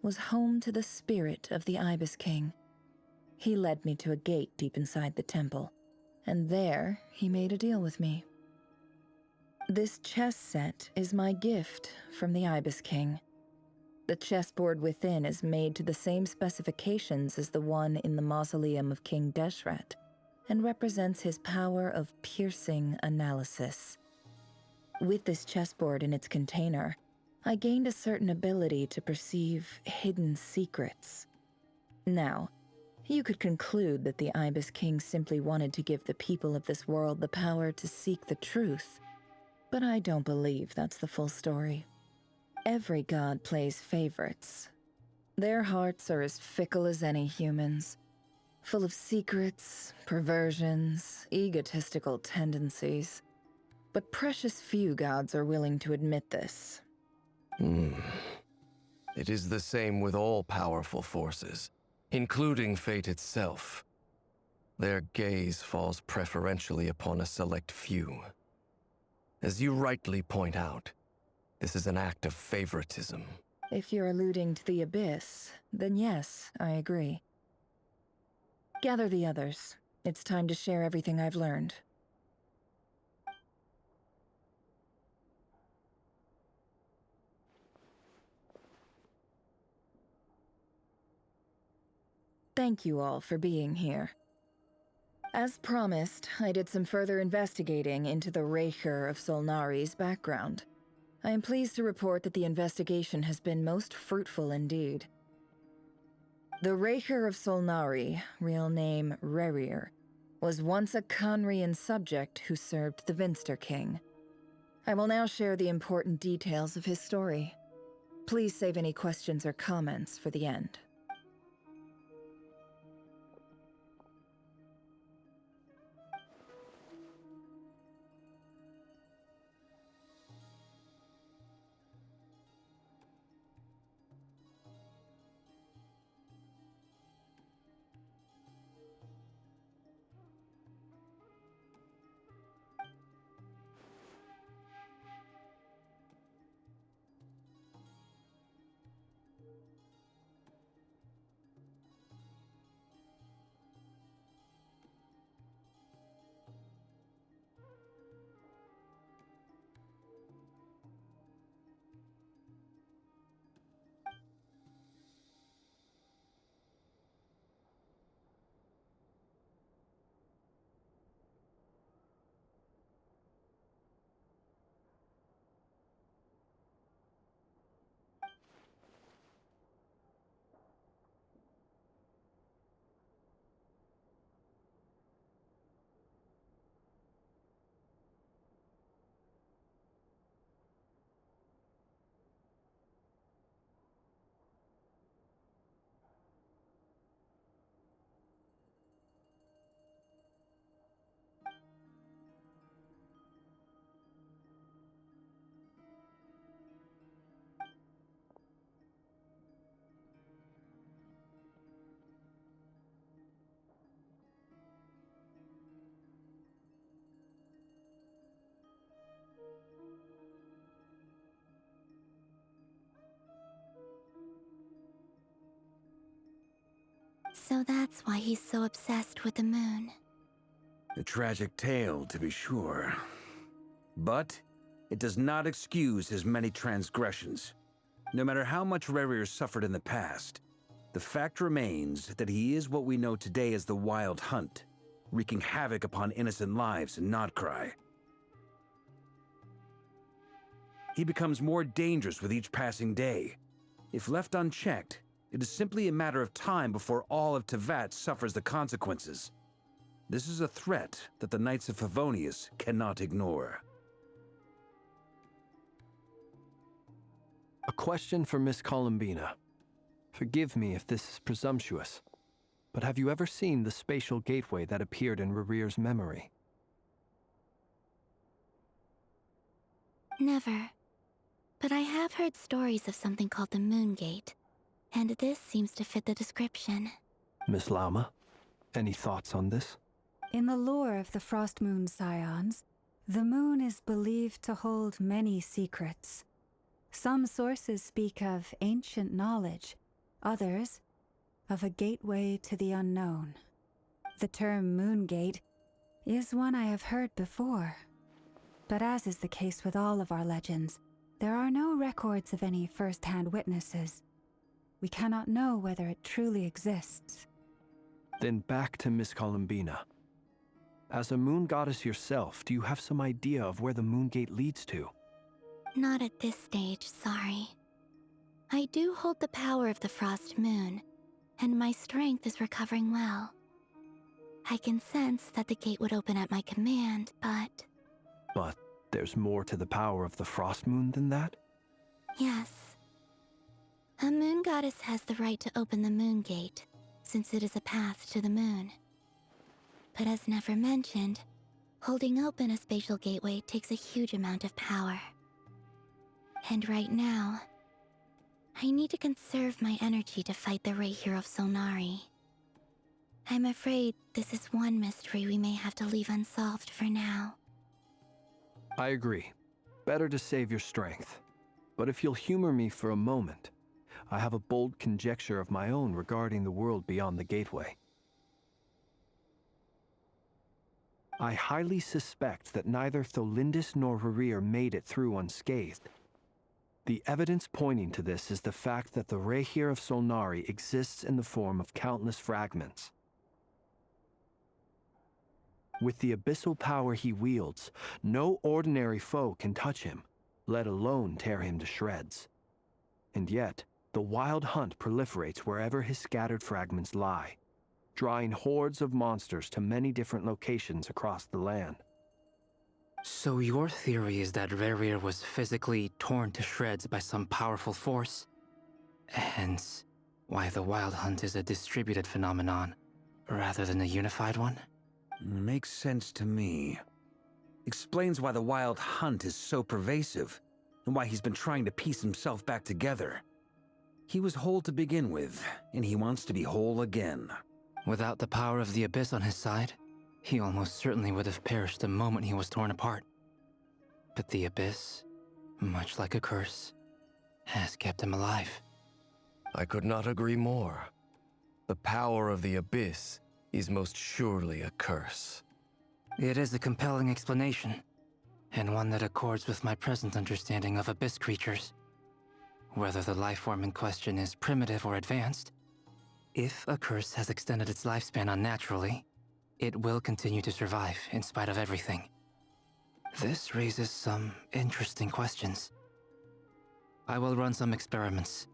was home to the spirit of the Ibis King. He led me to a gate deep inside the temple, and there he made a deal with me. This chess set is my gift from the Ibis King. The chessboard within is made to the same specifications as the one in the mausoleum of King Deshret, and represents his power of piercing analysis. With this chessboard in its container, I gained a certain ability to perceive hidden secrets. Now, you could conclude that the Ibis King simply wanted to give the people of this world the power to seek the truth, but I don't believe that's the full story. Every god plays favorites. Their hearts are as fickle as any human's, full of secrets, perversions, egotistical tendencies. But precious few gods are willing to admit this. It is the same with all powerful forces, including fate itself. Their gaze falls preferentially upon a select few. As you rightly point out, This is an act of favoritism. If you're alluding to the Abyss, then yes, I agree. Gather the others. It's time to share everything I've learned. Thank you all for being here. As promised, I did some further investigating into the Raker of Solnari's background. I am pleased to report that the investigation has been most fruitful indeed. The Raker of Solnari, real name Rerir, was once a Conrian subject who served the Vinster King. I will now share the important details of his story. Please save any questions or comments for the end. So that's why he's so obsessed with the moon. A tragic tale, to be sure. But it does not excuse his many transgressions. No matter how much Rerir suffered in the past, the fact remains that he is what we know today as the Wild Hunt, wreaking havoc upon innocent lives in Nodcry. He becomes more dangerous with each passing day. If left unchecked, it is simply a matter of time before all of Tevat suffers the consequences. This is a threat that the Knights of Favonius cannot ignore. A question for Miss Columbina. Forgive me if this is presumptuous, but have you ever seen the spatial gateway that appeared in Rerir's memory? Never. But I have heard stories of something called the Moon Gate, and this seems to fit the description. Miss Lama, any thoughts on this? In the lore of the Frost Moon Scions, the moon is believed to hold many secrets. Some sources speak of ancient knowledge, others of a gateway to the unknown. The term Moon Gate is one I have heard before, but as is the case with all of our legends, there are no records of any first-hand witnesses. We cannot know whether it truly exists. Then back to Miss Columbina. As a moon goddess yourself, do you have some idea of where the Moon Gate leads to? Not at this stage, sorry. I do hold the power of the Frost Moon, and my strength is recovering well. I can sense that the gate would open at my command, but... But there's more to the power of the Frost Moon than that? Yes. A moon goddess has the right to open the Moon Gate, since it is a path to the moon. But as never mentioned, holding open a spatial gateway takes a huge amount of power. And right now, I need to conserve my energy to fight the Raker of Solnari. I'm afraid this is one mystery we may have to leave unsolved for now. I agree. Better to save your strength. but if you'll humor me for a moment, I have a bold conjecture of my own regarding the world beyond the gateway. I highly suspect that neither Tholindis nor Rerir made it through unscathed. The evidence pointing to this is the fact that the Rehir of Solnari exists in the form of countless fragments. With the abyssal power he wields, no ordinary foe can touch him, let alone tear him to shreds. And yet, the Wild Hunt proliferates wherever his scattered fragments lie, drawing hordes of monsters to many different locations across the land. So your theory is that Rerir was physically torn to shreds by some powerful force? Hence, why the Wild Hunt is a distributed phenomenon, rather than a unified one? Makes sense to me. Explains why the Wild Hunt is so pervasive, and why he's been trying to piece himself back together. He was whole to begin with, and he wants to be whole again. Without the power of the Abyss on his side, he almost certainly would have perished the moment he was torn apart. But the Abyss, much like a curse, has kept him alive. I could not agree more. The power of the Abyss is most surely a curse. It is a compelling explanation, and one that accords with my present understanding of Abyss creatures. Whether the life form in question is primitive or advanced, if a curse has extended its lifespan unnaturally, it will continue to survive in spite of everything. This raises some interesting questions. I will run some experiments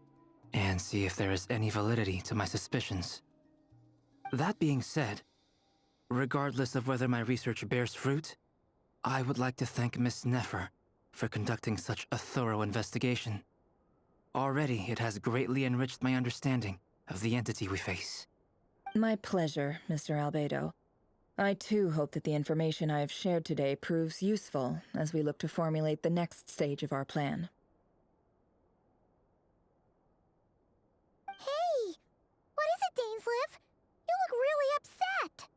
and see if there is any validity to my suspicions. That being said, regardless of whether my research bears fruit, I would like to thank Miss Nefer for conducting such a thorough investigation. Already, it has greatly enriched my understanding of the entity we face. My pleasure, Mr. Albedo. I too hope that the information I have shared today proves useful as we look to formulate the next stage of our plan. Hey! What is it, Dainsleif? You look really upset!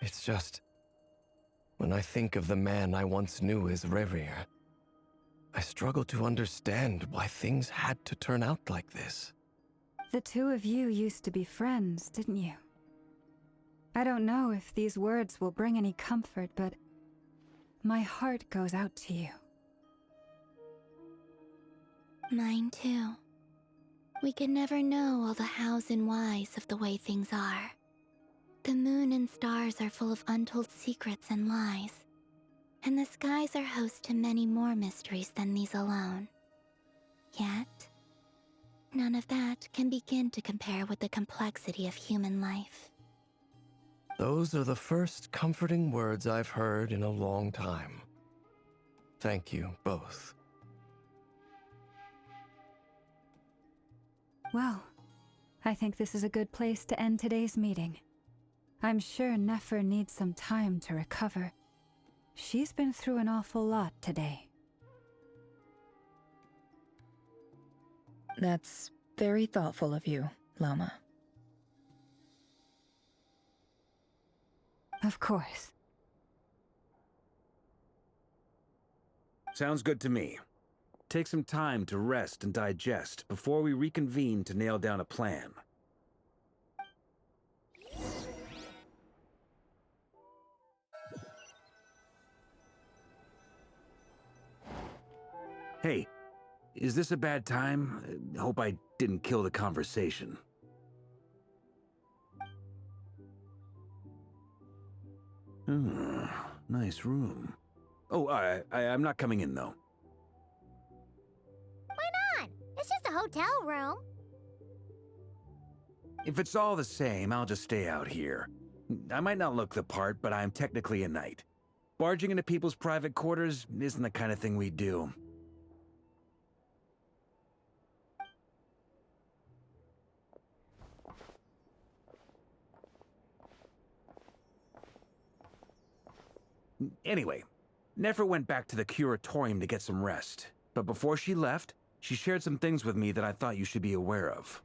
It's just... when I think of the man I once knew as Rerir, I struggle to understand why things had to turn out like this. The two of you used to be friends, didn't you? I don't know if these words will bring any comfort, but my heart goes out to you. Mine too. We can never know all the hows and whys of the way things are. The moon and stars are full of untold secrets and lies, and the skies are host to many more mysteries than these alone. Yet, none of that can begin to compare with the complexity of human life. Those are the first comforting words I've heard in a long time. Thank you, both. Well, I think this is a good place to end today's meeting. I'm sure Nefer needs some time to recover. She's been through an awful lot today. That's very thoughtful of you, Lama. Of course. Sounds good to me. Take some time to rest and digest before we reconvene to nail down a plan. Hey, is this a bad time? Hope I didn't kill the conversation. Nice room. Oh, I'm not coming in, though. Why not? It's just a hotel room. If it's all the same, I'll just stay out here. I might not look the part, but I'm technically a knight. Barging into people's private quarters isn't the kind of thing we do. Anyway, Nefer went back to the curatorium to get some rest. But before she left, she shared some things with me that I thought you should be aware of.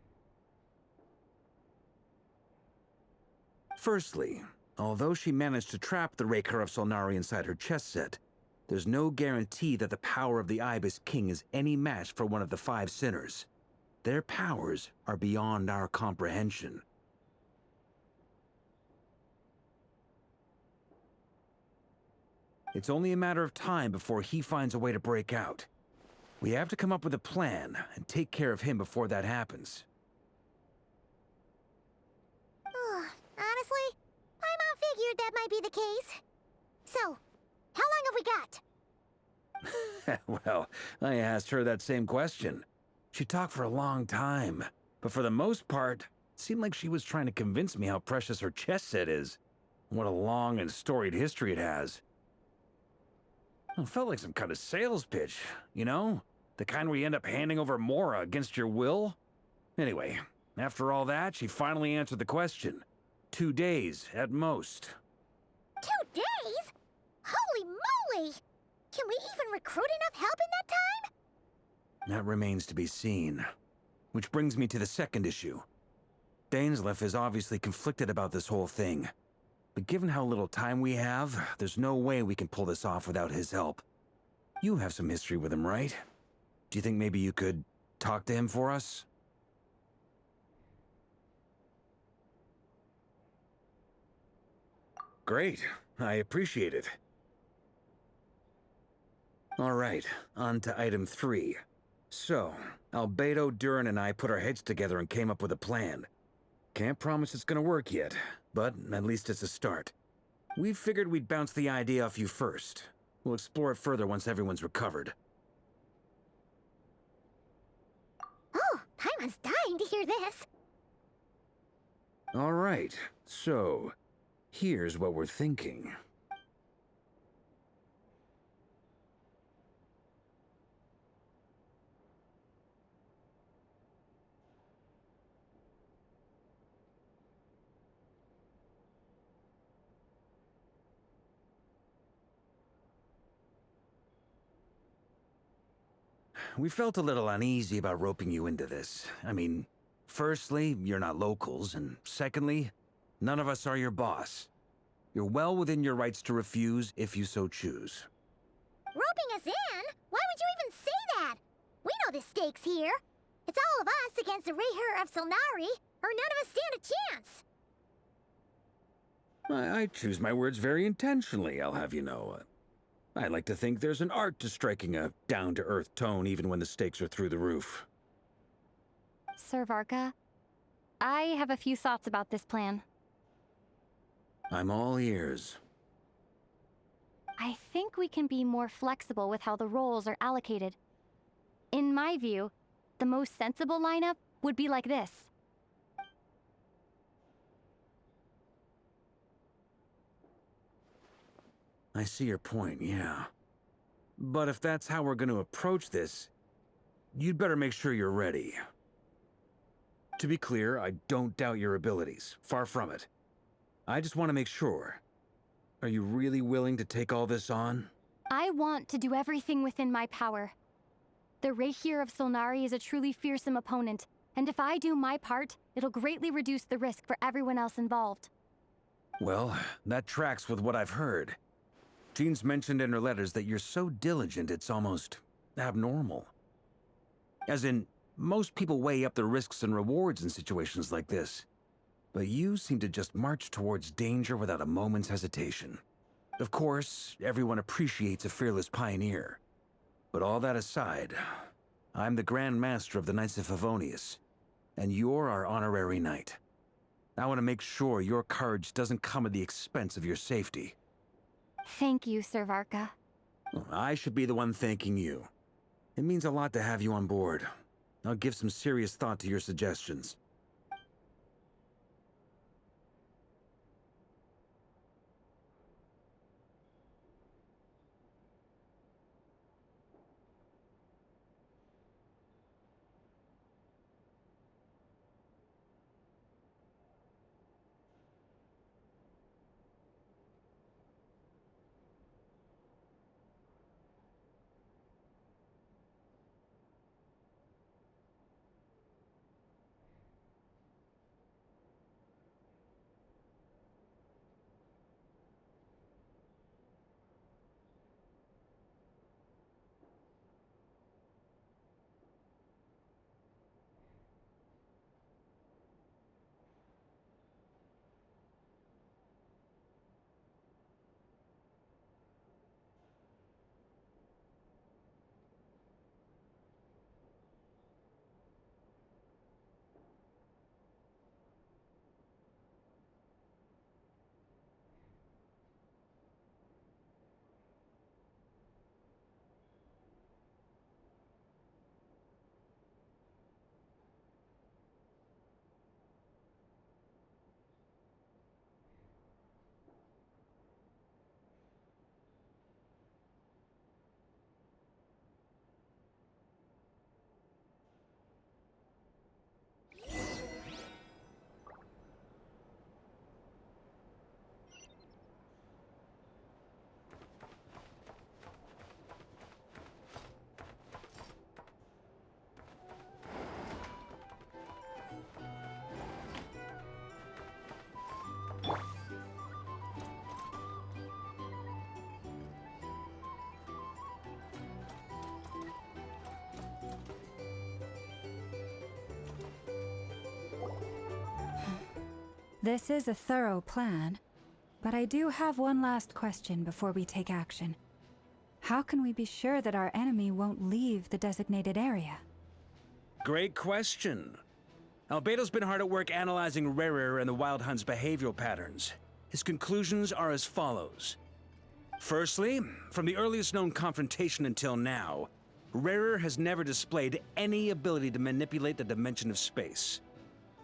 Firstly, although she managed to trap the Raker of Solnari inside her chess set, there's no guarantee that the power of the Ibis King is any match for one of the 5 sinners. Their powers are beyond our comprehension. It's only a matter of time before he finds a way to break out. We have to come up with a plan and take care of him before that happens. Honestly, my mom figured that might be the case. So, how long have we got? Well, I asked her that same question. She talked for a long time, but for the most part, it seemed like she was trying to convince me how precious her chess set is, and what a long and storied history it has. It felt like some kind of sales pitch, you know? The kind where you end up handing over Mora against your will? Anyway, after all that, she finally answered the question. 2 days, at most. 2 days? Holy moly! Can we even recruit enough help in that time? That remains to be seen. Which brings me to the second issue. Dainsleif is obviously conflicted about this whole thing. But given how little time we have, there's no way we can pull this off without his help. You have some history with him, right? Do you think maybe you could talk to him for us? Great. I appreciate it. All right, on to item 3. So, Albedo, Durin, and I put our heads together and came up with a plan. Can't promise it's gonna work yet, but at least it's a start. We figured we'd bounce the idea off you first. We'll explore it further once everyone's recovered. Oh, Paimon's dying to hear this. All right, so here's what we're thinking. We felt a little uneasy about roping you into this. I mean, firstly, you're not locals, and secondly, none of us are your boss. You're well within your rights to refuse if you so choose. Roping us in? Why would you even say that? We know the stakes here. It's all of us against the Rayher of Solnari, or none of us stand a chance. I choose my words very intentionally, I'll have you know. I like to think there's an art to striking a down-to-earth tone even when the stakes are through the roof. Sir Varka, I have a few thoughts about this plan. I'm all ears. I think we can be more flexible with how the roles are allocated. In my view, the most sensible lineup would be like this. I see your point, yeah. But if that's how we're going to approach this, you'd better make sure you're ready. To be clear, I don't doubt your abilities. Far from it. I just want to make sure. Are you really willing to take all this on? I want to do everything within my power. The Rayher of Solnari is a truly fearsome opponent, and if I do my part, it'll greatly reduce the risk for everyone else involved. Well, that tracks with what I've heard. Jean's mentioned in her letters that you're so diligent it's almost abnormal. As in, most people weigh up the risks and rewards in situations like this. But you seem to just march towards danger without a moment's hesitation. Of course, everyone appreciates a fearless pioneer. But all that aside, I'm the Grand Master of the Knights of Favonius, and you're our honorary knight. I want to make sure your courage doesn't come at the expense of your safety. Thank you, Sir Varka. I should be the one thanking you. It means a lot to have you on board. I'll give some serious thought to your suggestions. This is a thorough plan, but I do have one last question before we take action. How can we be sure that our enemy won't leave the designated area? Great question. Albedo's been hard at work analyzing Rerir and the Wild Hunt's behavioral patterns. His conclusions are as follows. Firstly, from the earliest known confrontation until now, Rerir has never displayed any ability to manipulate the dimension of space.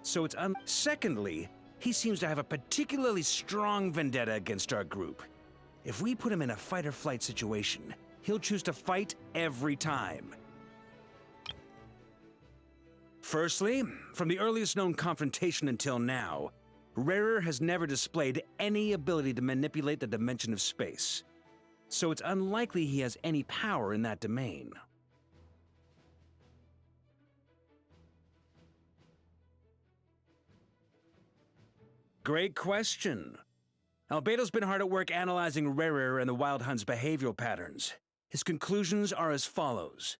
So it's Secondly, he seems to have a particularly strong vendetta against our group. If we put him in a fight-or-flight situation, he'll choose to fight every time. Firstly, from the earliest known confrontation until now, Rerir has never displayed any ability to manipulate the dimension of space. So it's unlikely he has any power in that domain. Great question. Albedo's been hard at work analyzing Rerir and the Wild Hunt's behavioral patterns. His conclusions are as follows.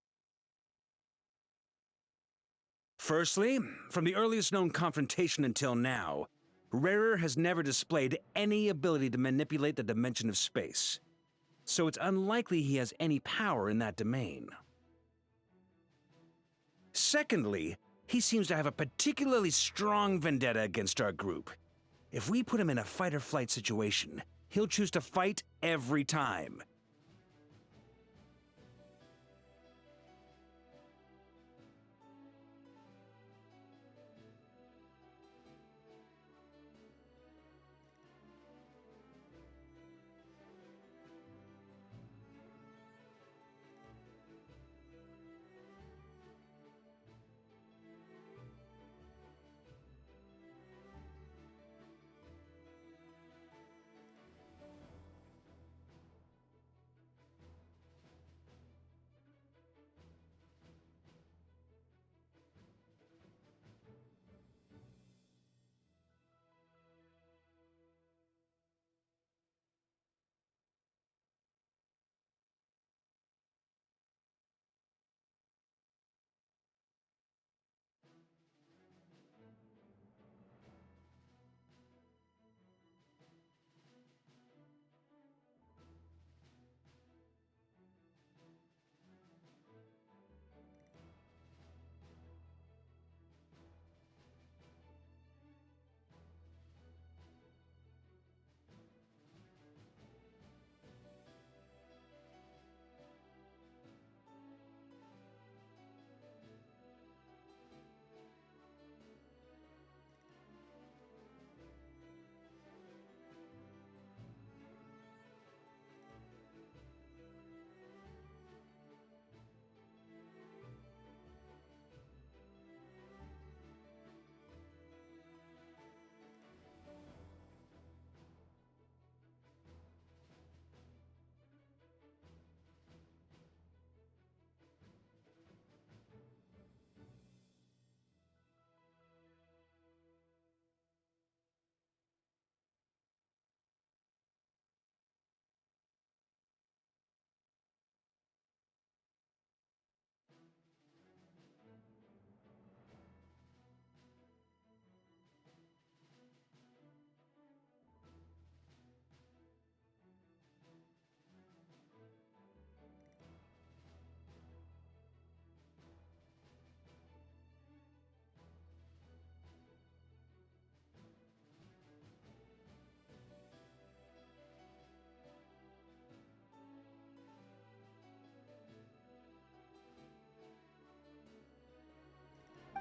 Firstly, from the earliest known confrontation until now, Rerir has never displayed any ability to manipulate the dimension of space. So it's unlikely he has any power in that domain. Secondly, he seems to have a particularly strong vendetta against our group. If we put him in a fight-or-flight situation, he'll choose to fight every time.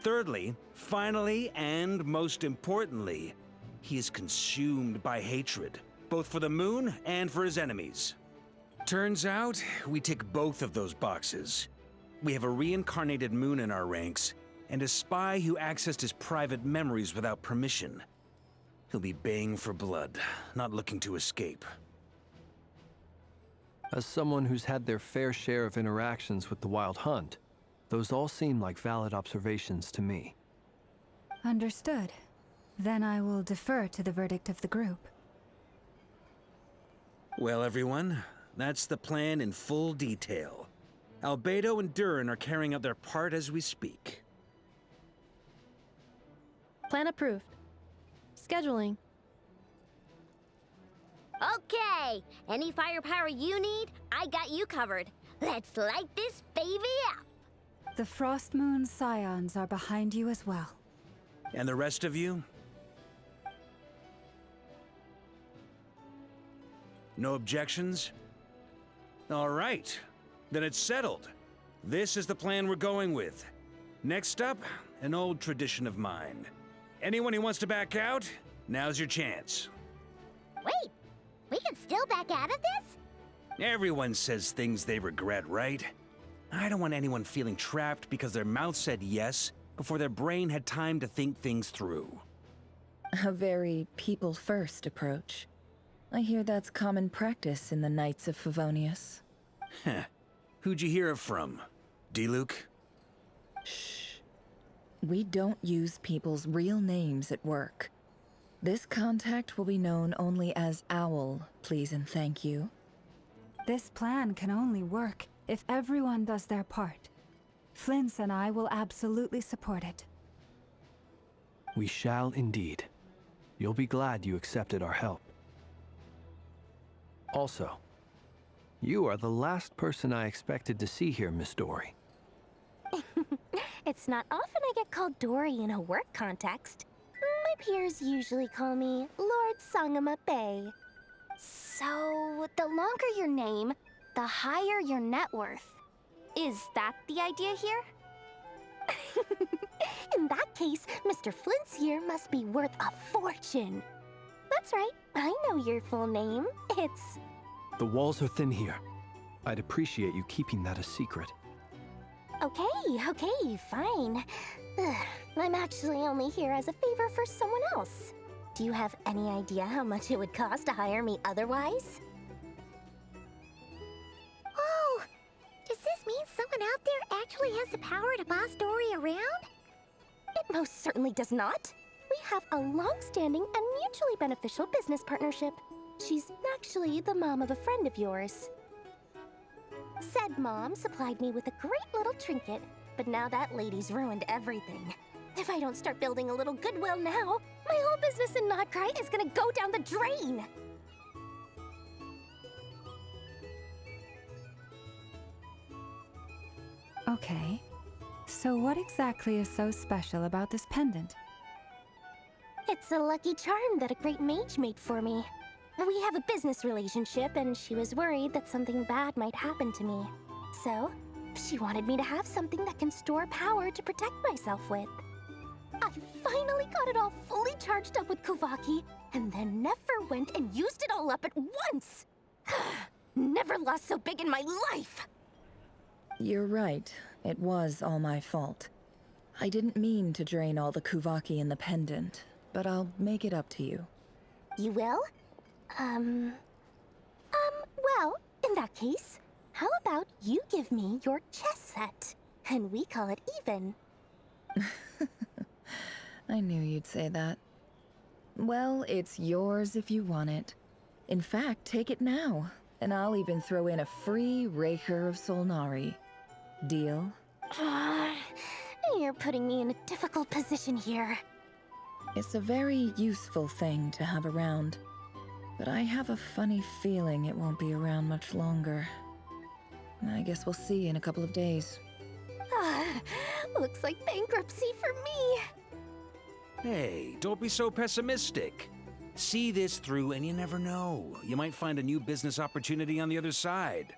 Thirdly, finally, and most importantly, he is consumed by hatred, both for the moon and for his enemies. Turns out, we tick both of those boxes. We have a reincarnated moon in our ranks, and a spy who accessed his private memories without permission. He'll be baying for blood, not looking to escape. As someone who's had their fair share of interactions with the Wild Hunt, those all seem like valid observations to me. Understood. Then I will defer to the verdict of the group. Well, everyone, that's the plan in full detail. Albedo and Durin are carrying out their part as we speak. Plan approved. Scheduling. Okay, any firepower you need, I got you covered. Let's light this baby up. The Frost Moon Scions are behind you as well. And the rest of you? No objections? All right, then it's settled. This is the plan we're going with. Next up, an old tradition of mine. Anyone who wants to back out, now's your chance. Wait, we can still back out of this? Everyone says things they regret, right? I don't want anyone feeling trapped because their mouth said yes before their brain had time to think things through. A very people-first approach. I hear that's common practice in the Knights of Favonius. Heh. Who'd you hear it from? D-Luke? Shh. We don't use people's real names at work. This contact will be known only as Owl, please and thank you. This plan can only work if everyone does their part. Flint's and I will absolutely support it. We shall indeed. You'll be glad you accepted our help. Also, you are the last person I expected to see here, Miss Dory. It's not often I get called Dory in a work context. My peers usually call me Lord Sangama Bay. So, the longer your name, the higher your net worth. Is that the idea here? In that case, Mr. Flint's here must be worth a fortune. That's right, I know your full name. It's... The walls are thin here. I'd appreciate you keeping that a secret. Okay, fine. Ugh, I'm actually only here as a favor for someone else. Do you have any idea how much it would cost to hire me otherwise? Oh, does this mean someone out there actually has the power to boss Dory around? It most certainly does not. We have a long-standing and mutually beneficial business partnership. She's actually the mom of a friend of yours. Said mom supplied me with a great little trinket, but now that lady's ruined everything. If I don't start building a little goodwill now, my whole business in Notcry is gonna go down the drain! Okay. So what exactly is so special about this pendant? It's a lucky charm that a great mage made for me. We have a business relationship, and she was worried that something bad might happen to me. So, she wanted me to have something that can store power to protect myself with. I finally got it all fully charged up with Kuvaki, and then never went and used it all up at once! Never lost so big in my life! You're right. It was all my fault. I didn't mean to drain all the Kuvaki in the pendant, but I'll make it up to you. You will? Well, in that case, how about you give me your chess set, and we call it even? I knew you'd say that. Well, it's yours if you want it. In fact, take it now, and I'll even throw in a free Raker of Solnari. Deal? You're putting me in a difficult position here. It's a very useful thing to have around. But I have a funny feeling it won't be around much longer. I guess we'll see in a couple of days. Looks like bankruptcy for me. Hey, don't be so pessimistic. See this through and you never know. You might find a new business opportunity on the other side.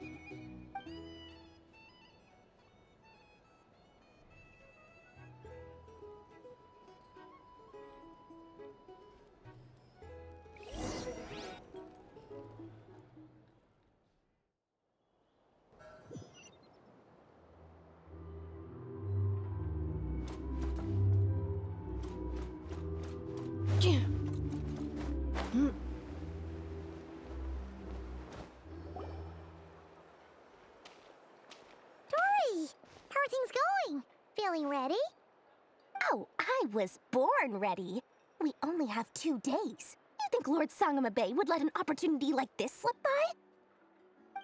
Dory, how are things going? Feeling ready? Oh, I was born ready. We only have 2 days. You think Lord Sangama Bay would let an opportunity like this slip by?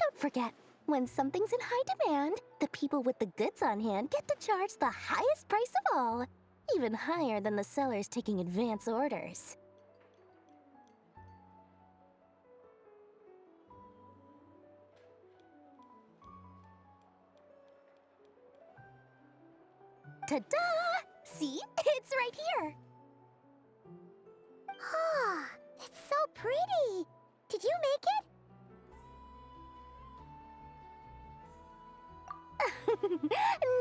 Don't forget, when something's in high demand, the people with the goods on hand get to charge the highest price of all. Even higher than the sellers taking advance orders. Ta-da! See? It's right here. Oh, it's so pretty. Did you make it?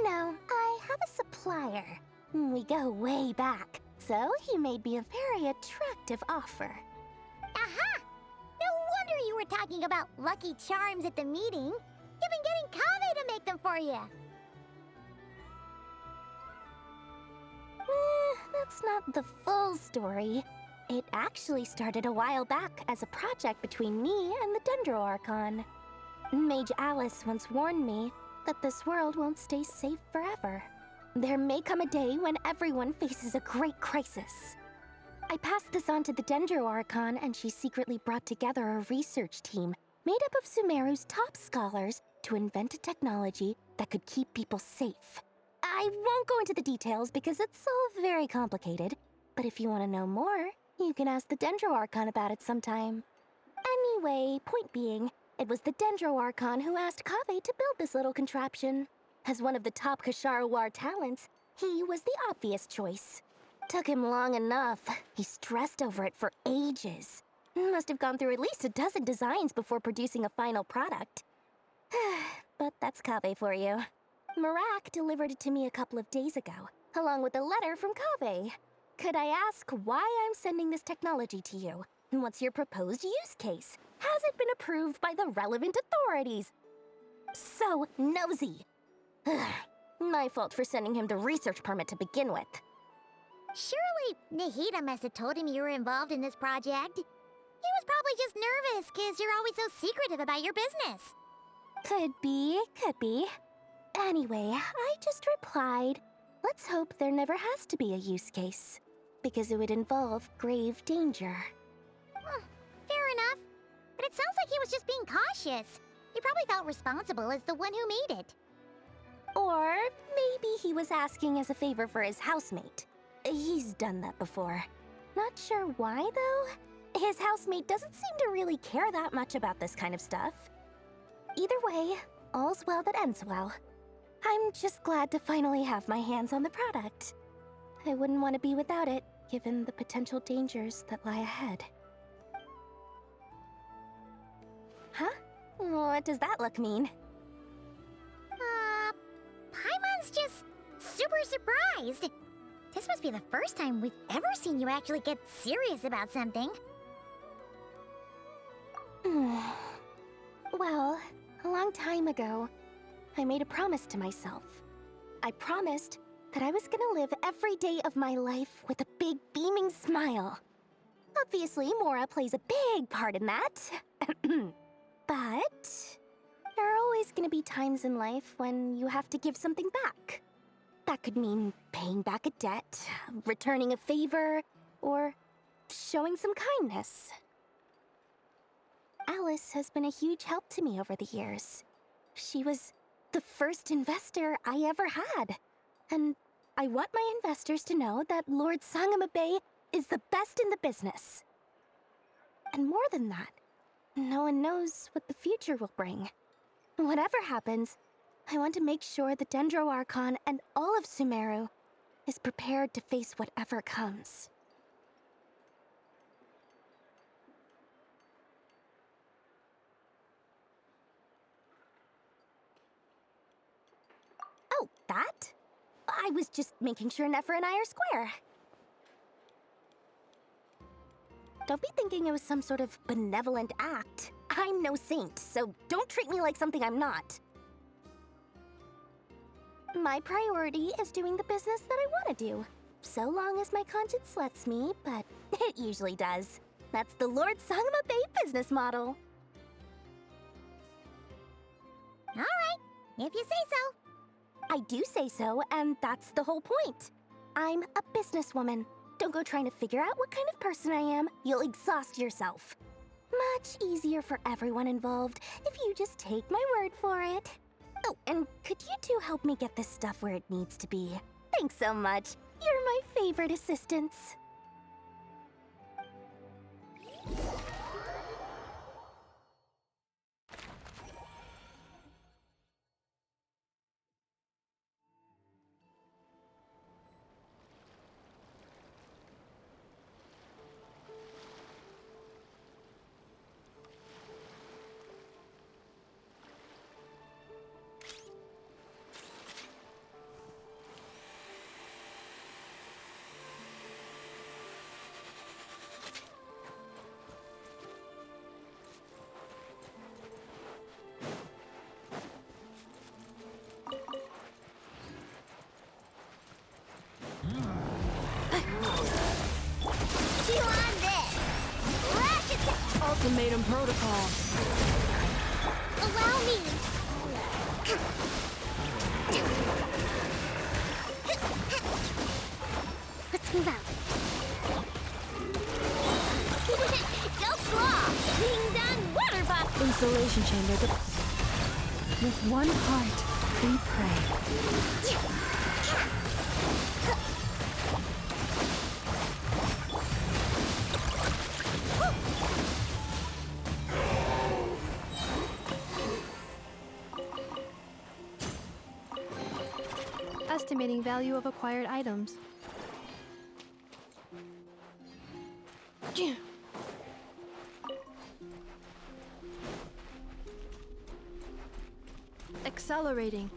No, I have a supplier. We go way back, so he made me a very attractive offer. Aha! No wonder you were talking about Lucky Charms at the meeting. You've been getting Kaveh to make them for you. That's not the full story. It actually started a while back as a project between me and the Dendro Archon. Mage Alice once warned me that this world won't stay safe forever. There may come a day when everyone faces a great crisis. I passed this on to the Dendro Archon, and she secretly brought together a research team made up of Sumeru's top scholars to invent a technology that could keep people safe. I won't go into the details because it's all very complicated, but if you want to know more, you can ask the Dendro Archon about it sometime. Anyway, point being, it was the Dendro Archon who asked Kaveh to build this little contraption. As one of the top Kashara War talents, he was the obvious choice. Took him long enough. He stressed over it for ages. Must have gone through at least a dozen designs before producing a final product. But that's Kaveh for you. Marak delivered it to me a couple of days ago, along with a letter from Kaveh. Could I ask why I'm sending this technology to you? And what's your proposed use case? Has it been approved by the relevant authorities? So nosy. My fault for sending him the research permit to begin with. Surely Nahida must have told him you were involved in this project. He was probably just nervous because you're always so secretive about your business. Could be, could be. Anyway, I just replied, let's hope there never has to be a use case, because it would involve grave danger. Fair enough. But it sounds like he was just being cautious. He probably felt responsible as the one who made it. Or maybe he was asking as a favor for his housemate. He's done that before. Not sure why, though. His housemate doesn't seem to really care that much about this kind of stuff. Either way, all's well that ends well. I'm just glad to finally have my hands on the product. I wouldn't want to be without it, given the potential dangers that lie ahead. Huh? What does that look mean? Paimon's just super surprised. This must be the first time we've ever seen you actually get serious about something. Well, a long time ago, I made a promise to myself. I promised that I was gonna live every day of my life with a big beaming smile. Obviously, Mora plays a big part in that. But there are always gonna be times in life when you have to give something back. That could mean paying back a debt, returning a favor, or showing some kindness. Alice has been a huge help to me over the years. She was the first investor I ever had. And I want my investors to know that Lord Sangamabe is the best in the business. And more than that, no one knows what the future will bring. Whatever happens, I want to make sure the Dendro Archon and all of Sumeru is prepared to face whatever comes. Oh, that? I was just making sure Nefer and I are square. Don't be thinking it was some sort of benevolent act. I'm no saint, so don't treat me like something I'm not. My priority is doing the business that I want to do, so long as my conscience lets me, but it usually does. That's the Lord Sangamabe business model. All right, if you say so. I do say so, and that's the whole point. I'm a businesswoman. Don't go trying to figure out what kind of person I am. You'll exhaust yourself. Much easier for everyone involved if you just take my word for it. Oh, and could you two help me get this stuff where it needs to be? Thanks so much. You're my favorite assistants. Ultimatum protocol. Allow me! Let's move out. Go claw! Ding dong water buff! Insulation chamber. With one heart, we pray. Estimating value of acquired items. Accelerating.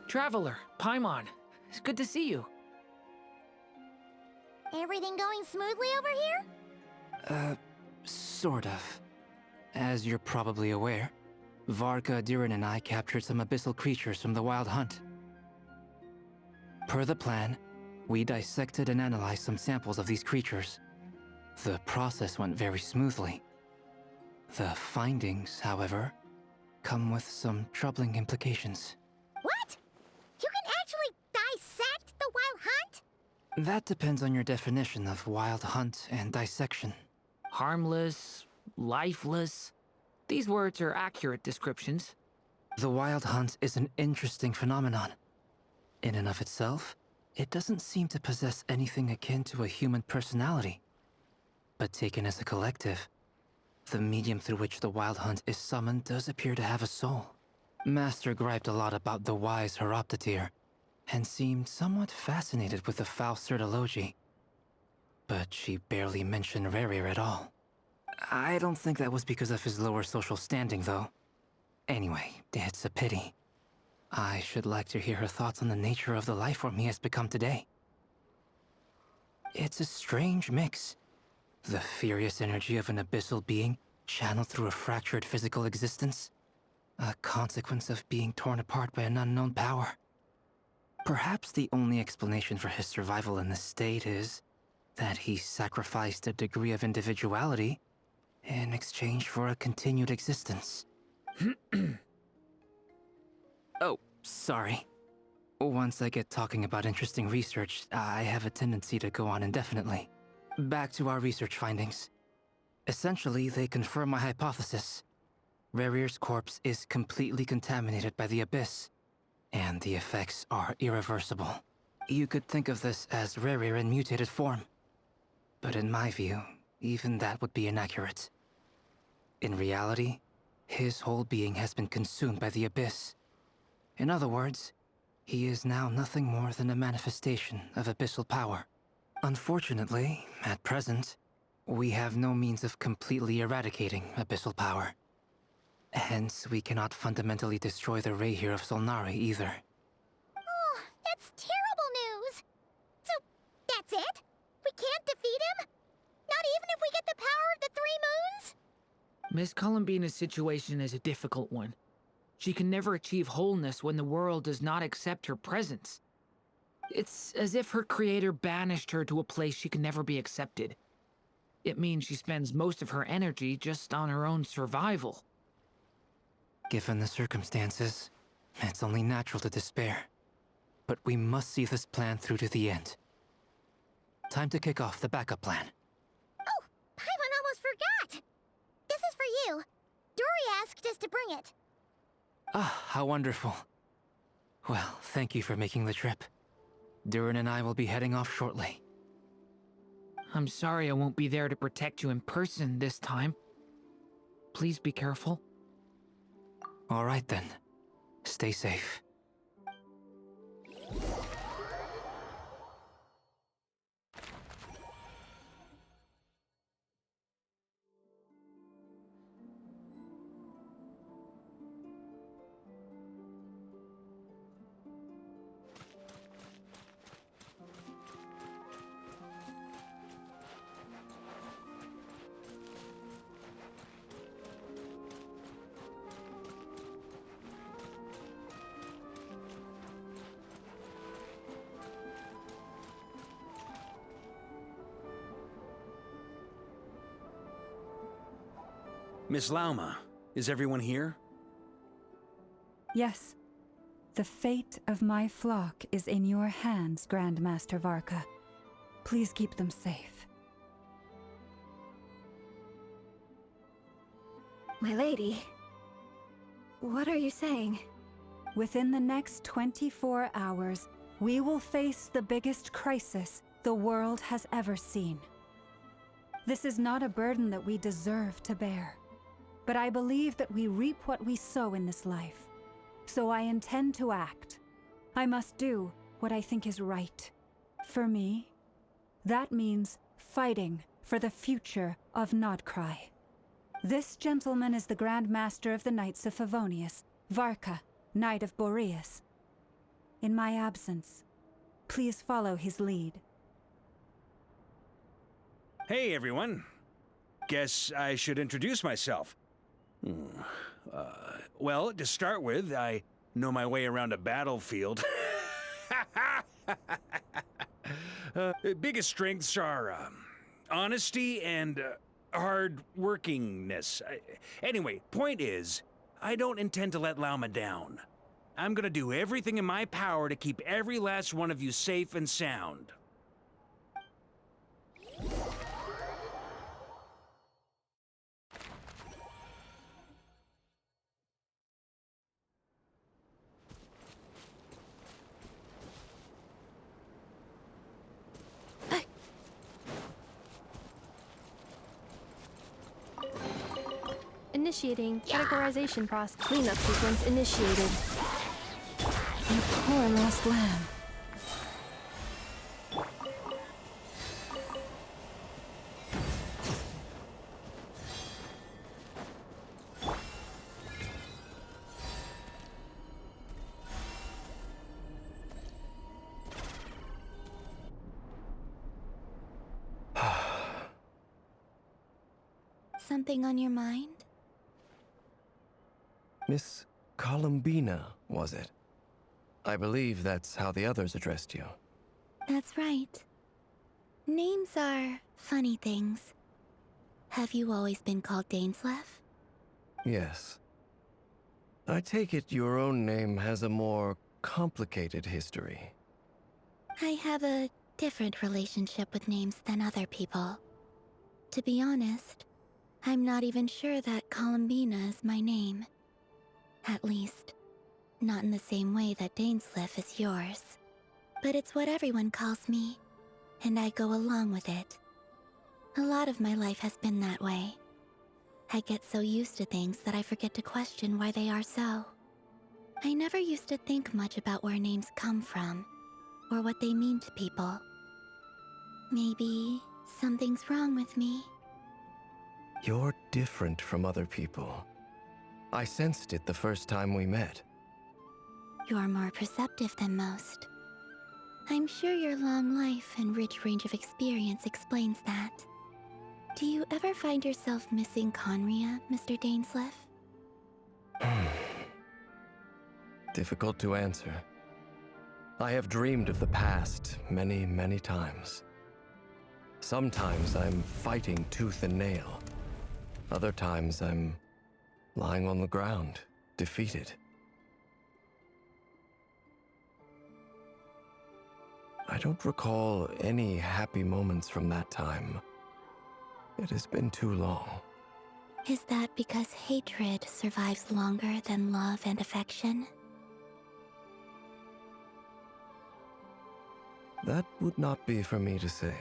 Traveler, Paimon, it's good to see you. Everything going smoothly over here? Sort of. As you're probably aware, Varka, Durin, and I captured some abyssal creatures from the Wild Hunt. Per the plan, we dissected and analyzed some samples of these creatures. The process went very smoothly. The findings, however, come with some troubling implications. What? You can actually dissect the Wild Hunt? That depends on your definition of Wild Hunt and dissection. Harmless, lifeless. These words are accurate descriptions. The Wild Hunt is an interesting phenomenon. In and of itself, it doesn't seem to possess anything akin to a human personality. But taken as a collective, the medium through which the Wild Hunt is summoned does appear to have a soul. Master griped a lot about the wise Horoptetyr, and seemed somewhat fascinated with the Fausted Elegy. But she barely mentioned Rerir at all. I don't think that was because of his lower social standing, though. Anyway, it's a pity. I should like to hear her thoughts on the nature of the lifeform he has become today. It's a strange mix. The furious energy of an abyssal being channeled through a fractured physical existence. A consequence of being torn apart by an unknown power. Perhaps the only explanation for his survival in this state is that he sacrificed a degree of individuality in exchange for a continued existence. Oh, sorry. Once I get talking about interesting research, I have a tendency to go on indefinitely. Back to our research findings. Essentially, they confirm my hypothesis. Rerir's corpse is completely contaminated by the Abyss, and the effects are irreversible. You could think of this as Rerir in mutated form. But in my view, even that would be inaccurate. In reality, his whole being has been consumed by the Abyss. In other words, he is now nothing more than a manifestation of abyssal power. Unfortunately, at present, we have no means of completely eradicating abyssal power. Hence, we cannot fundamentally destroy the Reir of Solnari either. Oh, that's terrible news! So, that's it? We can't defeat him? Not even if we get the power of the Three Moons? Miss Columbina's situation is a difficult one. She can never achieve wholeness when the world does not accept her presence. It's as if her creator banished her to a place she can never be accepted. It means she spends most of her energy just on her own survival. Given the circumstances, it's only natural to despair. But we must see this plan through to the end. Time to kick off the backup plan. Oh, Paimon almost forgot! This is for you. Dory asked us to bring it. Ah, how wonderful. Well, thank you for making the trip. Durin and I will be heading off shortly. I'm sorry I won't be there to protect you in person this time. Please be careful. All right then. Stay safe. Miss Lauma, is everyone here? Yes. The fate of my flock is in your hands, Grand Master Varka. Please keep them safe. My lady, what are you saying? Within the next 24 hours, we will face the biggest crisis the world has ever seen. This is not a burden that we deserve to bear, but I believe that we reap what we sow in this life. So I intend to act. I must do what I think is right. For me, that means fighting for the future of Nodcry. This gentleman is the Grand Master of the Knights of Favonius, Varka, Knight of Boreas. In my absence, please follow his lead. Hey, everyone. Guess I should introduce myself. Well, to start with, I know my way around a battlefield. Biggest strengths are honesty and hard-workingness. Anyway, point is, I don't intend to let Lauma down. I'm gonna do everything in my power to keep every last one of you safe and sound. Initiating categorization process. Cleanup sequence initiated. You poor lost lamb. Something on your mind? Miss Columbina, was it? I believe that's how the others addressed you. That's right. Names are funny things. Have you always been called Dainsleff? Yes. I take it your own name has a more complicated history. I have a different relationship with names than other people. To be honest, I'm not even sure that Columbina is my name. At least, not in the same way that Dainsleff is yours. But it's what everyone calls me, and I go along with it. A lot of my life has been that way. I get so used to things that I forget to question why they are so. I never used to think much about where names come from, or what they mean to people. Maybe something's wrong with me. You're different from other people. I sensed it the first time we met. You're more perceptive than most. I'm sure your long life and rich range of experience explains that. Do you ever find yourself missing Conria, Mr. Dainsleff? Difficult to answer. I have dreamed of the past many, many times. Sometimes I'm fighting tooth and nail. Other times I'm lying on the ground, defeated. I don't recall any happy moments from that time. It has been too long. Is that because hatred survives longer than love and affection? That would not be for me to say.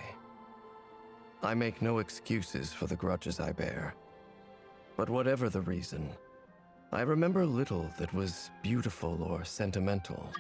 I make no excuses for the grudges I bear. But whatever the reason, I remember little that was beautiful or sentimental.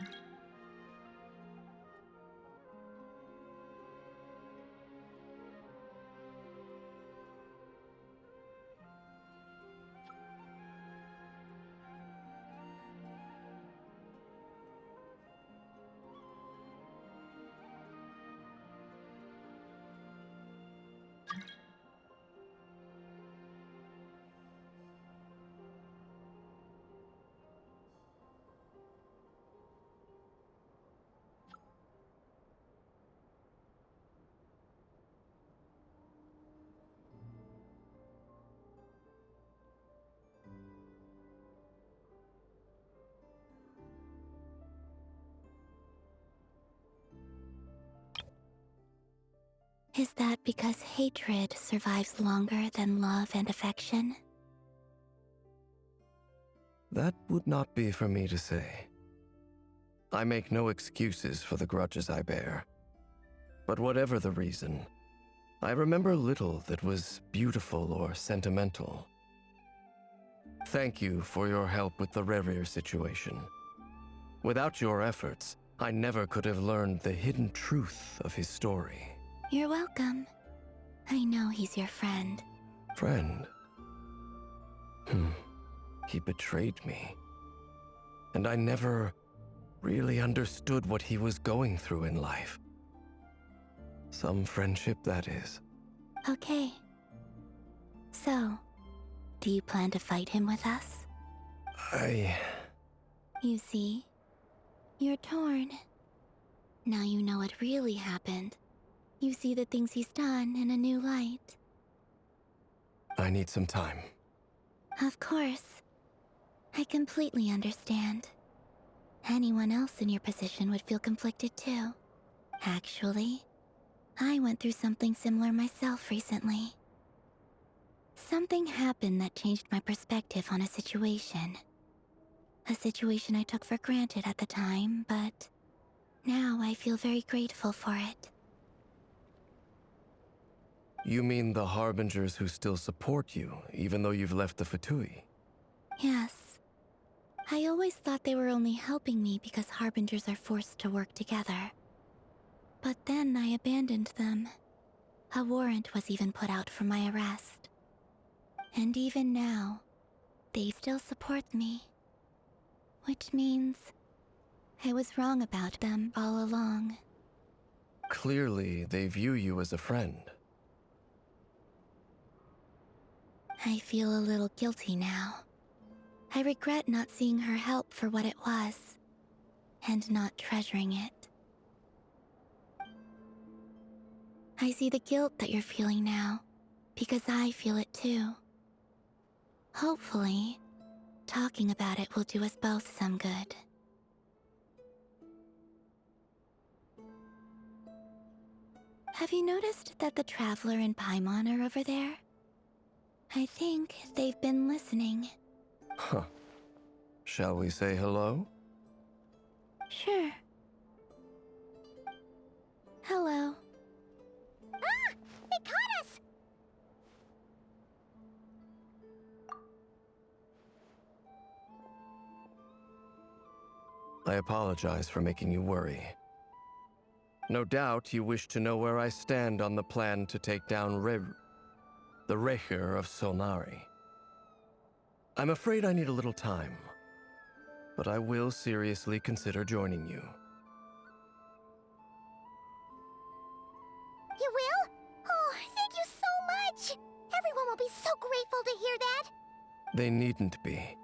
Is that because hatred survives longer than love and affection? That would not be for me to say. I make no excuses for the grudges I bear. But whatever the reason, I remember little that was beautiful or sentimental. Thank you for your help with the Rerir situation. Without your efforts, I never could have learned the hidden truth of his story. You're welcome. I know he's your friend. Friend? He betrayed me. And I never really understood what he was going through in life. Some friendship, that is. Okay. So, do you plan to fight him with us? You see, you're torn. Now you know what really happened. You see the things he's done in a new light. I need some time. Of course. I completely understand. Anyone else in your position would feel conflicted too. Actually, I went through something similar myself recently. Something happened that changed my perspective on a situation. A situation I took for granted at the time, but now I feel very grateful for it. You mean the Harbingers who still support you, even though you've left the Fatui? Yes. I always thought they were only helping me because Harbingers are forced to work together. But then I abandoned them. A warrant was even put out for my arrest. And even now, they still support me. Which means I was wrong about them all along. Clearly, they view you as a friend. I feel a little guilty now. I regret not seeing her help for what it was, and not treasuring it. I see the guilt that you're feeling now, because I feel it too. Hopefully, talking about it will do us both some good. Have you noticed that the Traveler and Paimon are over there? I think they've been listening. Huh. Shall we say hello? Sure. Hello. Ah! They caught us! I apologize for making you worry. No doubt you wish to know where I stand on the plan to take down the Rerir of Solnari. I'm afraid I need a little time, but I will seriously consider joining you. You will? Oh, thank you so much! Everyone will be so grateful to hear that! They needn't be.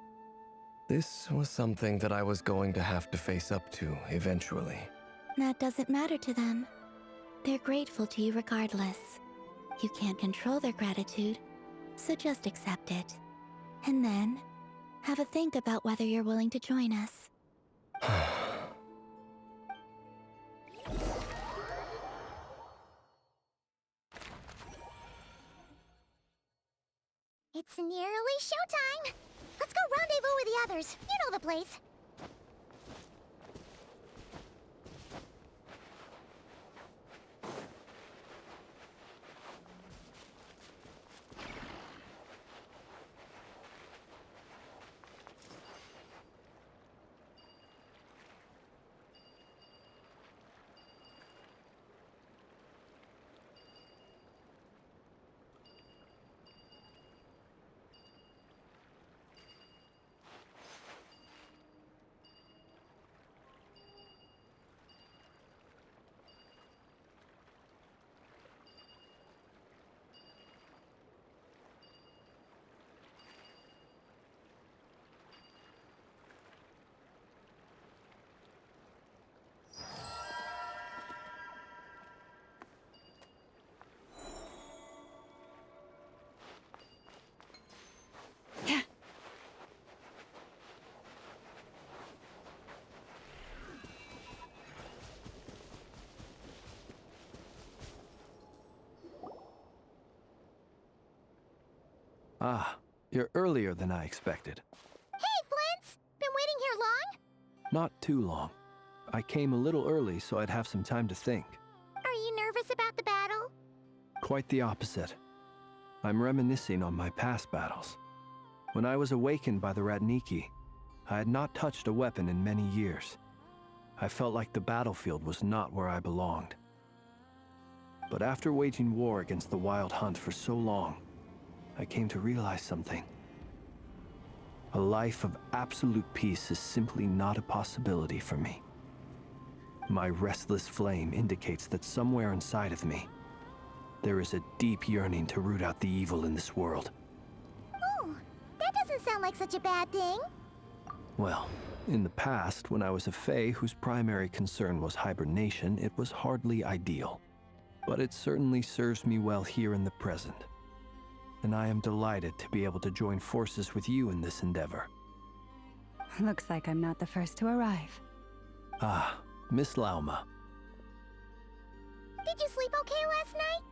This was something that I was going to have to face up to eventually. That doesn't matter to them. They're grateful to you regardless. You can't control their gratitude, so just accept it. And then, have a think about whether you're willing to join us. It's nearly showtime! Let's go rendezvous with the others. You know the place. Ah, you're earlier than I expected. Hey, Flint's! Been waiting here long? Not too long. I came a little early so I'd have some time to think. Are you nervous about the battle? Quite the opposite. I'm reminiscing on my past battles. When I was awakened by the Ratniki, I had not touched a weapon in many years. I felt like the battlefield was not where I belonged. But after waging war against the Wild Hunt for so long, I came to realize something. A life of absolute peace is simply not a possibility for me. My restless flame indicates that somewhere inside of me, there is a deep yearning to root out the evil in this world. Oh, that doesn't sound like such a bad thing. Well, in the past, when I was a Fae whose primary concern was hibernation, it was hardly ideal. But it certainly serves me well here in the present. And I am delighted to be able to join forces with you in this endeavor. Looks like I'm not the first to arrive. Ah, Miss Lauma. Did you sleep okay last night?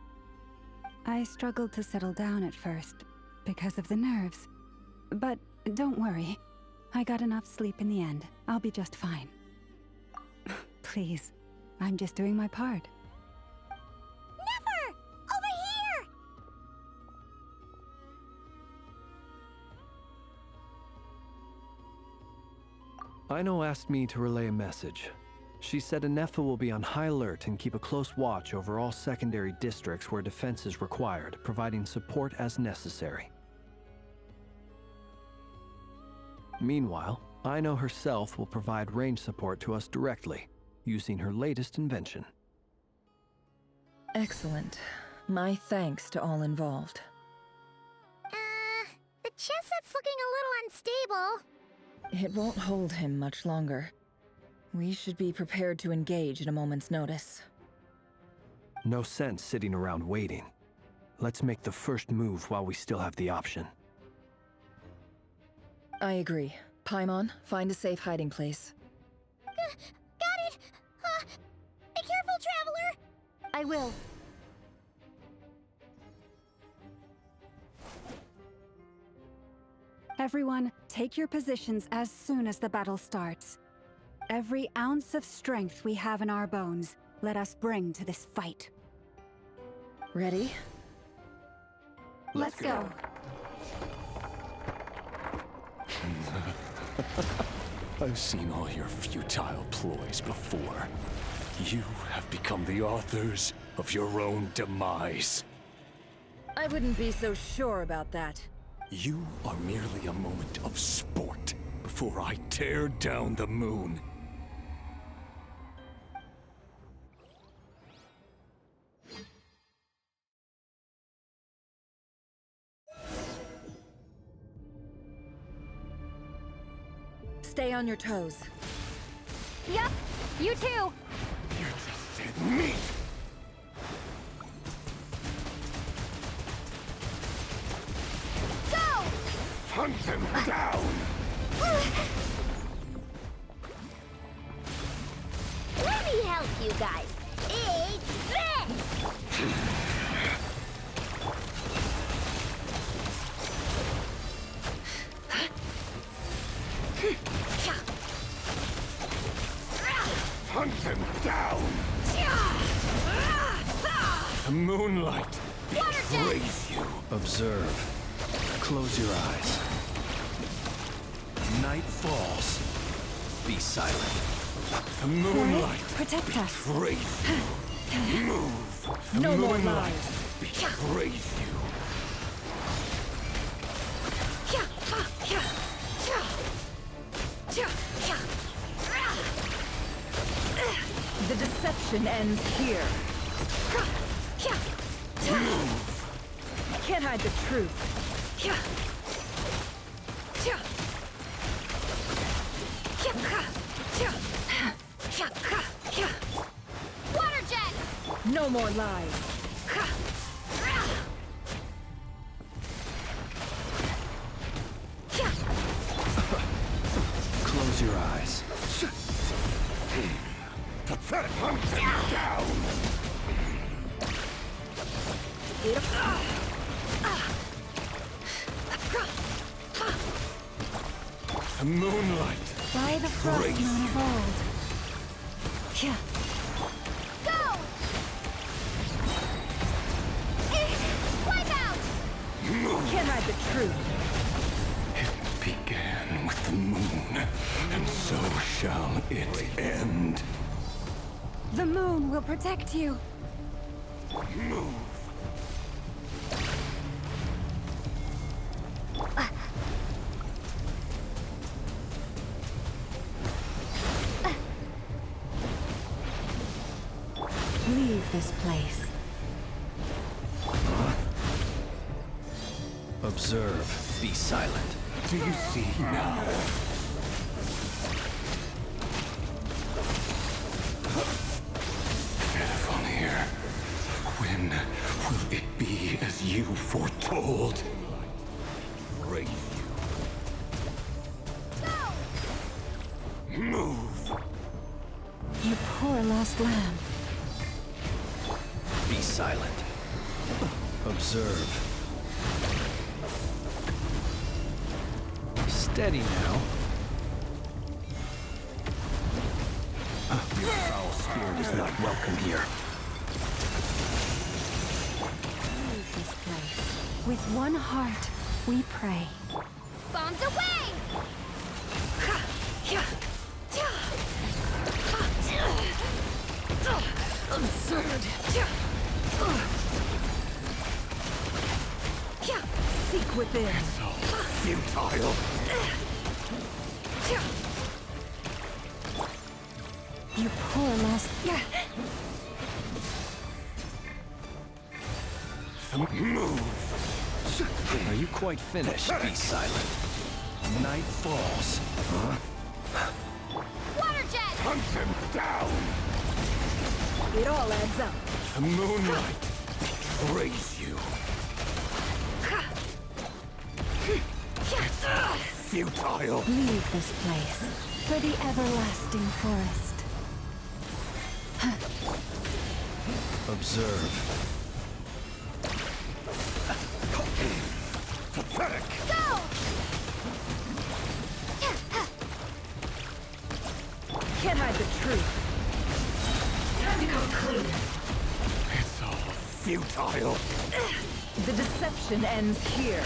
I struggled to settle down at first because of the nerves. But don't worry. I got enough sleep in the end. I'll be just fine. Please, I'm just doing my part. Never! Over here! Aino asked me to relay a message. She said Anefa will be on high alert and keep a close watch over all secondary districts where defense is required, providing support as necessary. Meanwhile, Aino herself will provide range support to us directly, using her latest invention. Excellent. My thanks to all involved. The chess set's looking a little unstable. It won't hold him much longer. We should be prepared to engage at a moment's notice. No sense sitting around waiting. Let's make the first move while we still have the option. I agree. Paimon, find a safe hiding place. Got it! Be careful, Traveler! I will. Everyone, take your positions as soon as the battle starts. Every ounce of strength we have in our bones, let us bring to this fight. Ready? Let's go. I've seen all your futile ploys before. You have become the authors of your own demise. I wouldn't be so sure about that. You are merely a moment of sport before I tear down the moon. Stay on your toes. Yep, you too. You just said me! Go! Hunt them down! Let me help you guys. It's this! Hunt them down! The moonlight betrays you. Observe. Close your eyes. Night falls. Be silent. The moonlight Protect us. betrays you. Move. The No more moonlight lies. betrays you. The deception ends here. Can't hide the truth. Water jet! No more lies. Close your eyes. Pathetic! Hunt them down! The moonlight. By the frost moon of old. Yeah. Go! Wipe out! Can't hide the truth. It began with the moon, and so shall it end. The moon will protect you. Move. Leave this place. Observe. Be silent. Do you see now? Faded, when will it be as you foretold? Raise you. Move. You poor lost lamb. Be silent. Observe. Steady now. Your foul spirit is not welcome here. Leave this place. With one heart, we pray. Bombs away! Absurd. Seek within. Futile. You poor lost... Move. Are you quite finished? Be silent. Night falls. Huh? Water jet! Hunt them down. It all adds up. The moonlight betrays you. Futile. Leave this place for the everlasting forest. Observe. Pathetic. Go! Can't hide the truth. Time to come clean. It's all futile. The deception ends here.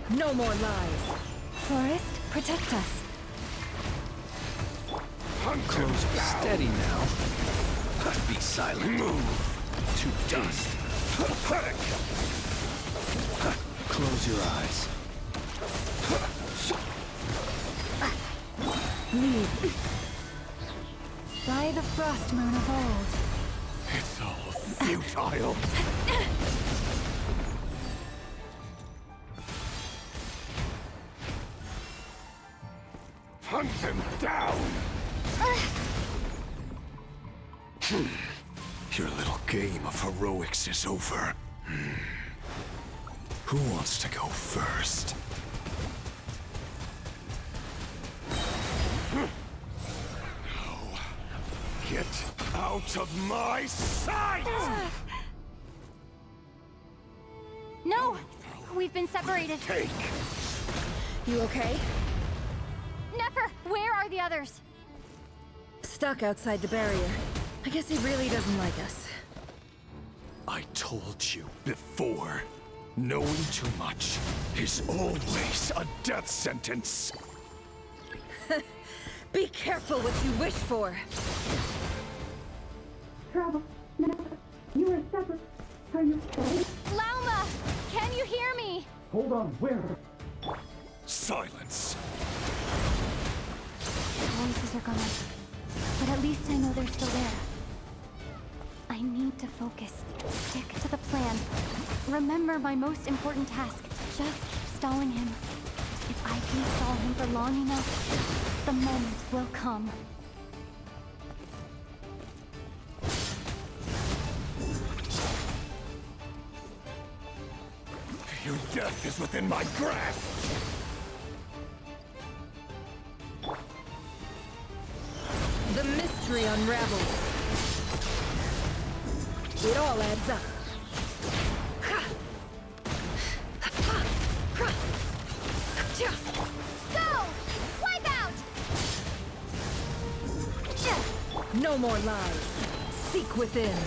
No more lies. Forest, protect us. Hunt Close them down. steady now. Be silent. Move. To dust. Pathetic. Close your eyes. Leave. By the frost moon of old. It's all futile. Hunt them down. Your little game of heroics is over. Who wants to go first? No. Get out of my sight! No! We've been separated. Take. You okay? Nefer, where are the others? Stuck outside the barrier. I guess he really doesn't like us. I told you before. Knowing too much is always a death sentence. Be careful what you wish for. Trouble. You are separate. Are you okay? Lauma! Can you hear me? Hold on, where? Silence. Voices are gone, but at least I know they're still there. I need to focus. Stick to the plan. Remember my most important task. Just keep stalling him. If I can stall him for long enough, the moment will come. Your death is within my grasp. The mystery unravels. It all adds up. No more lies. Seek within.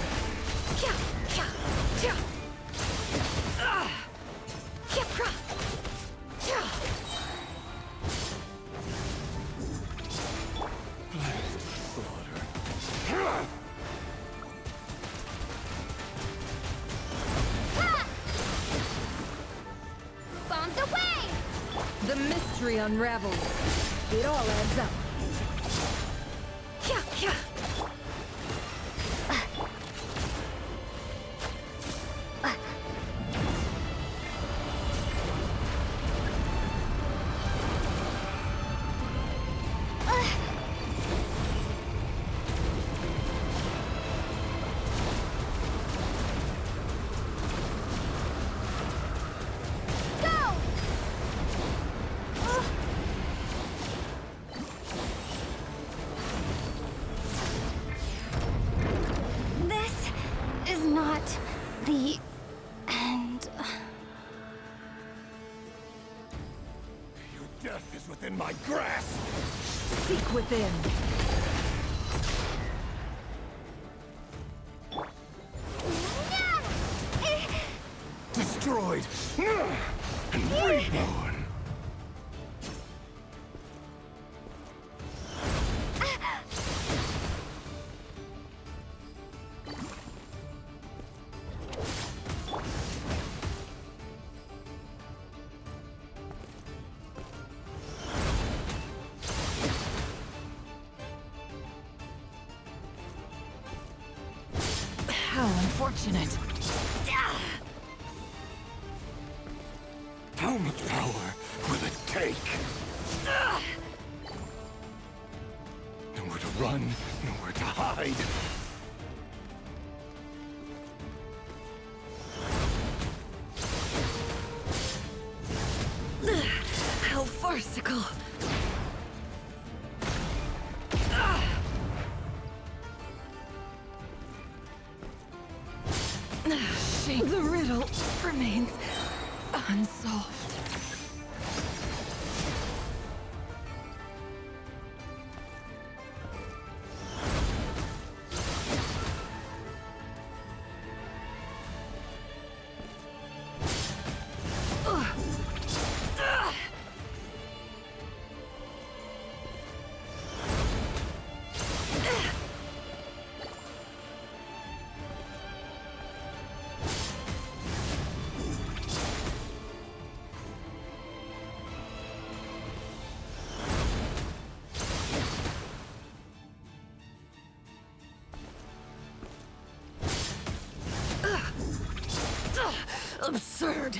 Bombs away! The mystery unravels. It all adds up. This is not the end. Your death is within my grasp! Seek within. Destroyed and reborn. How unfortunate. How much power will it take? Nowhere to run, nowhere to hide. How farcical. Shame. The riddle remains unsolved. Absurd.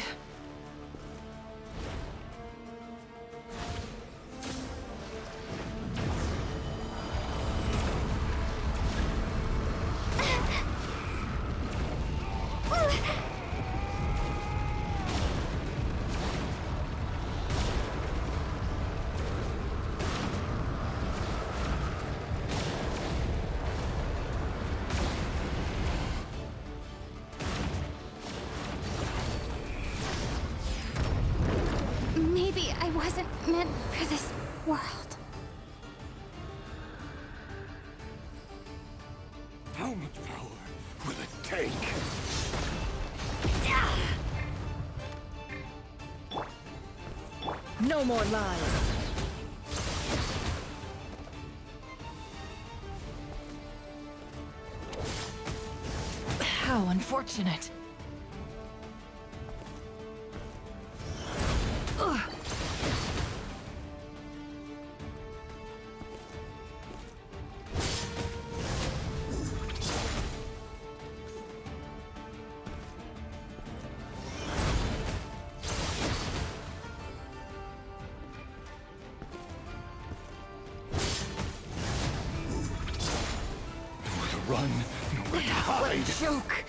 Maybe I wasn't meant for this world. How much power will it take? No more lies. How unfortunate. Run, nowhere to hide. What a joke.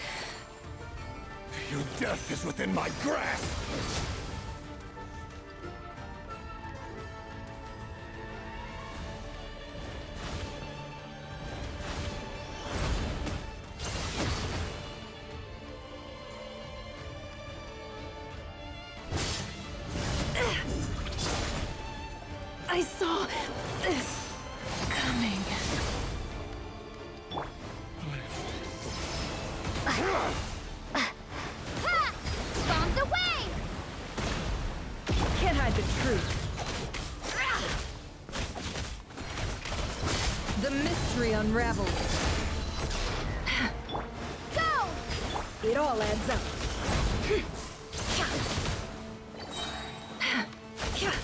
Your death is within my grasp. I saw this coming. hide the truth. The mystery unravels. Go! It all adds up.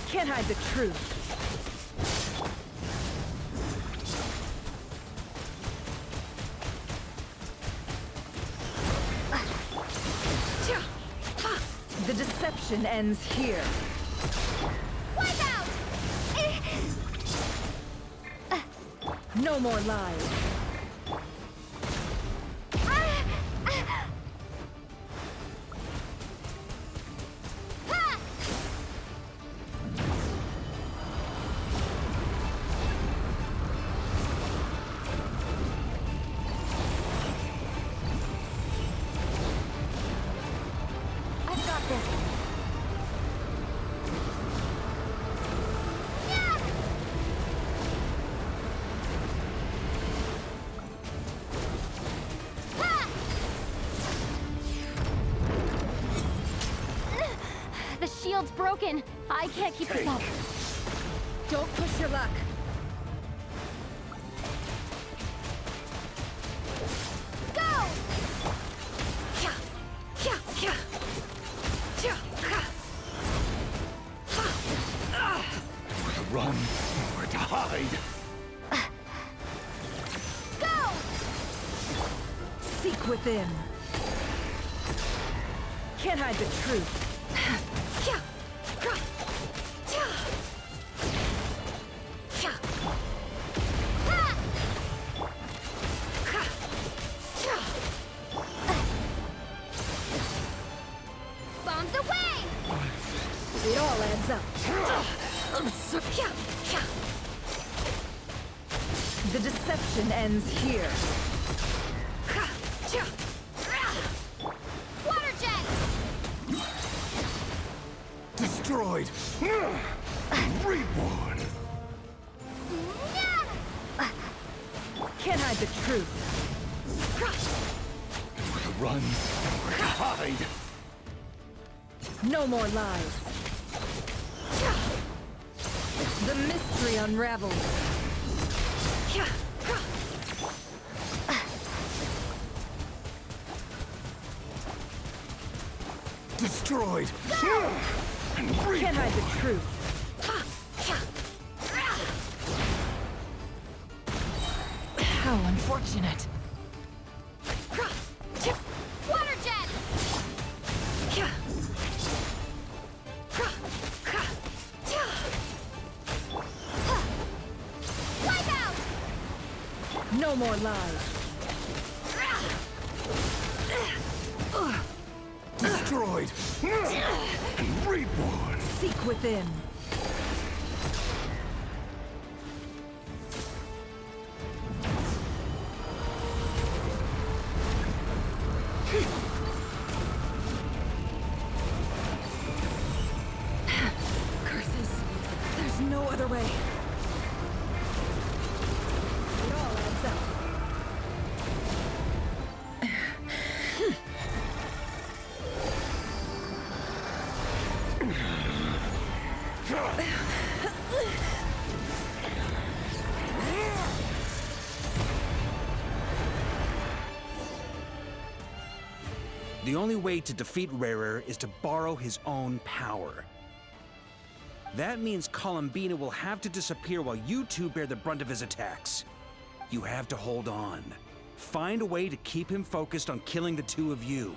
Can't hide the truth. The deception ends here. Wipe out! No more lies. The shield's broken. I can't keep this up. Don't push your luck. Go! Where to run, where to hide. Go! Seek within. Can't hide the truth. Bombs away! It all adds up. The deception ends here. Water jet! Destroyed. Reborn. Can't hide the truth. Where to run, where to hide. No more lies. The mystery unravels. Destroyed. And Can't hide the truth. How unfortunate. Water jet! Wipe out! No more lies. Destroyed. And reborn. Seek within. Curses. There's no other way. It all adds up. The only way to defeat Rarer is to borrow his own power. That means Columbina will have to disappear while you two bear the brunt of his attacks. You have to hold on. Find a way to keep him focused on killing the two of you.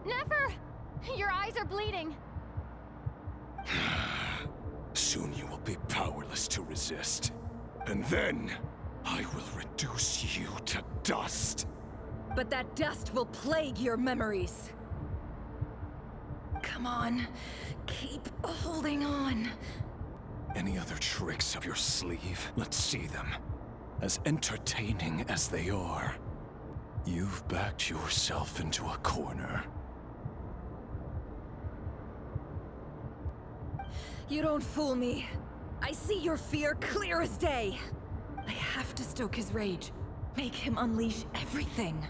Nefer! Your eyes are bleeding. Soon you will be powerless to resist. And then, I will reduce you to dust. But that dust will plague your memories. Come on. Keep holding on. Any other tricks up your sleeve? Let's see them. As entertaining as they are, you've backed yourself into a corner. You don't fool me. I see your fear clear as day. I have to stoke his rage. Make him unleash everything.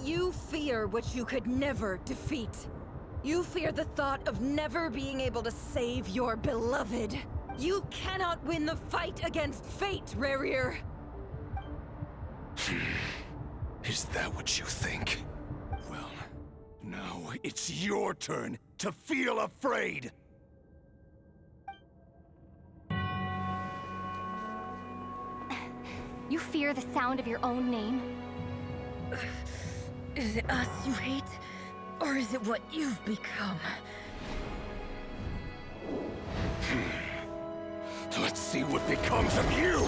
You fear what you could never defeat. You fear the thought of never being able to save your beloved. You cannot win the fight against fate, Rerir. Is that what you think? Well, now it's your turn to feel afraid! You fear the sound of your own name? Is it us you hate? Or is it what you've become? Let's see what becomes of you!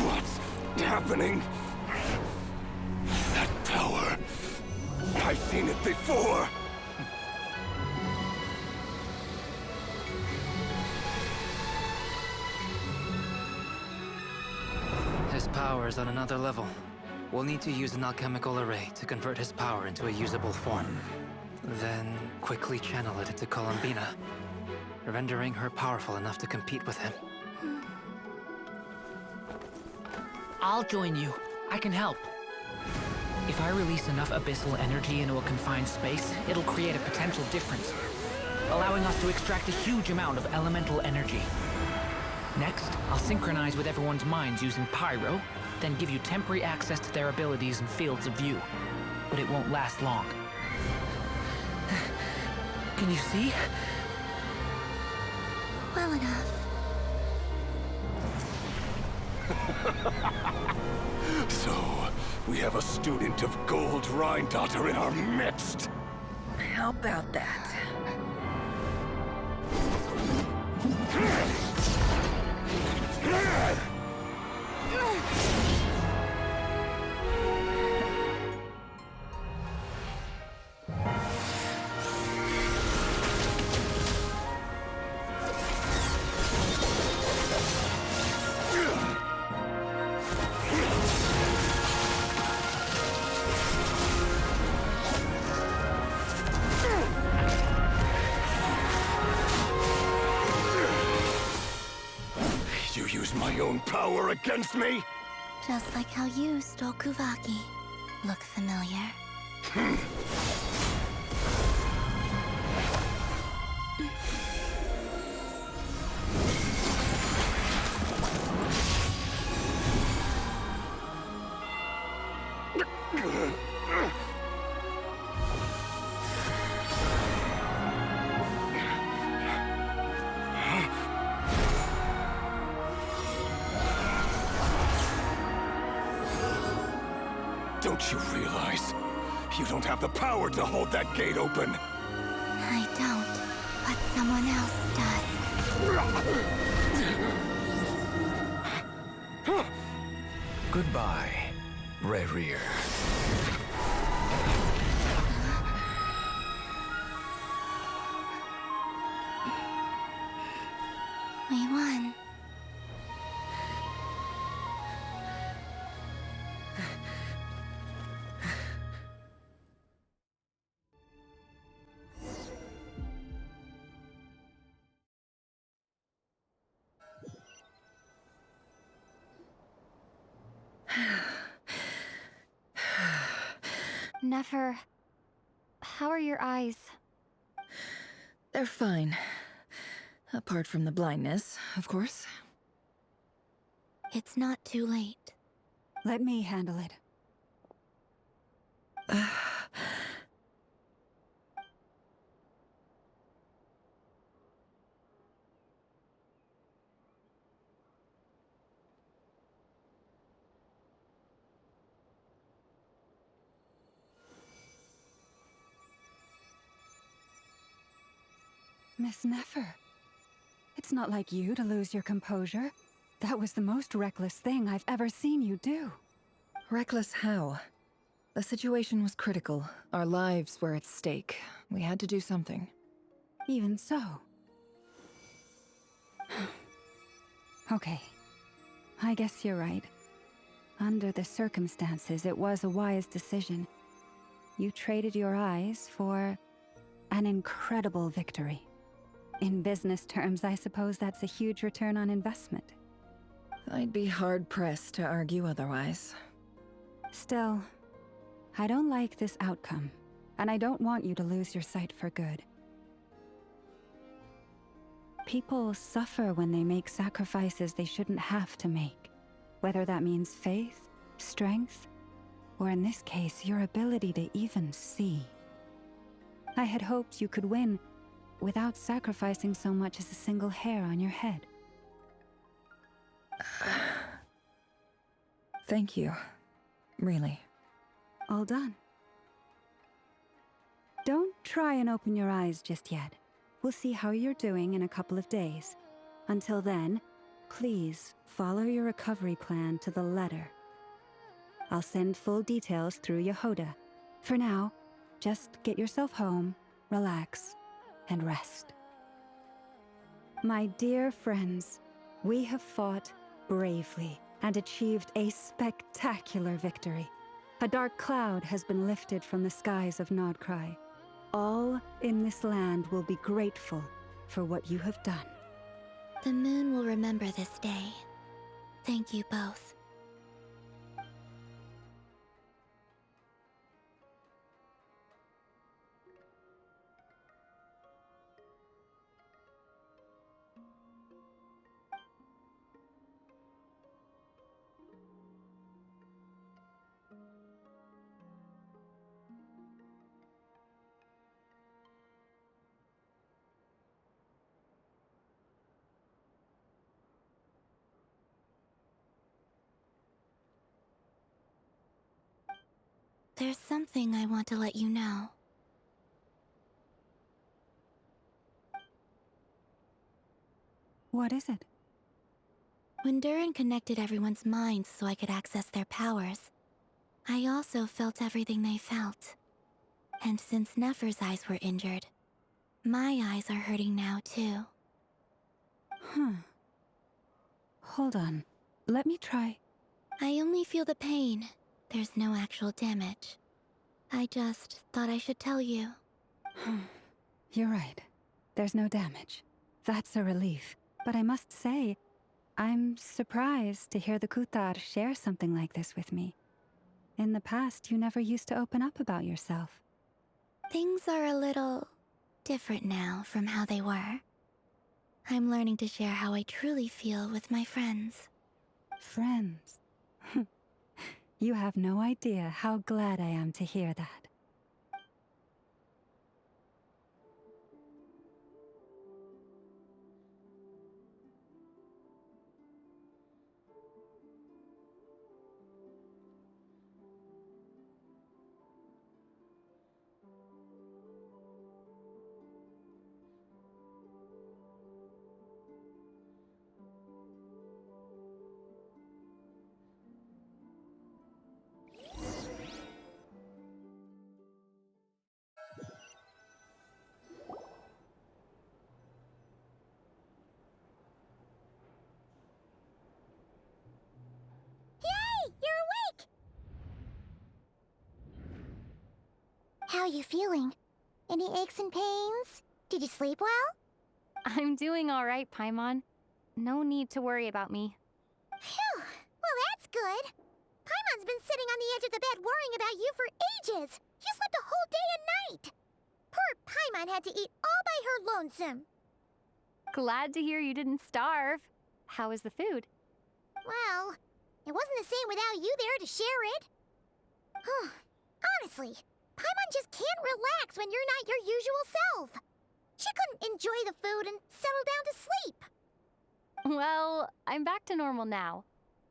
What's happening? That power. I've seen it before. His power is on another level. We'll need to use an alchemical array to convert his power into a usable form. Then quickly channel it into Columbina, rendering her powerful enough to compete with him. I'll join you. I can help. If I release enough abyssal energy into a confined space, it'll create a potential difference, allowing us to extract a huge amount of elemental energy. Next, I'll synchronize with everyone's minds using Pyro, then give you temporary access to their abilities and fields of view. But it won't last long. Can you see? Well enough. So, we have a student of Gold Rheindotter in our midst. How about that? You use my own power against me? Just like how you stole Kuvaki. Look familiar? Don't you realize? You don't have the power to hold that gate open. I don't, but someone else does. Goodbye, Rerir. We won. Nefer, how are your eyes? They're fine. Apart from the blindness, of course. It's not too late. Let me handle it. Miss Nefer, it's not like you to lose your composure. That was the most reckless thing I've ever seen you do. Reckless how? The situation was critical. Our lives were at stake. We had to do something. Even so. Okay. I guess you're right. Under the circumstances, it was a wise decision. You traded your eyes for an incredible victory. In business terms, I suppose that's a huge return on investment. I'd be hard-pressed to argue otherwise. Still, I don't like this outcome, and I don't want you to lose your sight for good. People suffer when they make sacrifices they shouldn't have to make, whether that means faith, strength, or in this case, your ability to even see. I had hoped you could win without sacrificing so much as a single hair on your head. Thank you. Really. All done. Don't try and open your eyes just yet. We'll see how you're doing in a couple of days. Until then, please follow your recovery plan to the letter. I'll send full details through Yehoda. For now, just get yourself home, relax, and rest. My dear friends, we have fought bravely and achieved a spectacular victory. A dark cloud has been lifted from the skies of Nodcry. All in this land will be grateful for what you have done. The moon will remember this day. Thank you both. There's something I want to let you know. What is it? When Durin connected everyone's minds so I could access their powers, I also felt everything they felt. And since Nefer's eyes were injured, my eyes are hurting now too. Huh. Hold on. Let me try. I only feel the pain. There's no actual damage. I just thought I should tell you. You're right. There's no damage. That's a relief. But I must say, I'm surprised to hear the Kutar share something like this with me. In the past, you never used to open up about yourself. Things are a little different now from how they were. I'm learning to share how I truly feel with my friends. Friends? You have no idea how glad I am to hear that. How are you feeling? Any aches and pains? Did you sleep well? I'm doing all right, Paimon. No need to worry about me. Phew! Well, that's good. Paimon's been sitting on the edge of the bed worrying about you for ages. You slept a whole day and night. Poor Paimon had to eat all by her lonesome. Glad to hear you didn't starve. How was the food? Well, it wasn't the same without you there to share it. Honestly, Paimon just can't relax when you're not your usual self. She couldn't enjoy the food and settle down to sleep. Well, I'm back to normal now.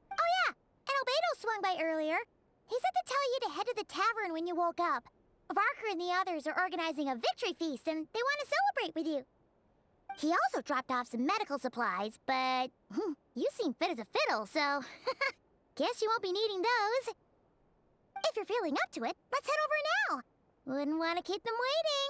Oh yeah, and Albedo swung by earlier. He said to tell you to head to the tavern when you woke up. Varker and the others are organizing a victory feast and they want to celebrate with you. He also dropped off some medical supplies, but you seem fit as a fiddle, so guess you won't be needing those. If you're feeling up to it, let's head over now. Wouldn't want to keep them waiting.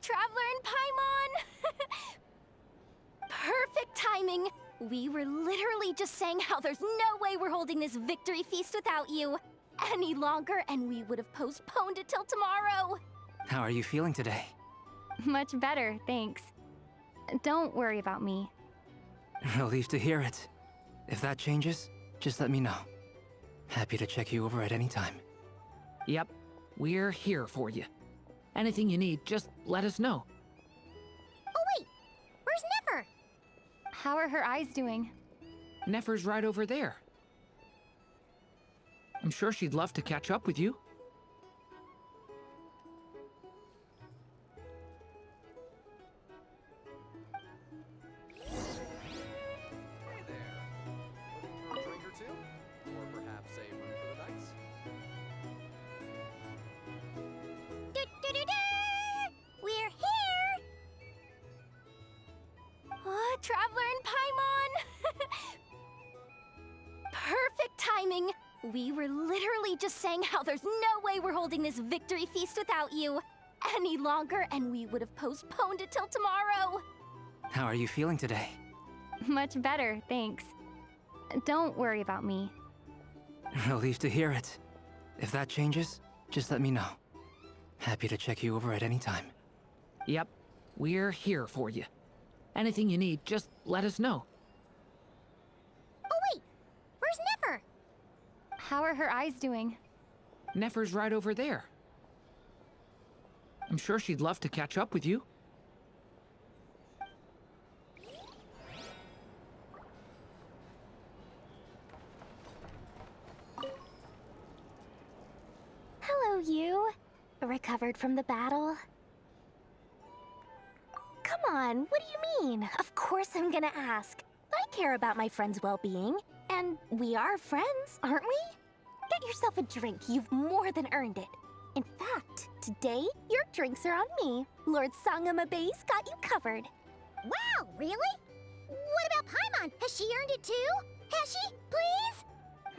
Traveler and Paimon! Perfect timing! We were literally just saying how there's no way we're holding this victory feast without you any longer, and we would have postponed it till tomorrow. How are you feeling today? Much better, thanks. Don't worry about me. Relieved to hear it. If that changes, just let me know. Happy to check you over at any time. Yep, we're here for you. Anything you need, just let us know. Oh wait, where's Nefer? How are her eyes doing? Nefer's right over there. I'm sure she'd love to catch up with you. We're here! Oh, Traveler and Paimon! Perfect timing! We were literally just saying how there's no way we're holding this victory feast without you any longer, and we would have postponed it till tomorrow. How are you feeling today? Much better, thanks. Don't worry about me. Relieved to hear it. If that changes, just let me know. Happy to check you over at any time. Yep, we're here for you. Anything you need, just let us know. Oh wait, where's Nefer? How are her eyes doing? Nefer's right over there. I'm sure she'd love to catch up with you. Hello, you. Recovered from the battle? Come on, what do you mean? Of course I'm gonna ask. I care about my friend's well-being, and we are friends, aren't we? Get yourself a drink, you've more than earned it. In fact, today, your drinks are on me. Lord Sangamabe's got you covered. Wow, really? What about Paimon? Has she earned it too? Has she? Please?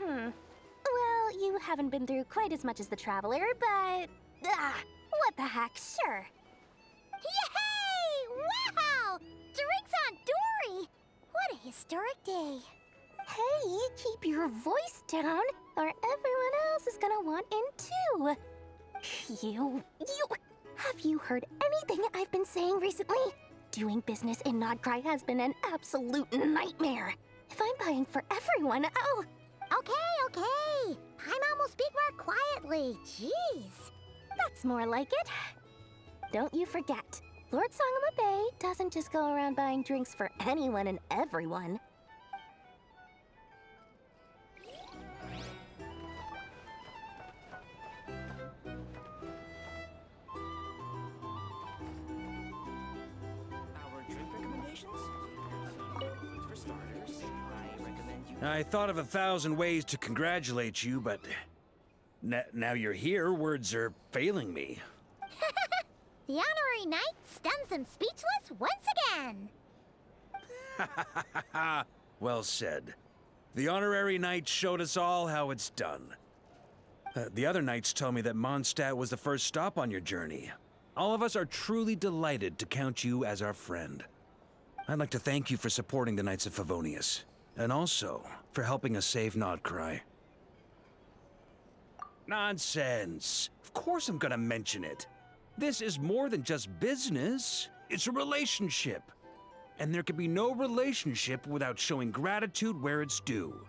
Well, you haven't been through quite as much as the Traveler, but... what the heck, sure. Yay! Wow! Drinks on Dory! What a historic day. Hey, keep your voice down, or everyone else is gonna want in too. Have you heard anything I've been saying recently? Doing business in Nodcry has been an absolute nightmare. If I'm buying for everyone, oh... Okay. Paimon will speak more quietly. Jeez. That's more like it. Don't you forget, Lord Sangamabe doesn't just go around buying drinks for anyone and everyone. Our drink recommendations? For starters, I recommend you... I thought of 1,000 ways to congratulate you, but now you're here, words are failing me. The honorary knight stuns them speechless once again. Well said. The honorary knight showed us all how it's done. The other knights tell me that Mondstadt was the first stop on your journey. All of us are truly delighted to count you as our friend. I'd like to thank you for supporting the Knights of Favonius, and also for helping us save Nodcry. Nonsense! Of course I'm gonna mention it. This is more than just business. It's a relationship. And there can be no relationship without showing gratitude where it's due.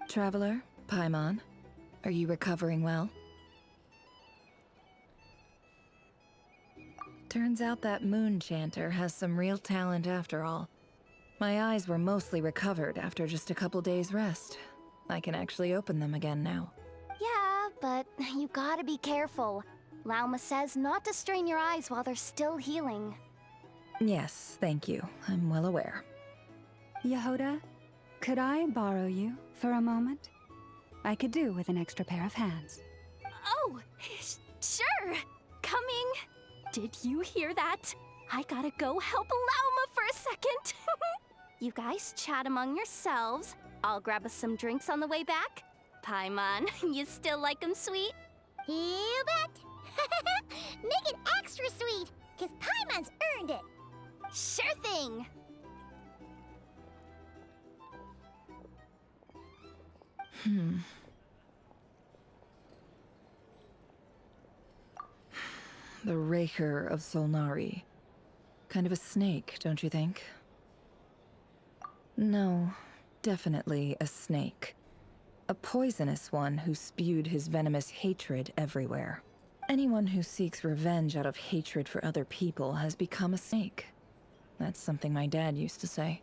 Traveler, Paimon, are you recovering well? Turns out that moon chanter has some real talent after all. My eyes were mostly recovered after just a couple days' rest. I can actually open them again now. Yeah, but you gotta be careful. Lauma says not to strain your eyes while they're still healing. Yes, thank you. I'm well aware. Yehoda, could I borrow you for a moment? I could do with an extra pair of hands. Oh, sure. Coming. Did you hear that? I gotta go help Lauma for a second. You guys chat among yourselves. I'll grab us some drinks on the way back. Paimon, you still like 'em sweet? You bet! Make it extra sweet, cause Paimon's earned it! Sure thing! The Raker of Solnari. Kind of a snake, don't you think? No, definitely a snake. A poisonous one who spewed his venomous hatred everywhere. Anyone who seeks revenge out of hatred for other people has become a snake. That's something my dad used to say.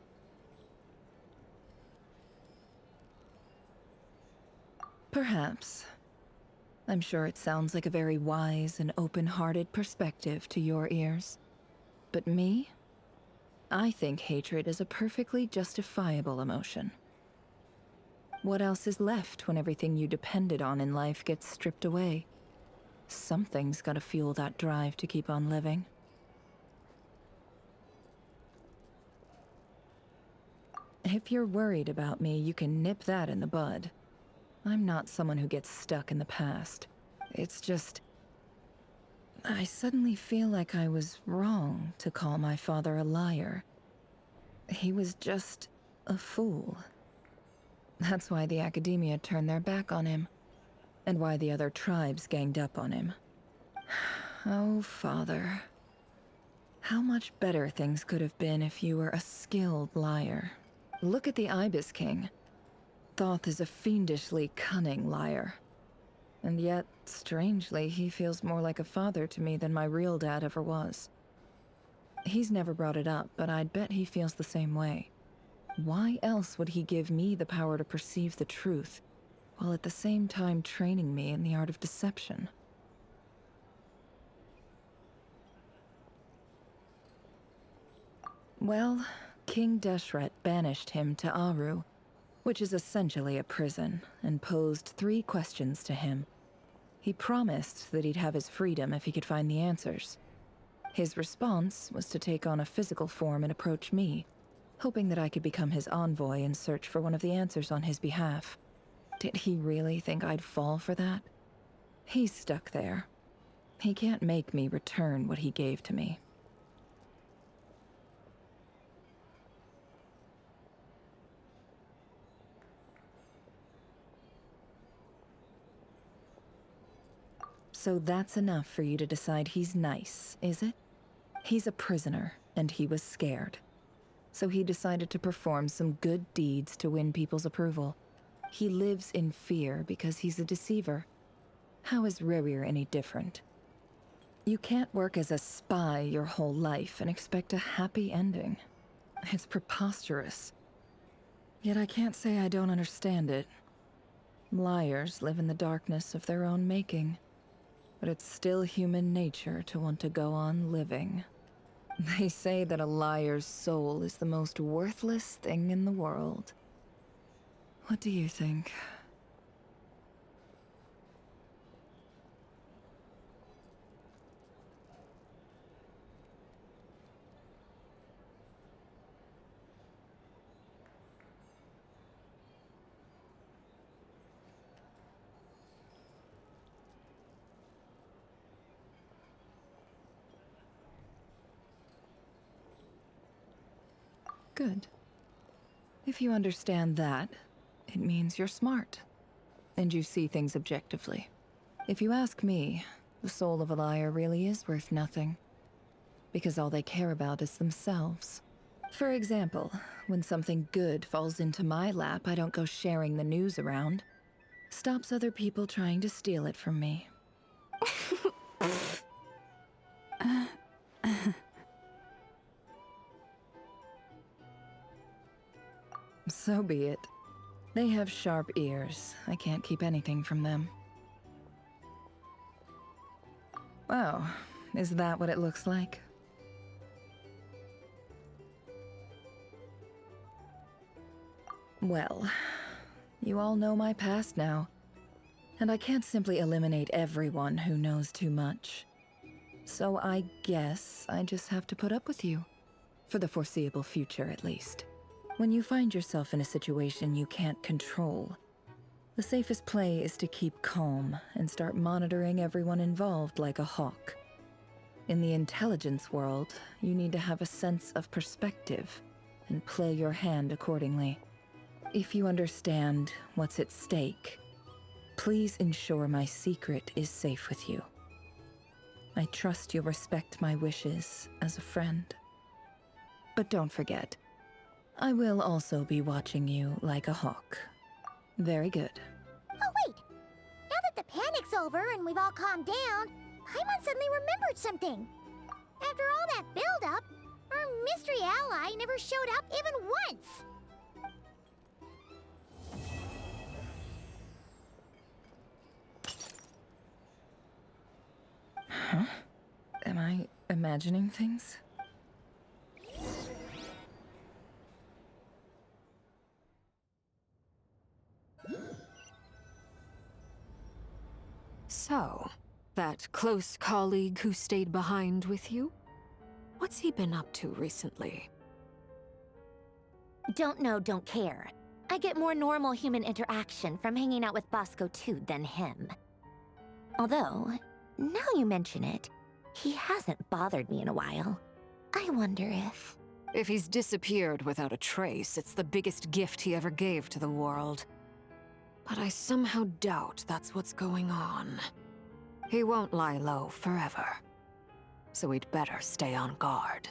Perhaps. I'm sure it sounds like a very wise and open-hearted perspective to your ears. But me? I think hatred is a perfectly justifiable emotion. What else is left when everything you depended on in life gets stripped away? Something's gotta fuel that drive to keep on living. If you're worried about me, you can nip that in the bud. I'm not someone who gets stuck in the past. It's just... I suddenly feel like I was wrong to call my father a liar. He was just a fool. That's why the Academia turned their back on him, and why the other tribes ganged up on him. Oh, Father. How much better things could have been if you were a skilled liar. Look at the Ibis King. Thoth is a fiendishly cunning liar. And yet, strangely, he feels more like a father to me than my real dad ever was. He's never brought it up, but I'd bet he feels the same way. Why else would he give me the power to perceive the truth, while at the same time training me in the art of deception? Well, King Deshret banished him to Aru, which is essentially a prison, and posed 3 questions to him. He promised that he'd have his freedom if he could find the answers. His response was to take on a physical form and approach me, hoping that I could become his envoy and search for one of the answers on his behalf. Did he really think I'd fall for that? He's stuck there. He can't make me return what he gave to me. So that's enough for you to decide he's nice, is it? He's a prisoner, and he was scared. So he decided to perform some good deeds to win people's approval. He lives in fear because he's a deceiver. How is Rerir any different? You can't work as a spy your whole life and expect a happy ending. It's preposterous. Yet I can't say I don't understand it. Liars live in the darkness of their own making. But it's still human nature to want to go on living. They say that a liar's soul is the most worthless thing in the world. What do you think? Good. If you understand that, it means you're smart. And you see things objectively. If you ask me, the soul of a liar really is worth nothing. Because all they care about is themselves. For example, when something good falls into my lap, I don't go sharing the news around. Stops other people trying to steal it from me. So be it. They have sharp ears. I can't keep anything from them. Oh, is that what it looks like? Well, you all know my past now. And I can't simply eliminate everyone who knows too much. So I guess I just have to put up with you. For the foreseeable future, at least. When you find yourself in a situation you can't control, the safest play is to keep calm and start monitoring everyone involved like a hawk. In the intelligence world, you need to have a sense of perspective and play your hand accordingly. If you understand what's at stake, please ensure my secret is safe with you. I trust you'll respect my wishes as a friend. But don't forget, I will also be watching you like a hawk. Very good. Oh wait! Now that the panic's over and we've all calmed down, Paimon suddenly remembered something. After all that build-up, our mystery ally never showed up even once! Huh? Am I imagining things? So, that close colleague who stayed behind with you? What's he been up to recently? Don't know, don't care. I get more normal human interaction from hanging out with Bosco too than him. Although, now you mention it, he hasn't bothered me in a while. I wonder if... If he's disappeared without a trace, it's the biggest gift he ever gave to the world. But I somehow doubt that's what's going on. He won't lie low forever. So we'd better stay on guard.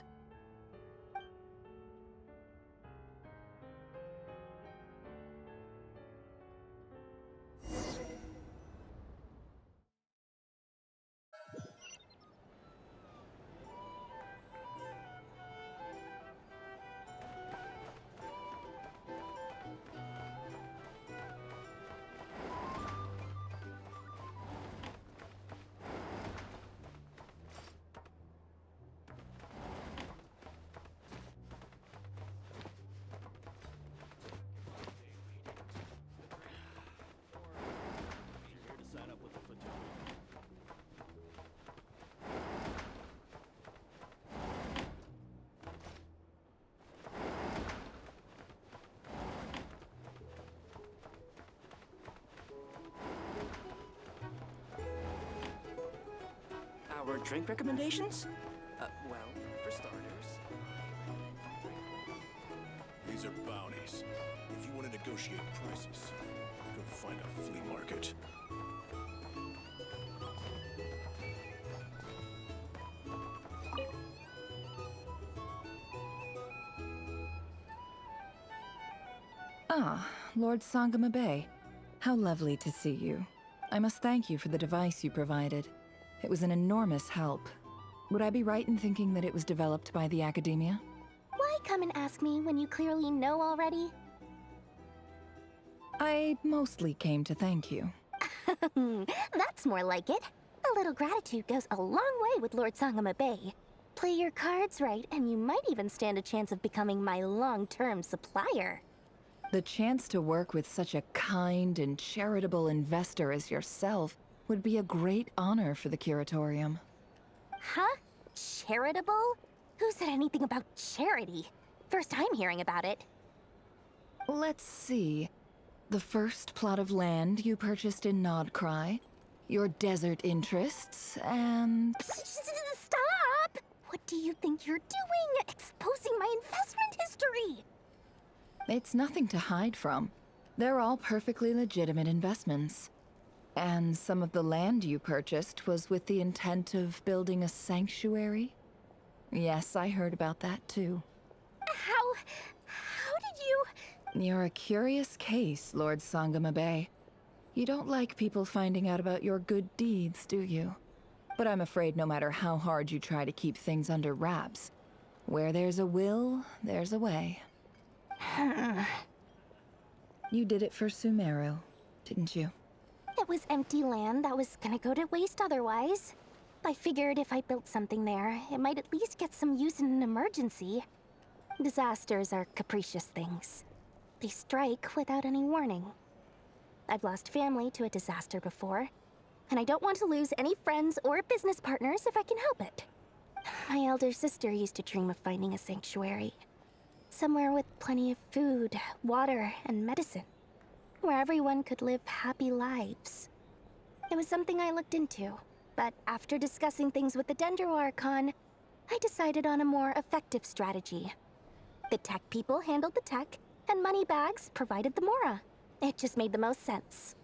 Our drink recommendations? Well, for starters... These are bounties. If you want to negotiate prices, go find a flea market. Ah, Lord Sangama Bay. How lovely to see you. I must thank you for the device you provided. It was an enormous help. Would I be right in thinking that it was developed by the Academia? Why come and ask me when you clearly know already? I mostly came to thank you. That's more like it. A little gratitude goes a long way with Lord Sangama Bay. Play your cards right, and you might even stand a chance of becoming my long-term supplier. The chance to work with such a kind and charitable investor as yourself would be a great honor for the Curatorium. Huh? Charitable? Who said anything about charity? First time hearing about it. Let's see. The first plot of land you purchased in Nodcry, your desert interests, and... Stop! What do you think you're doing? Exposing my investment history! It's nothing to hide from. They're all perfectly legitimate investments. And some of the land you purchased was with the intent of building a sanctuary? Yes, I heard about that too. How did you... You're a curious case, Lord Sangama Bay. You don't like people finding out about your good deeds, do you? But I'm afraid no matter how hard you try to keep things under wraps, where there's a will, there's a way. You did it for Sumeru, didn't you? It was empty land that was gonna go to waste otherwise. I figured if I built something there, it might at least get some use in an emergency. Disasters are capricious things. They strike without any warning. I've lost family to a disaster before, and I don't want to lose any friends or business partners if I can help it. My elder sister used to dream of finding a sanctuary. Somewhere with plenty of food, water, and medicine. Where everyone could live happy lives. It was something I looked into, but after discussing things with the Dendro Archon, I decided on a more effective strategy. The tech people handled the tech, and Moneybags provided the Mora. It just made the most sense.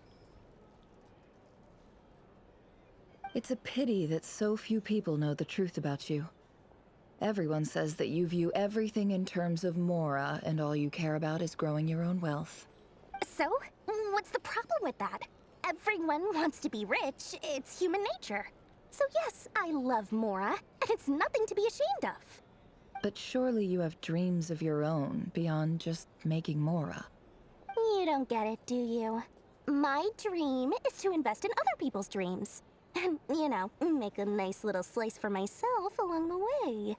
It's a pity that so few people know the truth about you. Everyone says that you view everything in terms of Mora, and all you care about is growing your own wealth. So, what's the problem with that? Everyone wants to be rich. It's human nature. So yes, I love Mora, and it's nothing to be ashamed of. But surely you have dreams of your own beyond just making Mora. You don't get it, do you? My dream is to invest in other people's dreams. And, you know, make a nice little slice for myself along the way.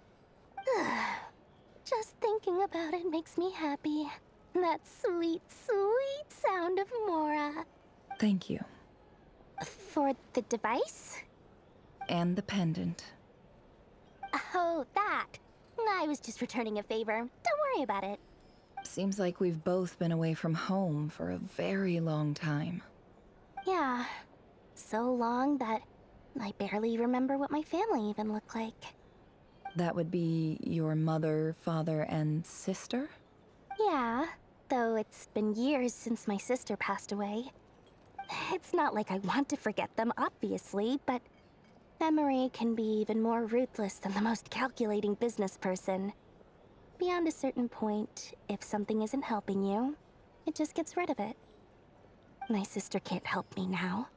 Just thinking about it makes me happy. That sweet, sweet sound of Mora. Thank you. For the device? And the pendant. Oh, that. I was just returning a favor. Don't worry about it. Seems like we've both been away from home for a very long time. Yeah. So long that I barely remember what my family even looked like. That would be your mother, father, and sister? Yeah, though it's been years since my sister passed away. It's not like I want to forget them, obviously, but memory can be even more ruthless than the most calculating business person. Beyond a certain point, if something isn't helping you, it just gets rid of it. My sister can't help me now.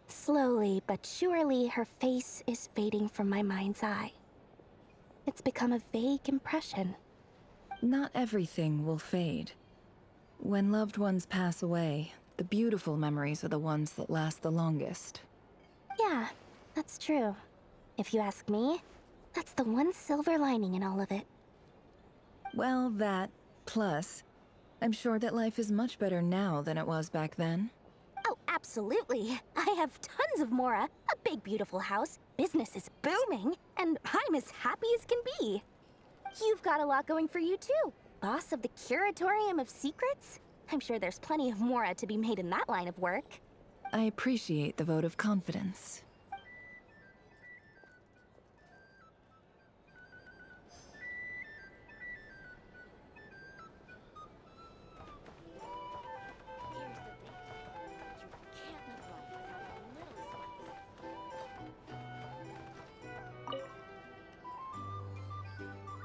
Slowly but surely, her face is fading from my mind's eye. It's become a vague impression. Not everything will fade. When loved ones pass away, the beautiful memories are the ones that last the longest. Yeah, that's true. If you ask me, that's the one silver lining in all of it. Well, that, plus, I'm sure that life is much better now than it was back then. Oh, absolutely. I have tons of Mora, a big beautiful house, business is booming, and I'm as happy as can be. You've got a lot going for you too. Boss of the Curatorium of Secrets? I'm sure there's plenty of Mora to be made in that line of work. I appreciate the vote of confidence.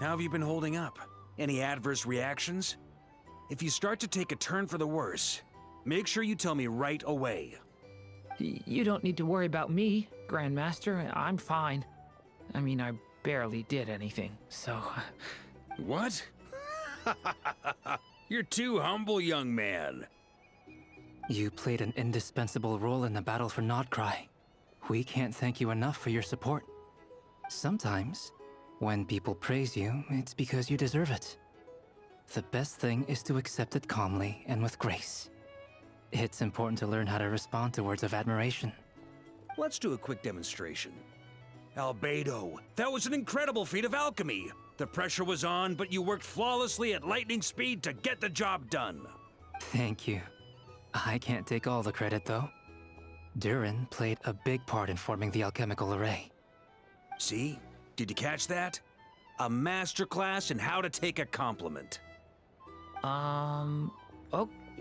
How have you been holding up? Any adverse reactions? If you start to take a turn for the worse, make sure you tell me right away. You don't need to worry about me, Grandmaster. I'm fine. I mean, I barely did anything, so... What? You're too humble, young man. You played an indispensable role in the battle for Nodcry. We can't thank you enough for your support. Sometimes, when people praise you, it's because you deserve it. The best thing is to accept it calmly and with grace. It's important to learn how to respond to words of admiration. Let's do a quick demonstration. Albedo, that was an incredible feat of alchemy. The pressure was on, but you worked flawlessly at lightning speed to get the job done. Thank you. I can't take all the credit, though. Durin played a big part in forming the alchemical array. See? Did you catch that? A masterclass in how to take a compliment.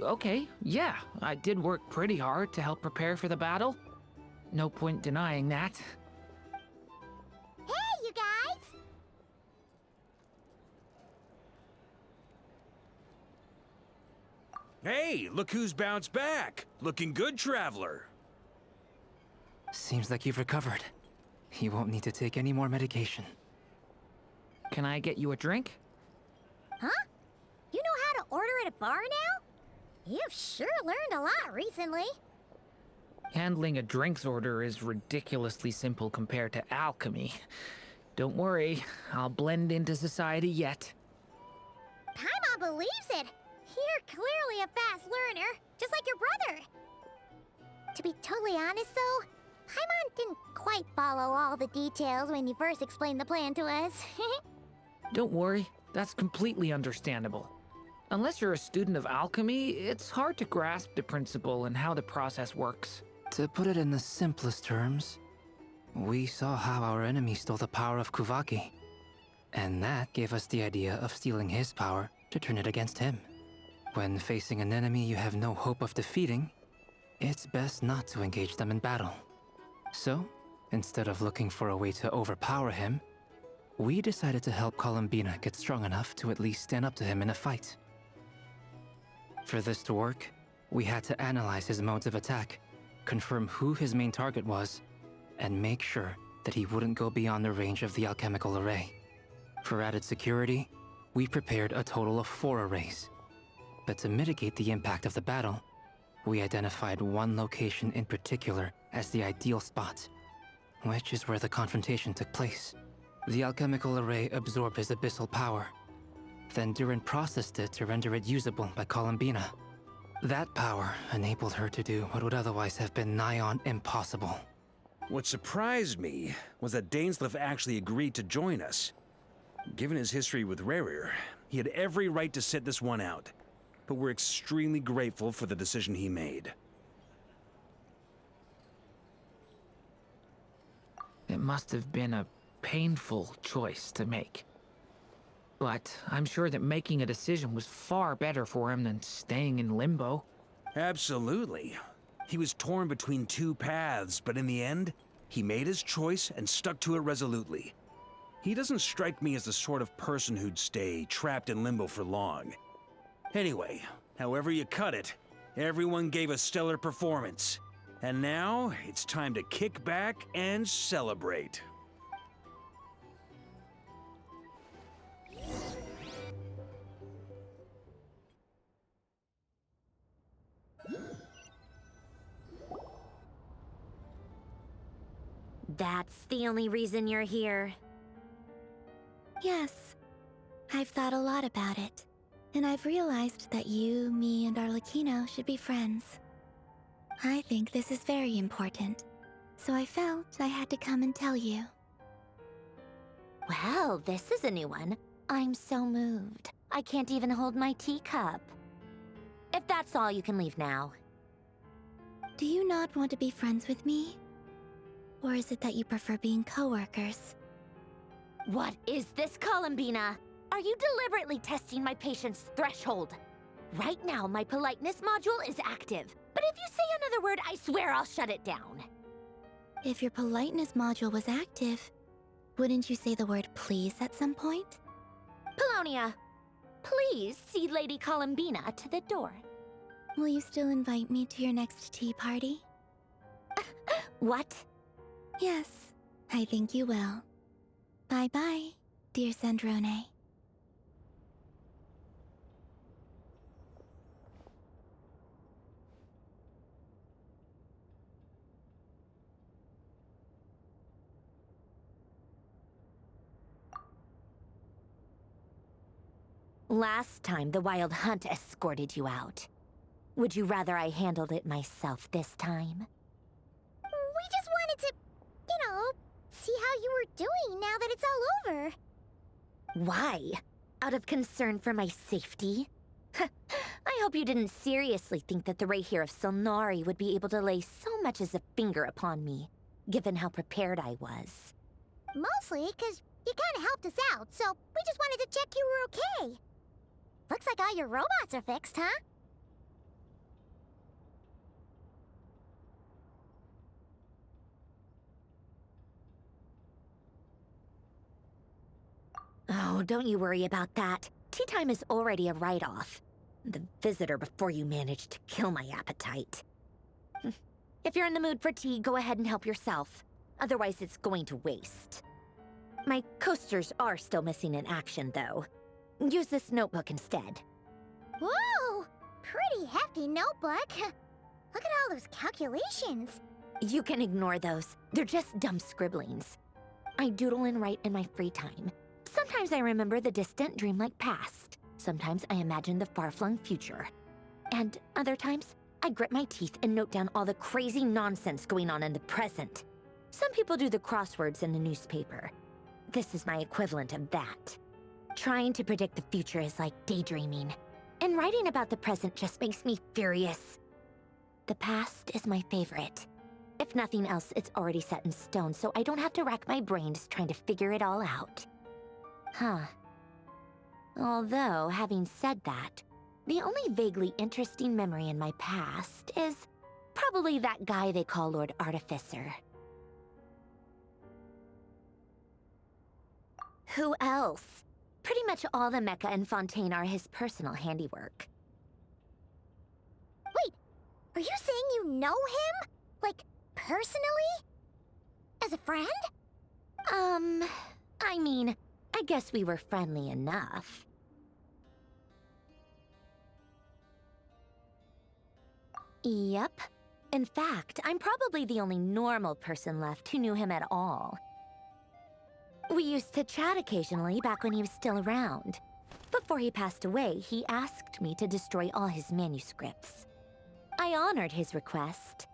Okay, yeah. I did work pretty hard to help prepare for the battle. No point denying that. Hey, you guys! Hey, look who's bounced back. Looking good, Traveler. Seems like you've recovered. You won't need to take any more medication. Can I get you a drink? Huh? You know how to order at a bar now? You've sure learned a lot recently. Handling a drinks order is ridiculously simple compared to alchemy. Don't worry, I'll blend into society yet. Paimon believes it. You're clearly a fast learner, just like your brother. To be totally honest though, Paimon didn't quite follow all the details when you first explained the plan to us. Don't worry, that's completely understandable. Unless you're a student of alchemy, it's hard to grasp the principle and how the process works. To put it in the simplest terms, we saw how our enemy stole the power of Kuvaki. And that gave us the idea of stealing his power to turn it against him. When facing an enemy you have no hope of defeating, it's best not to engage them in battle. So, instead of looking for a way to overpower him, we decided to help Columbina get strong enough to at least stand up to him in a fight. For this to work, we had to analyze his modes of attack, confirm who his main target was, and make sure that he wouldn't go beyond the range of the alchemical array. For added security, we prepared a total of 4 arrays. But to mitigate the impact of the battle, we identified one location in particular as the ideal spot, which is where the confrontation took place. The alchemical array absorbed his abyssal power. Then Durin processed it to render it usable by Columbina. That power enabled her to do what would otherwise have been nigh on impossible. What surprised me was that Dainsleif actually agreed to join us. Given his history with Rerir, he had every right to sit this one out. But we're extremely grateful for the decision he made. It must have been a painful choice to make. But I'm sure that making a decision was far better for him than staying in limbo. Absolutely. He was torn between 2 paths, but in the end, he made his choice and stuck to it resolutely. He doesn't strike me as the sort of person who'd stay trapped in limbo for long. Anyway, however you cut it, everyone gave a stellar performance. And now, it's time to kick back and celebrate. That's the only reason you're here. Yes. I've thought a lot about it. And I've realized that you, me, and Arlecchino should be friends. I think this is very important. So I felt I had to come and tell you. Well, this is a new one. I'm so moved. I can't even hold my teacup. If that's all, you can leave now. Do you not want to be friends with me? Or is it that you prefer being co-workers? What is this, Columbina? Are you deliberately testing my patience threshold? Right now, my politeness module is active. But if you say another word, I swear I'll shut it down. If your politeness module was active, wouldn't you say the word please at some point? Paulownia, please see Lady Columbina to the door. Will you still invite me to your next tea party? What? Yes, I think you will. Bye-bye, dear Sandrone. Last time, the Wild Hunt escorted you out. Would you rather I handled it myself this time? We just wanted to, see how you were doing now that it's all over. Why? Out of concern for my safety? I hope you didn't seriously think that the Rayhir of Silnari would be able to lay so much as a finger upon me, given how prepared I was. Mostly because you kind of helped us out, so we just wanted to check you were okay. Looks like all your robots are fixed, huh? Oh, don't you worry about that. Tea time is already a write-off. The visitor before you managed to kill my appetite. If you're in the mood for tea, go ahead and help yourself. Otherwise, it's going to waste. My coasters are still missing in action, though. Use this notebook instead. Whoa! Pretty hefty notebook. Look at all those calculations. You can ignore those. They're just dumb scribblings. I doodle and write in my free time. Sometimes I remember the distant, dreamlike past. Sometimes I imagine the far-flung future. And other times, I grit my teeth and note down all the crazy nonsense going on in the present. Some people do the crosswords in the newspaper. This is my equivalent of that. Trying to predict the future is like daydreaming, and writing about the present just makes me furious. The past is my favorite. If nothing else, it's already set in stone, so I don't have to rack my brains trying to figure it all out. Huh. Although, having said that, the only vaguely interesting memory in my past is probably that guy they call Lord Artificer. Who else? Pretty much all the mecha and Fontaine are his personal handiwork. Wait, are you saying you know him? Like, personally? As a friend? I mean, I guess we were friendly enough. Yep. In fact, I'm probably the only normal person left who knew him at all. We used to chat occasionally back when he was still around. Before he passed away, he asked me to destroy all his manuscripts. I honored his request,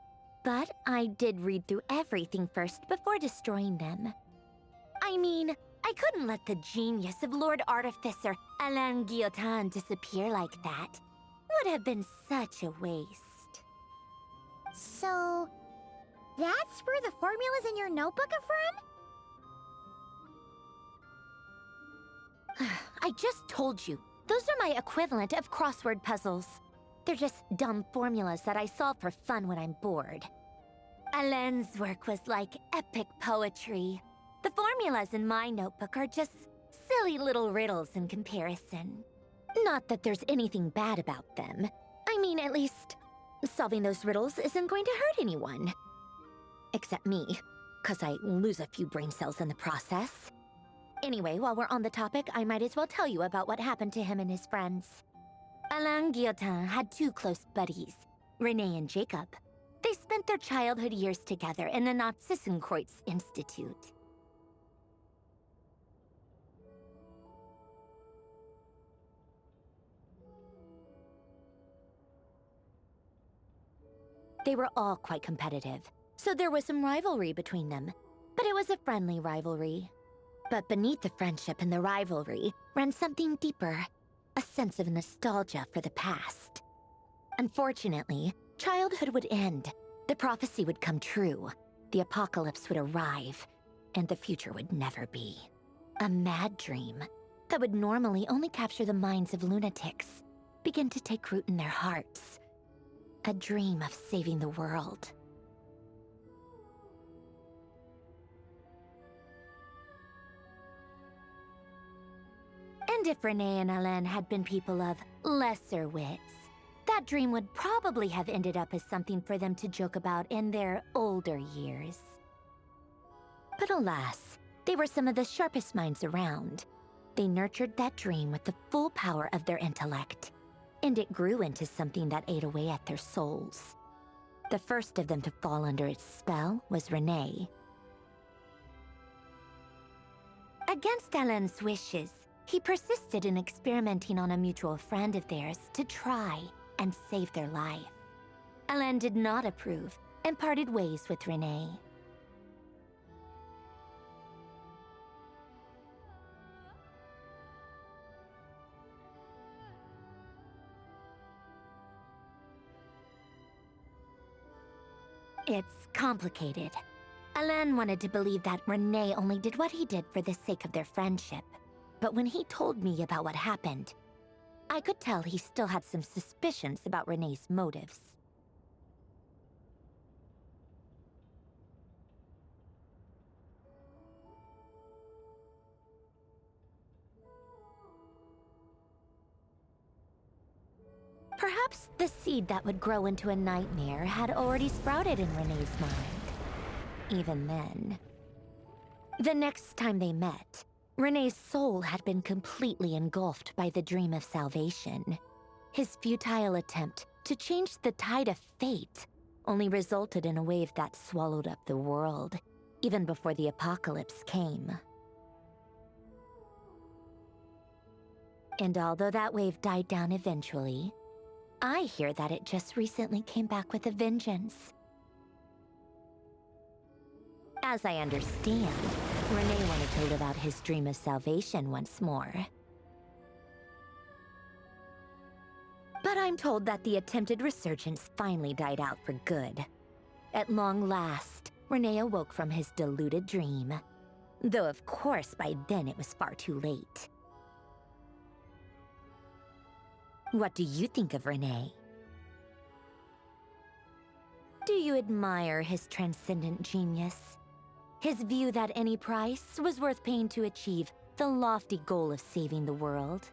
but I did read through everything first before destroying them. I mean, I couldn't let the genius of Lord Artificer Alain Guillotin disappear like that. Would have been such a waste. So, that's where the formulas in your notebook are from? I just told you, those are my equivalent of crossword puzzles. They're just dumb formulas that I solve for fun when I'm bored. Alain's work was like epic poetry. The formulas in my notebook are just silly little riddles in comparison. Not that there's anything bad about them. I mean, at least, solving those riddles isn't going to hurt anyone. Except me, 'cause I lose a few brain cells in the process. Anyway, while we're on the topic, I might as well tell you about what happened to him and his friends. Alain Guillotin had two close buddies, Renee and Jacob. They spent their childhood years together in the Narzissenkreuz Institute. They were all quite competitive, so there was some rivalry between them, but it was a friendly rivalry. But beneath the friendship and the rivalry ran something deeper, a sense of nostalgia for the past. Unfortunately, childhood would end, the prophecy would come true, the apocalypse would arrive, and the future would never be. A mad dream that would normally only capture the minds of lunatics began to take root in their hearts. A dream of saving the world. And if Renee and Alain had been people of lesser wits, that dream would probably have ended up as something for them to joke about in their older years. But alas, they were some of the sharpest minds around. They nurtured that dream with the full power of their intellect, and it grew into something that ate away at their souls. The first of them to fall under its spell was Renee. Against Alain's wishes, he persisted in experimenting on a mutual friend of theirs to try and save their life. Alain did not approve and parted ways with Renee. It's complicated. Alain wanted to believe that Renee only did what he did for the sake of their friendship. But when he told me about what happened, I could tell he still had some suspicions about Renee's motives. Perhaps the seed that would grow into a nightmare had already sprouted in Renee's mind. Even then. The next time they met, Renee's soul had been completely engulfed by the dream of salvation. His futile attempt to change the tide of fate only resulted in a wave that swallowed up the world, even before the apocalypse came. And although that wave died down eventually, I hear that it just recently came back with a vengeance. As I understand, Renee wanted to live out his dream of salvation once more. But I'm told that the attempted resurgence finally died out for good. At long last, Renee awoke from his deluded dream. Though of course by then it was far too late. What do you think of Renee? Do you admire his transcendent genius? His view that any price was worth paying to achieve the lofty goal of saving the world?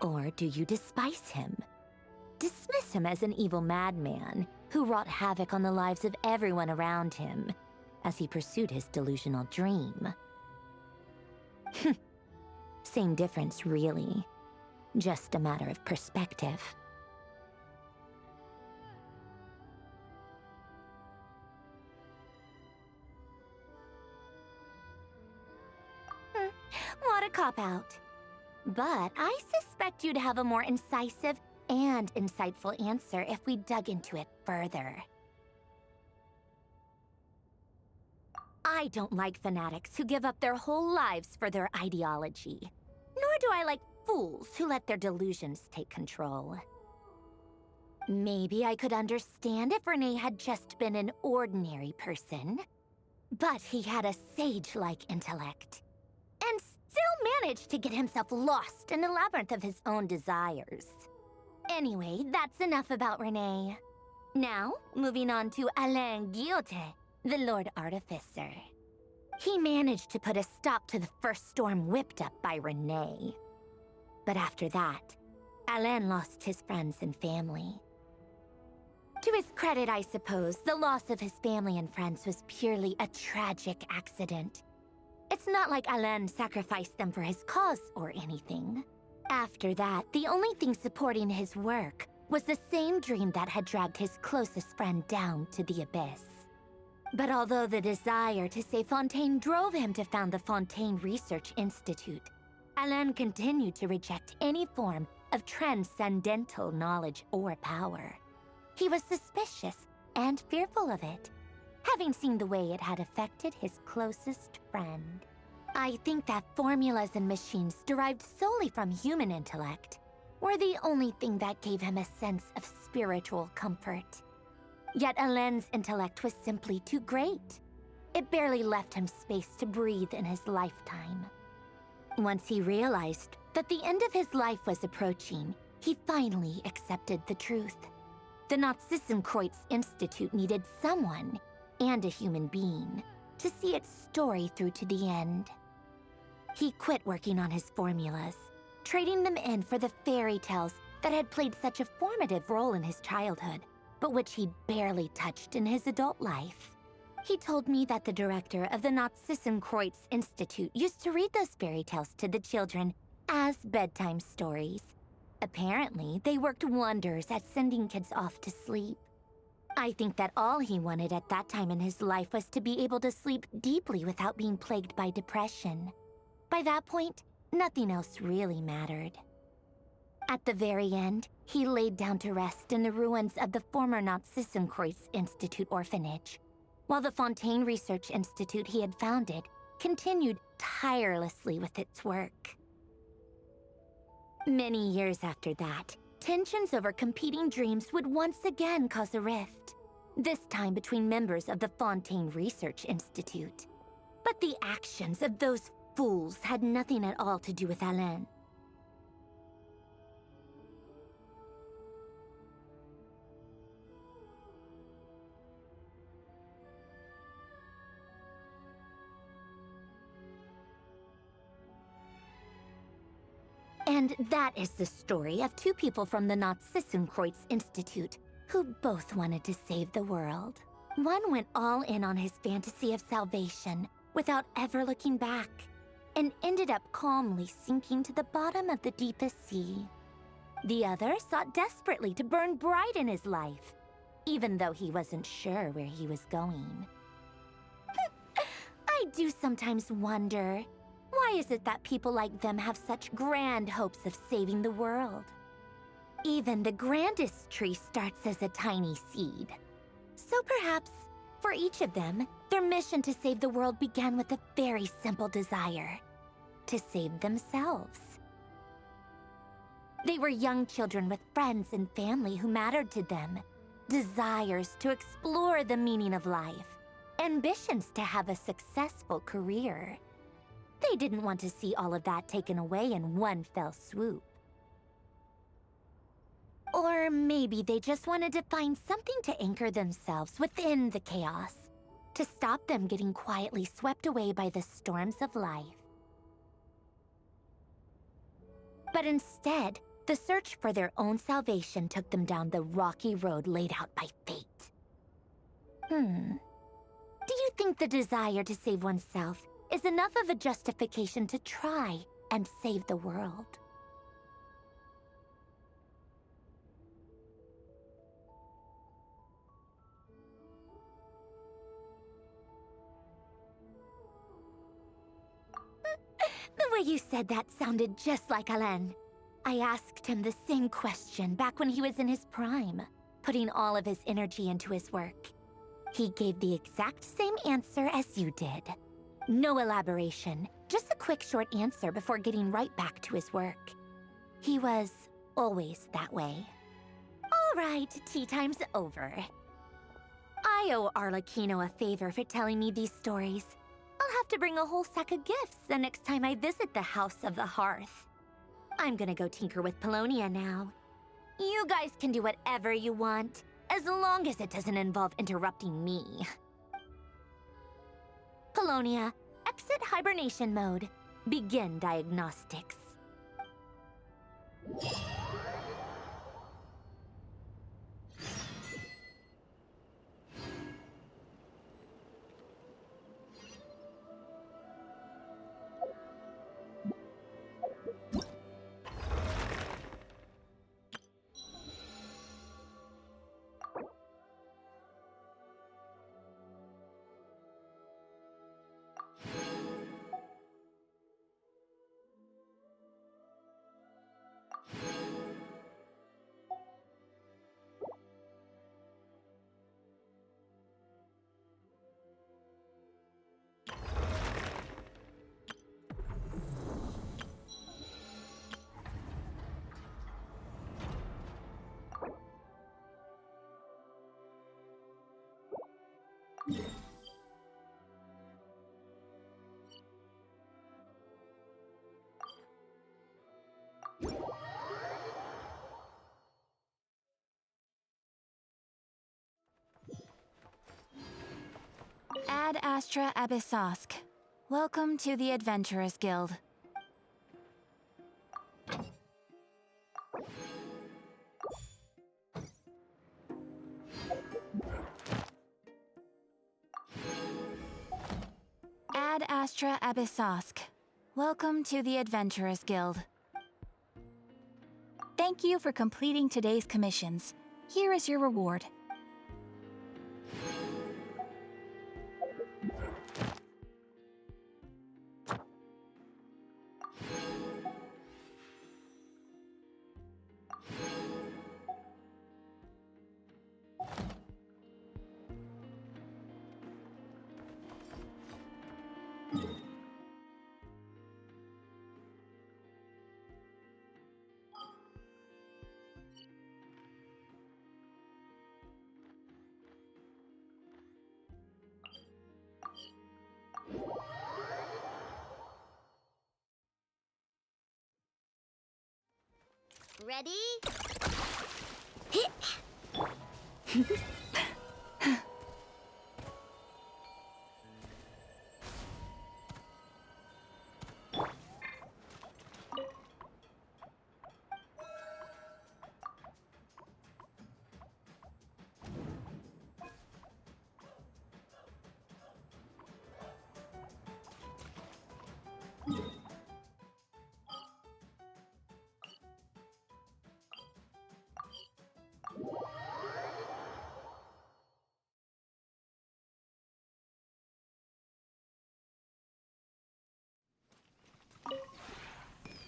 Or do you despise him? Dismiss him as an evil madman who wrought havoc on the lives of everyone around him as he pursued his delusional dream? Same difference, really. Just a matter of perspective. What a cop-out. But I suspect you'd have a more incisive and insightful answer if we dug into it further. I don't like fanatics who give up their whole lives for their ideology. Nor do I like fools who let their delusions take control. Maybe I could understand if Renee had just been an ordinary person. But he had a sage-like intellect. And still managed to get himself lost in the labyrinth of his own desires. Anyway, that's enough about Renee. Now, moving on to Alain Guillotin, the Lord Artificer. He managed to put a stop to the first storm whipped up by Renee. But after that, Alain lost his friends and family. To his credit, I suppose, the loss of his family and friends was purely a tragic accident. It's not like Alain sacrificed them for his cause or anything. After that, the only thing supporting his work was the same dream that had dragged his closest friend down to the abyss. But although the desire to save Fontaine drove him to found the Fontaine Research Institute, Alain continued to reject any form of transcendental knowledge or power. He was suspicious and fearful of it, having seen the way it had affected his closest friend. I think that formulas and machines derived solely from human intellect were the only thing that gave him a sense of spiritual comfort. Yet Alain's intellect was simply too great. It barely left him space to breathe in his lifetime. Once he realized that the end of his life was approaching, he finally accepted the truth. The Nazissenkreuz Institute needed someone, and a human being, to see its story through to the end. He quit working on his formulas, trading them in for the fairy tales that had played such a formative role in his childhood, but which he'd barely touched in his adult life. He told me that the director of the Nazissenkreuz Institute used to read those fairy tales to the children as bedtime stories. Apparently, they worked wonders at sending kids off to sleep. I think that all he wanted at that time in his life was to be able to sleep deeply without being plagued by depression. By that point, nothing else really mattered. At the very end, he laid down to rest in the ruins of the former Nazissenkreuz Institute orphanage, while the Fontaine Research Institute he had founded continued tirelessly with its work. Many years after that, tensions over competing dreams would once again cause a rift, this time between members of the Fontaine Research Institute. But the actions of those fools had nothing at all to do with Alain. And that is the story of two people from the Nazissenkreuz Institute who both wanted to save the world. One went all in on his fantasy of salvation without ever looking back, and ended up calmly sinking to the bottom of the deepest sea. The other sought desperately to burn bright in his life, even though he wasn't sure where he was going. I do sometimes wonder, why is it that people like them have such grand hopes of saving the world? Even the grandest tree starts as a tiny seed. So perhaps, for each of them, their mission to save the world began with a very simple desire: to save themselves. They were young children with friends and family who mattered to them, desires to explore the meaning of life, ambitions to have a successful career. They didn't want to see all of that taken away in one fell swoop. Or maybe they just wanted to find something to anchor themselves within the chaos, to stop them getting quietly swept away by the storms of life. But instead, the search for their own salvation took them down the rocky road laid out by fate. Do you think the desire to save oneself is enough of a justification to try and save the world? The way you said that sounded just like Alain. I asked him the same question back when he was in his prime, putting all of his energy into his work. He gave the exact same answer as you did. No elaboration, just a quick short answer before getting right back to his work. He was always that way. All right, tea time's over. I owe Arlecchino a favor for telling me these stories. I'll have to bring a whole sack of gifts the next time I visit the House of the Hearth. I'm gonna go tinker with Polonia now. You guys can do whatever you want, as long as it doesn't involve interrupting me. Polonia, exit hibernation mode. Begin diagnostics. Ad Astra Abyssosk. Welcome to the Adventurers Guild. Ad Astra Abyssosk. Welcome to the Adventurers Guild. Thank you for completing today's commissions. Here is your reward. Ready?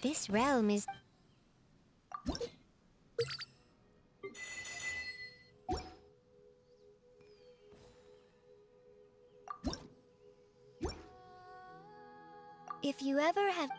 This realm is... If you ever have